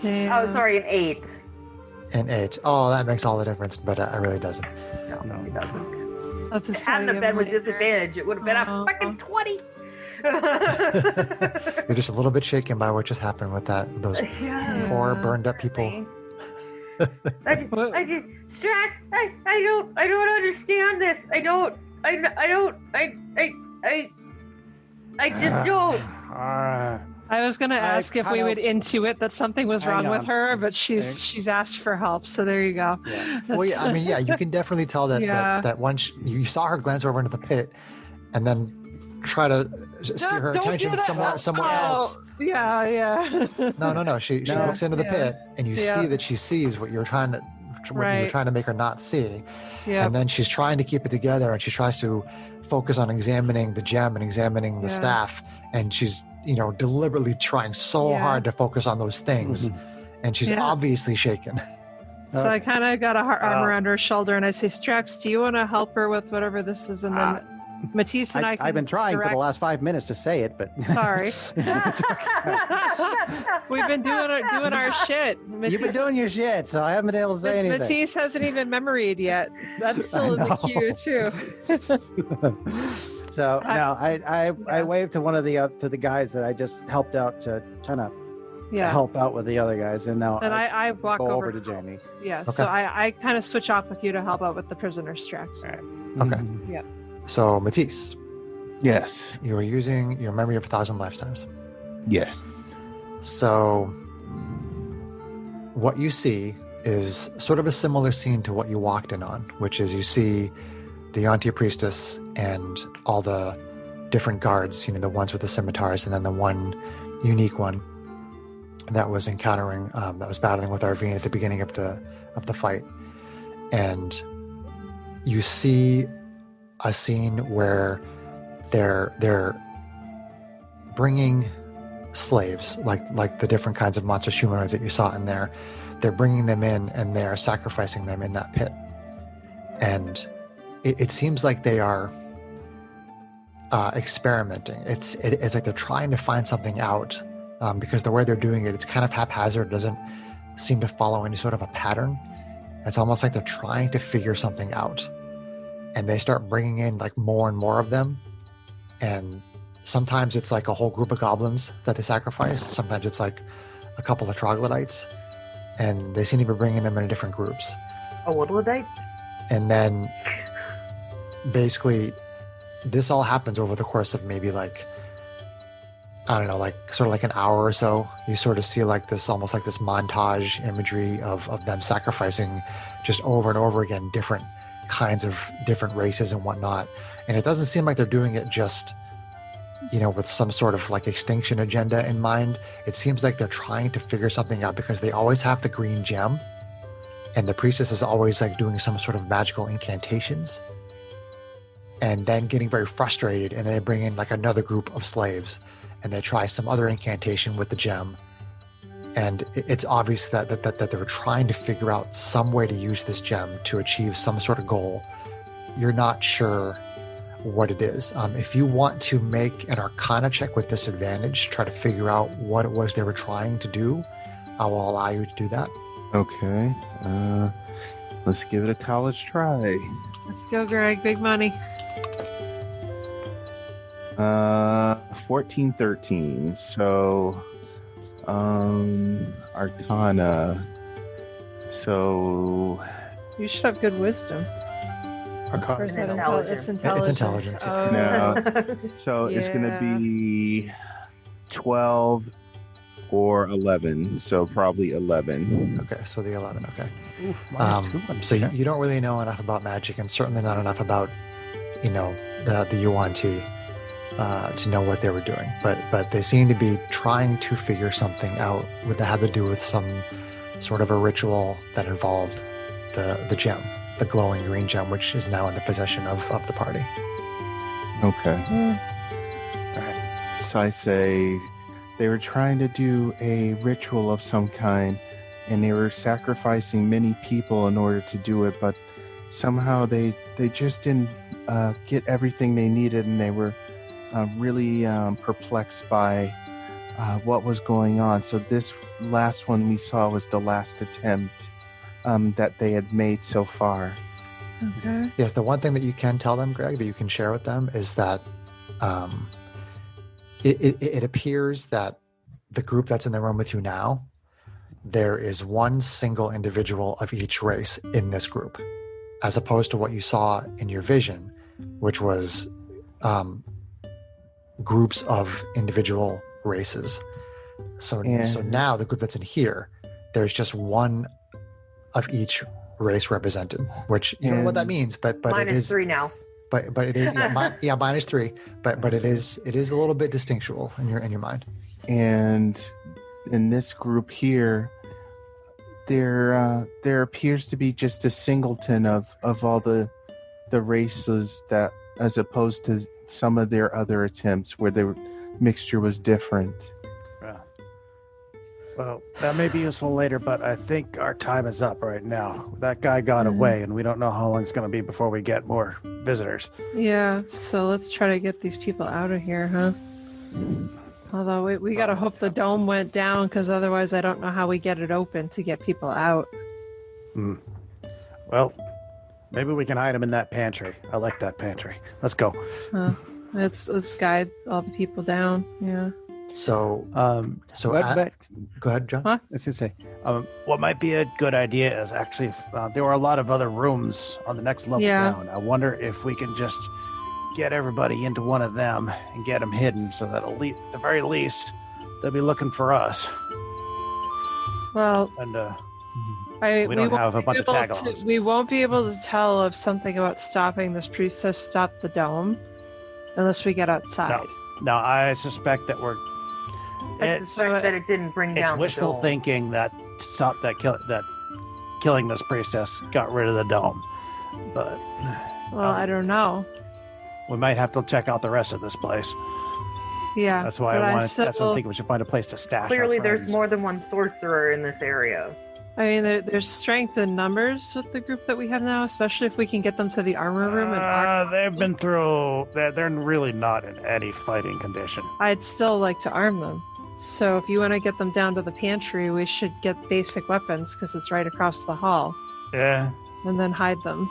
Yeah. Oh, sorry, an 8. An 8. Oh, that makes all the difference, but it really doesn't. No, it doesn't. That's a It hadn't have been with disadvantage. It would have been a fucking 20. You're just a little bit shaken by what just happened with those Yeah. poor burned up people. I just, Strax, I don't understand this. I just don't. I was going to ask if we kinda- would intuit that something was Hang wrong with on. her, but she's asked for help, so there you go. Yeah. Well, yeah, I mean, yeah, you can definitely tell that Yeah. that once you saw her glance over into the pit, and then try to steer her Don't do attention that. somewhere Oh, else. Yeah. No. She No. looks into the Yeah. pit, and you Yeah. see that she sees what you're trying to Right. make her not see. Yeah. And then she's trying to keep it together, and she tries to focus on examining the gem and examining the Yeah. staff, and she's deliberately trying so Yeah. hard to focus on those things, and she's Yeah. obviously shaken. So I kind of got a arm around her shoulder, and I say, Strax, do you want to help her with whatever this is? And then Matisse and I can I've been trying for direct- the last 5 minutes to say it, but Sorry. We've been doing our shit. You've been doing your shit, so I haven't been able to say anything. Matisse hasn't even memoried yet. That's still in the know. queue too. So no, I waved to one of the guys that I just helped out to kind of Yeah. help out with the other guys, and now And I walk go over over to Jamie. Yeah. So I kind of switch off with you to help out with the prisoner Strax. Okay. Yeah. So Matisse, Yes. you are using your memory of 1,000 lifetimes. Yes. So what you see is sort of a similar scene to what you walked in on, which is you see the Yontia priestess and all the different guards, the ones with the scimitars, and then the one unique one that was encountering, that was battling with Arvine at the beginning of the fight. And you see a scene where they're bringing slaves, like the different kinds of monstrous humanoids that you saw in there. They're bringing them in, and they are sacrificing them in that pit. And it seems like they are experimenting. It's like they're trying to find something out because the way they're doing it, it's kind of haphazard. It doesn't seem to follow any sort of a pattern. It's almost like they're trying to figure something out. And they start bringing in like more and more of them. And sometimes it's like a whole group of goblins that they sacrifice. Sometimes it's like a couple of troglodytes. And they seem to be bringing them in different groups. A troglodyte? And then basically this all happens over the course of maybe like, I don't know, like sort of like an hour or so. You sort of see like this, almost like this montage imagery of them sacrificing just over and over again different kinds of different races and whatnot. And it doesn't seem like they're doing it just, you know, with some sort of like extinction agenda in mind. It seems like they're trying to figure something out because they always have the green gem. And the priestess is always like doing some sort of magical incantations. And then getting very frustrated, and they bring in like another group of slaves. And they try some other incantation with the gem. And it's obvious that they were trying to figure out some way to use this gem to achieve some sort of goal. You're not sure what it is. If you want to make an Arcana check with disadvantage, try to figure out what it was they were trying to do, I will allow you to do that. Okay. Let's give it a college try. Let's go, Greg. Big money. 14, 13. So, Arcana. So, You should have good wisdom. Or is that Intelligence. it's intelligence? It's intelligence. Oh. No. So it's going to be 12 or 11. So probably 11. Okay, so the 11, okay. Oof, -2. So you don't really know enough about magic, and certainly not enough about, you know, the Yuan Ti to know what they were doing. But they seem to be trying to figure something out that had to do with some sort of a ritual that involved the gem, the glowing green gem, which is now in the possession of the party. Okay. All right. So I say they were trying to do a ritual of some kind, and they were sacrificing many people in order to do it, but somehow they just didn't get everything they needed, and they were really perplexed by what was going on. So this last one we saw was the last attempt that they had made so far. Okay. Yes, the one thing that you can tell them, Greg, that you can share with them is that it appears that the group that's in the room with you now, there is one single individual of each race in this group, as opposed to what you saw in your vision, which was groups of individual races. So now the group that's in here, there's just one of each race represented, which you don't know what that means, but it is -3 now. But it is -3, but it is a little bit distinctual in your mind. And in this group here, there appears to be just a singleton of all the races, that as opposed to some of their other attempts where the mixture was different. Yeah. Well, that may be useful later, but I think our time is up right now. That guy got away, and we don't know how long it's going to be before we get more visitors. Yeah, so let's try to get these people out of here, huh? Although we gotta hope the dome went down, because otherwise I don't know how we get it open to get people out. Well, maybe we can hide them in that pantry. I like that pantry. Let's go. Let's guide all the people down. Yeah. So go ahead, John. Huh? I was going to say, what might be a good idea is actually, there were a lot of other rooms on the next level down. I wonder if we can just get everybody into one of them and get them hidden, so that at the very least, they'll be looking for us. Well, And we don't won't have a be bunch of able tag-alongs. We won't be able to tell if something about stopping this priestess stopped the dome unless we get outside. No, I suspect that I suspect that it didn't bring down it's the wishful dome. thinking that killing this priestess got rid of the dome. But Well, I don't know. we might have to check out the rest of this place. Yeah. That's why but that's what I'm thinking. We should find a place to stash. Clearly, our there's friends. more than one sorcerer in this area. I mean, there's strength in numbers with the group that we have now, especially if we can get them to the armor room. They've been through. They're really not in any fighting condition. I'd still like to arm them So if you want to get them down to the pantry, we should get basic weapons because it's right across the hall. Yeah. And then hide them.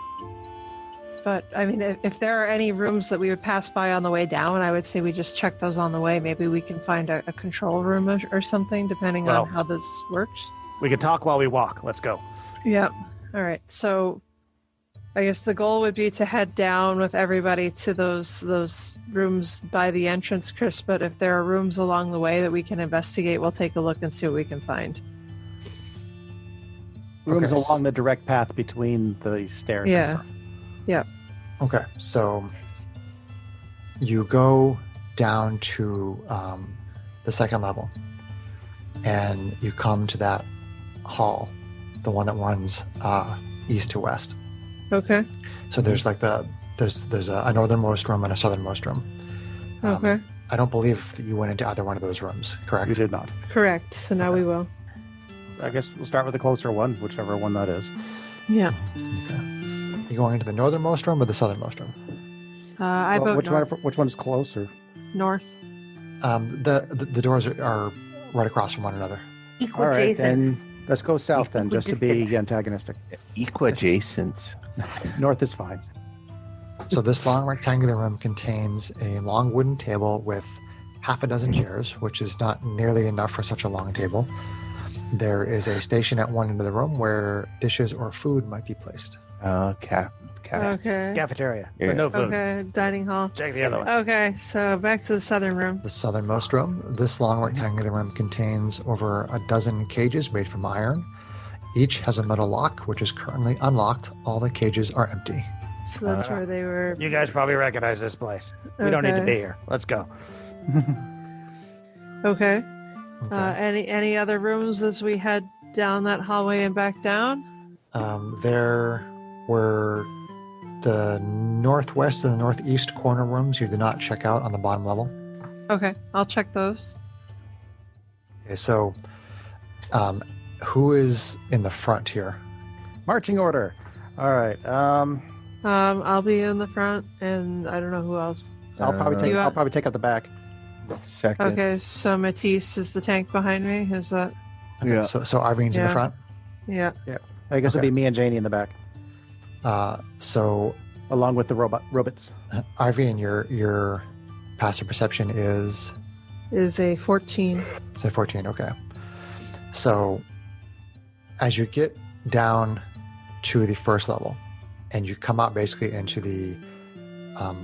But, I mean, if there are any rooms that we would pass by on the way down, I would say we just check those on the way. Maybe we can find a control room or something, depending on how this works. We can talk while we walk. Let's go. Yeah. All right. So I guess the goal would be to head down with everybody to those rooms by the entrance, Chris. But if there are rooms along the way that we can investigate, we'll take a look and see what we can find. Rooms Okay. along the direct path between the stairs. and Yeah. stuff. Yeah. Okay, so you go down to the second level, and you come to that hall, the one that runs east to west. Okay. So there's like there's a northernmost room and a southernmost room. Okay. I don't believe that you went into either one of those rooms, correct? We did not. Correct. So now we will. I guess we'll start with the closer one, whichever one that is. Yeah. You going into the northernmost room or the southernmost room? I Well, vote which one is closer? north. The doors are right across from one another. All right, Equidjacent. then let's go south then, just to be antagonistic. Equadjacent. North is fine. So this long rectangular room contains a long wooden table with half a dozen chairs, which is not nearly enough for such a long table. There is a station at one end of the room where dishes or food might be placed. Cat. Okay. Cafeteria, Yeah. but no food. Okay. Dining hall. Check the other one. Okay. So back to the southern room. The southernmost room, this long rectangular room contains over a dozen cages made from iron. Each has a metal lock, which is currently unlocked. All the cages are empty. So that's where they were. You guys probably recognize this place. We don't need to Okay. be here. Let's go. Okay. Okay. Any other rooms as we head down that hallway and back down? There were the northwest and the northeast corner rooms you did not check out on the bottom level. Okay, I'll check those. Okay, so who is in the front here? Marching order. All right. I'll be in the front, and I don't know who else. I'll You I'll got- probably take up the back. Second. Okay, so Matisse is the tank behind me. Is that? Okay, Yeah. So Arvine's in the Yeah. front. Yeah. I guess Okay. it'll be me and Janie in the back, So along with the robots. Arvine, your passive perception is Is a 14. say 14. Okay. So as you get down to the first level, and you come out basically into the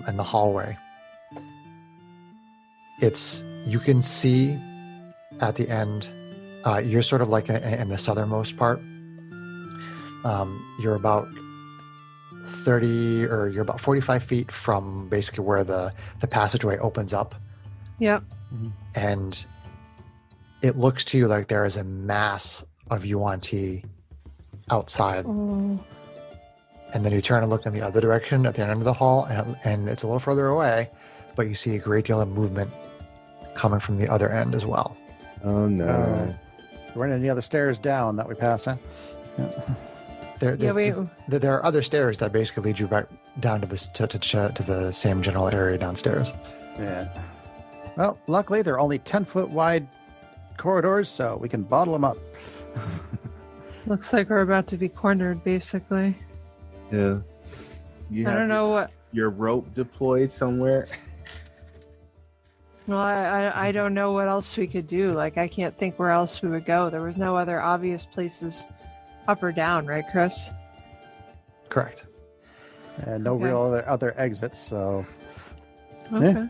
in the hallway, you can see at the end. You're sort of like in the southernmost part. You're about 30, or you're about 45 feet from basically where the passageway opens up, Yep. and it looks to you like there is a mass of UNT outside. Oh, And then you turn and look in the other direction at the end of the hall, and it's a little further away, but you see a great deal of movement coming from the other end as well. Oh no. There weren't any other stairs down that we passed, huh? There are other stairs that basically lead you back down to the same general area downstairs. Yeah. Well, luckily they're only 10-foot wide corridors, so we can bottle them up. looks like we're about to be cornered, basically. Yeah. You I have don't know what. your rope deployed somewhere. Well, I don't know what else we could do. Like, I can't think where else we would go. There was no other obvious places up or down, right, Chris? Correct. And no Okay. real other exits, so... Okay.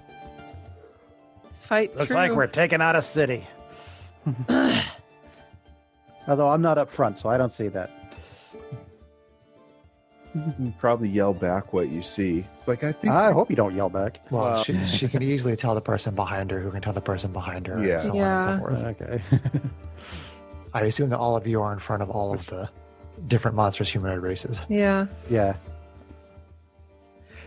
Fight Looks through. like we're taking out a city. Although I'm not up front, so I don't see that. You probably yell back what you see. It's like I think. I hope you don't yell back. Well, Wow. she can easily tell the person behind her who can tell the person behind her, Yeah. and so on Yeah. and so forth. Okay. I assume that all of you are in front of all of the different monstrous humanoid races. Yeah. Yeah.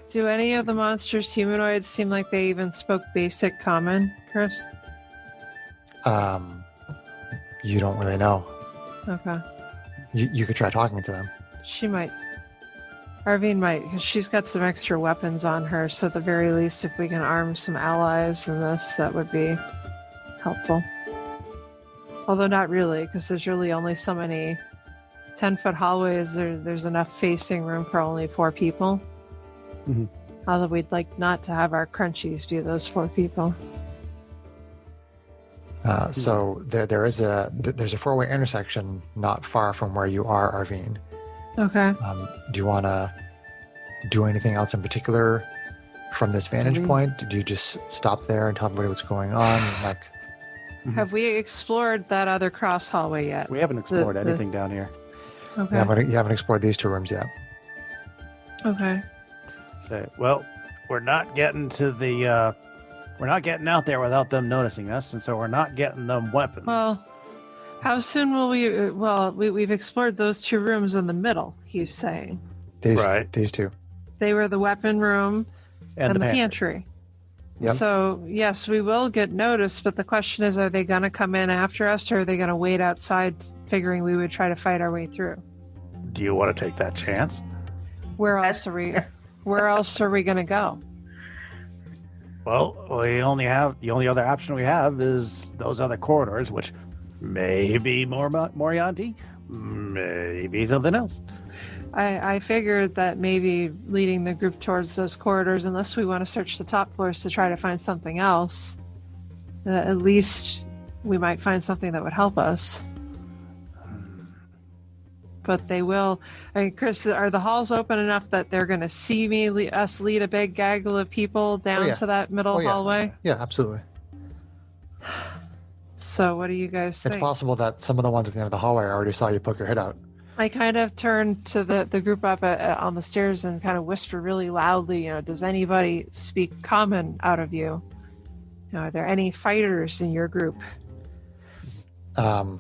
Do any of the monsters humanoids seem like they even spoke basic common, Chris? You don't really know. Okay. You could try talking to them. She might. Arvine might, because she's got some extra weapons on her, so at the very least, if we can arm some allies in this, that would be helpful. Although not really, because there's really only so many 10-foot hallways. There's enough facing room for only 4 people. Mhm. Although we'd like not to have our crunchies be those 4 people. So there's a 4-way intersection not far from where you are, Arvine. Okay. Do you want to do anything else in particular from this vantage point? Do you just stop there and tell everybody what's going on? Like, Have we explored that other cross hallway yet? We haven't explored anything down here. Okay. you haven't explored these 2 rooms yet. Okay. So, well, we're not getting to the. We're not getting out there without them noticing us, and so we're not getting them weapons. Well, how soon will we? Well, we've explored those 2 rooms in the middle. He's saying These 2. they were the weapon room and the pantry. Yep. So yes, we will get noticed, but the question is, are they going to come in after us, or are they going to wait outside, figuring we would try to fight our way through? Do you want to take that chance? Where else are we? Where else are we going to go? Well, the only other option we have is those other corridors, which may be Moriarty, maybe something else. I figured that maybe leading the group towards those corridors, unless we want to search the top floors to try to find something else, at least we might find something that would help us. But they will. I mean, Chris, are the halls open enough that they're going to see us lead a big gaggle of people down to that middle hallway? Yeah, absolutely. So what do you guys think? It's possible that some of the ones at the end of the hallway already saw you poke your head out. I kind of turned to the group up on the stairs and kind of whisper really loudly, does anybody speak common out of you? Are there any fighters in your group? One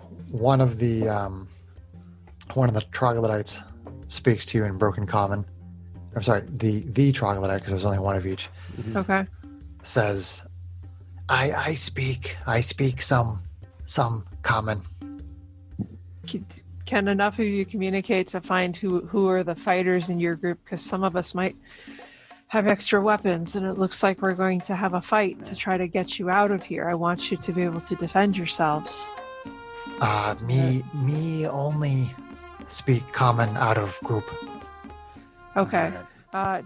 of the troglodytes speaks to you in broken common. I'm sorry, the troglodyte, because there's only one of each. Okay. Says, I speak some common. Can enough of you communicate to find who are the fighters in your group? Because some of us might have extra weapons, and it looks like we're going to have a fight to try to get you out of here. I want you to be able to defend yourselves. Me only speak common out of group. Okay.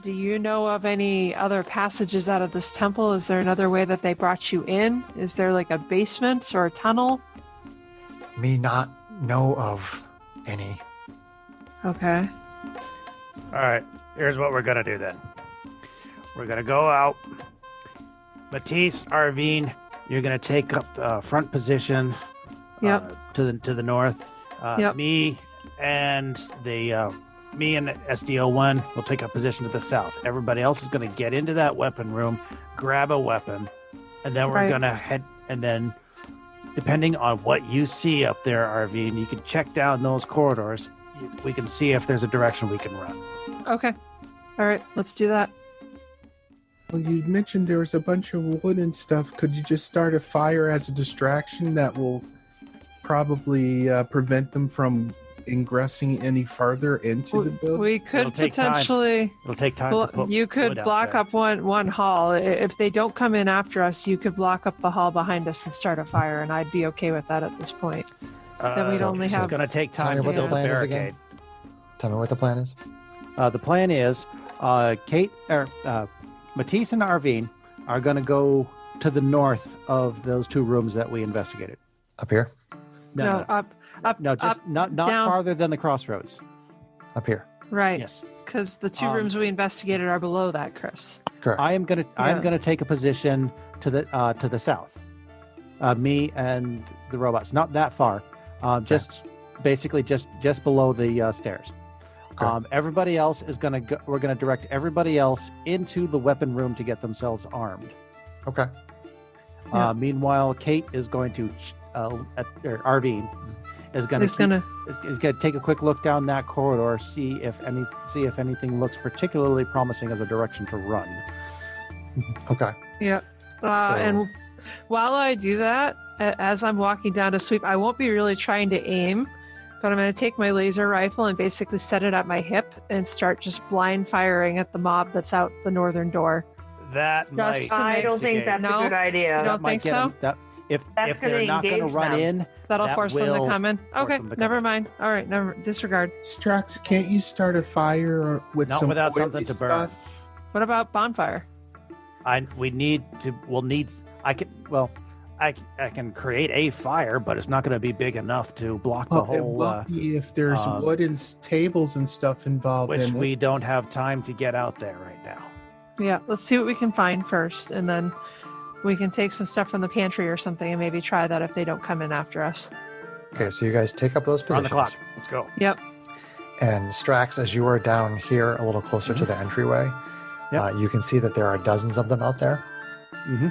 Do you know of any other passages out of this temple? Is there another way that they brought you in? Is there like a basement or a tunnel? Me not know of any. Okay. All right, here's what we're going to do then. We're going to go out. Matisse, Arvine, you're going to take up front position to the north. Me and SDO1 will take up position to the south. Everybody else is going to get into that weapon room, grab a weapon, and then we're going to head, and then depending on what you see up there, Arvine, you can check down those corridors. We can see if there's a direction we can run. Okay. All right, let's do that. Well, you mentioned there was a bunch of wood and stuff. Could you just start a fire as a distraction that will probably prevent them from ingressing any further into the building? We could potentially. It'll take time. You could block up one hall. If they don't come in after us, you could block up the hall behind us and start a fire, and I'd be okay with that at this point. Then we'd only have. It's going to take time Tell me to what the build a plan is barricade. again. Tell me what the plan is. The plan is, Matisse and Arvine are going to go to the north of those 2 rooms that we investigated. Up here? No, up. No, just up, not down. farther than the crossroads. Up here. Right. Yes. Because the 2 rooms we investigated are below that, Chris. Correct. I'm gonna take a position to the south. Me and the robots, not that far. Just basically just below the stairs. Okay. Everybody else is we're gonna direct everybody else into the weapon room to get themselves armed. Okay. Meanwhile, Kate is going to Arvine is going to take a quick look down that corridor, see if anything looks particularly promising as a direction to run. Okay. Yeah. And while I do that, as I'm walking down to sweep, I won't be really trying to aim, but I'm going to take my laser rifle and basically set it at my hip and start just blind firing at the mob that's out the northern door. That might. I don't think that's a good idea. You don't think so? if That's they're gonna not going to engage run them. in, That'll that force them to will come in. force Okay, them to come never in. mind. All right, never disregard. Strax, can't you start a fire with Not some without oily something to burn. stuff? What about bonfire? We'll need. I can create a fire, but it's not going to be big enough to block the Well, it whole. will be if there's um, wood and tables and stuff involved Which in we it. don't have time to get out there right now. Yeah, let's see what we can find first, and then we can take some stuff from the pantry or something and maybe try that if they don't come in after us. Okay, so you guys take up those We're on the positions. clock. Let's go. Yep. And Strax, as you are down here a little closer to the entryway, Yep. you can see that there are dozens of them out there. Mm-hmm.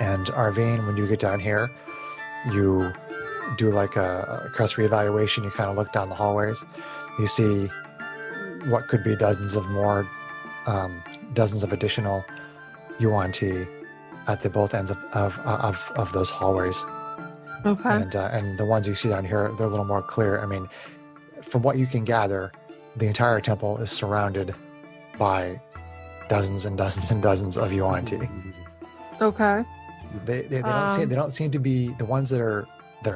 And Arvine, when you get down here, you do like a crest reevaluation. You kind of look down the hallways. You see what could be dozens of additional UNT at the both ends of those hallways. Okay. And the ones you see down here, they're a little more clear. I mean, from what you can gather, the entire temple is surrounded by dozens and dozens and dozens of UNT. Okay. They don't seem to be the ones that are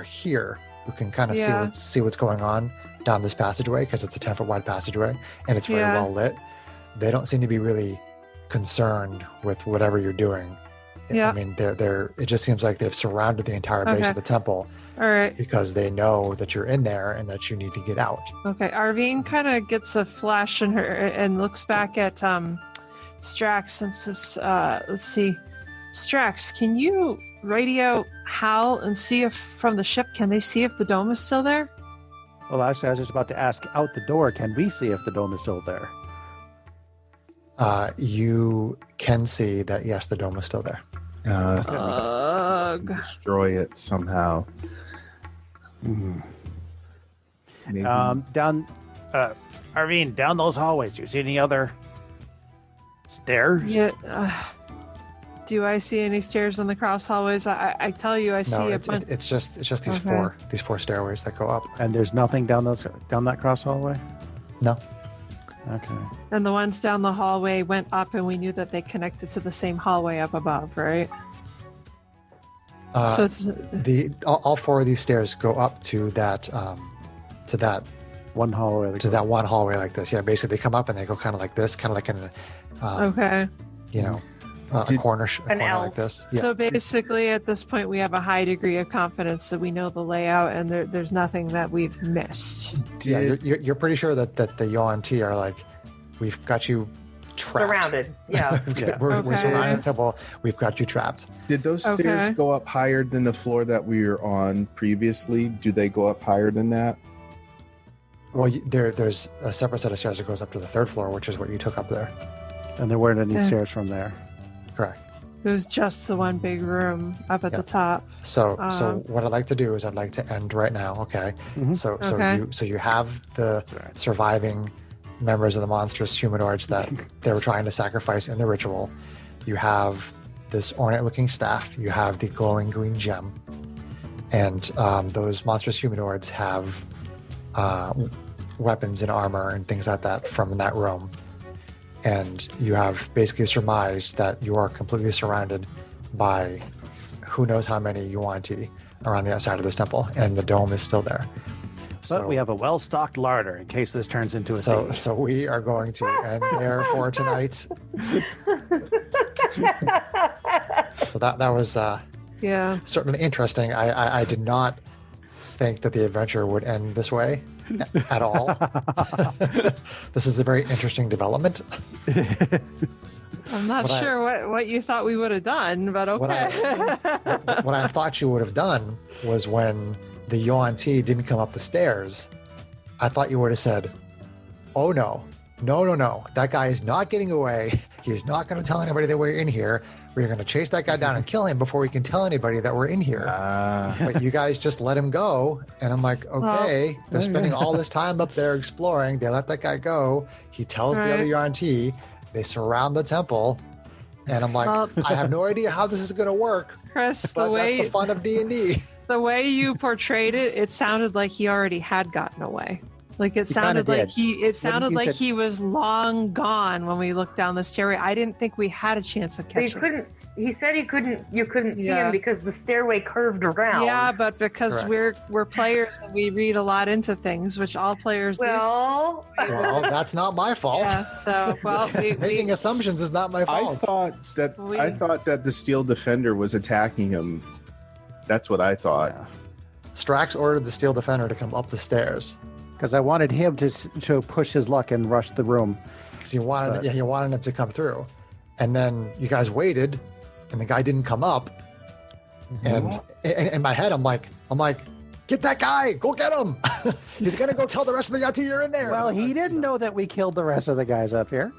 here who can kind of Yeah. see what's going on down this passageway, because it's a 10-foot wide passageway and it's very Yeah. well lit. They don't seem to be really concerned with whatever you're doing. Yeah. I mean, they're it just seems like they've surrounded the entire base Okay. of the temple All right. because they know that you're in there and that you need to get out. Okay. Arvine kind of gets a flash in her and looks back at Strax and says, let's see. Strax, can you radio Hal and see if from the ship, can they see if the dome is still there? Well, actually, I was just about to ask out the door, can we see if the dome is still there? You can see that, yes, the dome is still there. So Ugh. destroy it somehow. Maybe. Down, Arvine, down those hallways. Do you see any other stairs? Yeah. Do I see any stairs in the cross hallways? I tell you, I see No, a bunch. it's just these Okay. these four stairways that go up. And there's nothing down that cross hallway? No. Okay. And the ones down the hallway went up, and we knew that they connected to the same hallway up above, right? So it's All four of these stairs go up to that One hallway. that one hallway like this. Yeah, basically they come up and they go kind of like this, kind of like in okay. a corner L. like this. Yeah. So basically, at this point, we have a high degree of confidence that we know the layout, and there's nothing that we've missed. Yeah, you're pretty sure that the UNT are like, we've got you trapped. Surrounded. Yeah. We're Okay. surrounded the temple. We've got you trapped. Did those Okay. stairs go up higher than the floor that we were on previously? Do they go up higher than that? Well, there's a separate set of stairs that goes up to the third floor, which is what you took up there. And there weren't any Yeah. stairs from there. Correct. It was just the one big room up at Yeah. the top. So Um, what I'd like to do is I'd like to end right now. Okay. Mhm. Okay. So you have the surviving members of the monstrous humanoids that they were trying to sacrifice in the ritual. You have this ornate-looking staff. You have the glowing green gem, and those monstrous humanoids have weapons and armor and things like that from that room. And you have basically surmised that you are completely surrounded by who knows how many UNT around the outside of this temple, and the dome is still there. But we have a well-stocked larder in case this turns into a siege. So we are going to end there for tonight. So that was Yeah. certainly interesting. I did not think that the adventure would end this way at all. This is a very interesting development. I'm not What I- sure what you thought we would have done, but What okay. What I thought you would have done was when the Yuan-Ti didn't come up the stairs, I thought you would have said, "Oh no, that guy is not getting away. He's not going to tell anybody that we're in here. We're going to chase that guy down and kill him before we can tell anybody that we're in here." But you guys just let him go, and I'm like, okay, they're spending all this time up there exploring. They let that guy go. He tells the other Yuan-Ti. They surround the temple, and I'm like, Well- I have no idea how this is going to work. Chris, But the that's the way fun of D&D. the way you portrayed it, it sounded like he already had gotten away. Like it He sounded kinda like did. it sounded you like said- he was long gone when we looked down the stairway. I didn't think we had a chance of But catching. he said you couldn't see Yeah. him because the stairway curved around. Yeah, but because Correct. we're players and we read a lot into things, which all players Well, Well, that's not my do. fault. Yeah, so well, Making assumptions is not my I fault. thought that the Steel Defender was attacking him. That's what I thought. Yeah. Strax ordered the Steel Defender to come up the stairs Because I wanted him to push his luck and rush the room. because he wanted, But- he wanted him to come through. And then you guys waited, and the guy didn't come up. And in my head, I'm like, get that guy, go get him. He's gonna go tell the rest of the YT you're in there. Well, he didn't know that we killed the rest of the guys up here.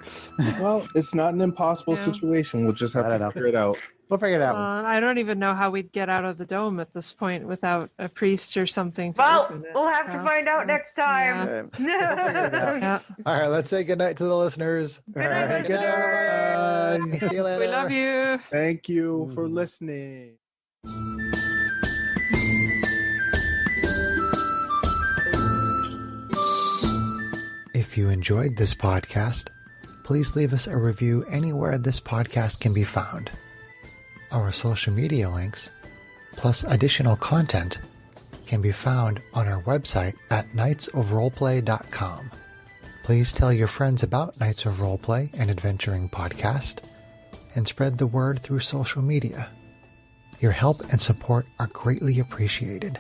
Well, it's not an impossible Yeah. situation. We'll just have I don't to know. figure it out. We'll figure it out. I don't even know how we'd get out of the dome at this point without a priest or something to well, open it. we'll have to so, find out next time. Yeah. All right, let's say goodnight to the listeners. Good night, All right. Good night, everybody. See you later. We love you. Thank you for listening. If you enjoyed this podcast, please leave us a review anywhere this podcast can be found. Our social media links, plus additional content, can be found on our website at knightsofroleplay.com. Please tell your friends about Knights of Roleplay and Adventuring Podcast, and spread the word through social media. Your help and support are greatly appreciated.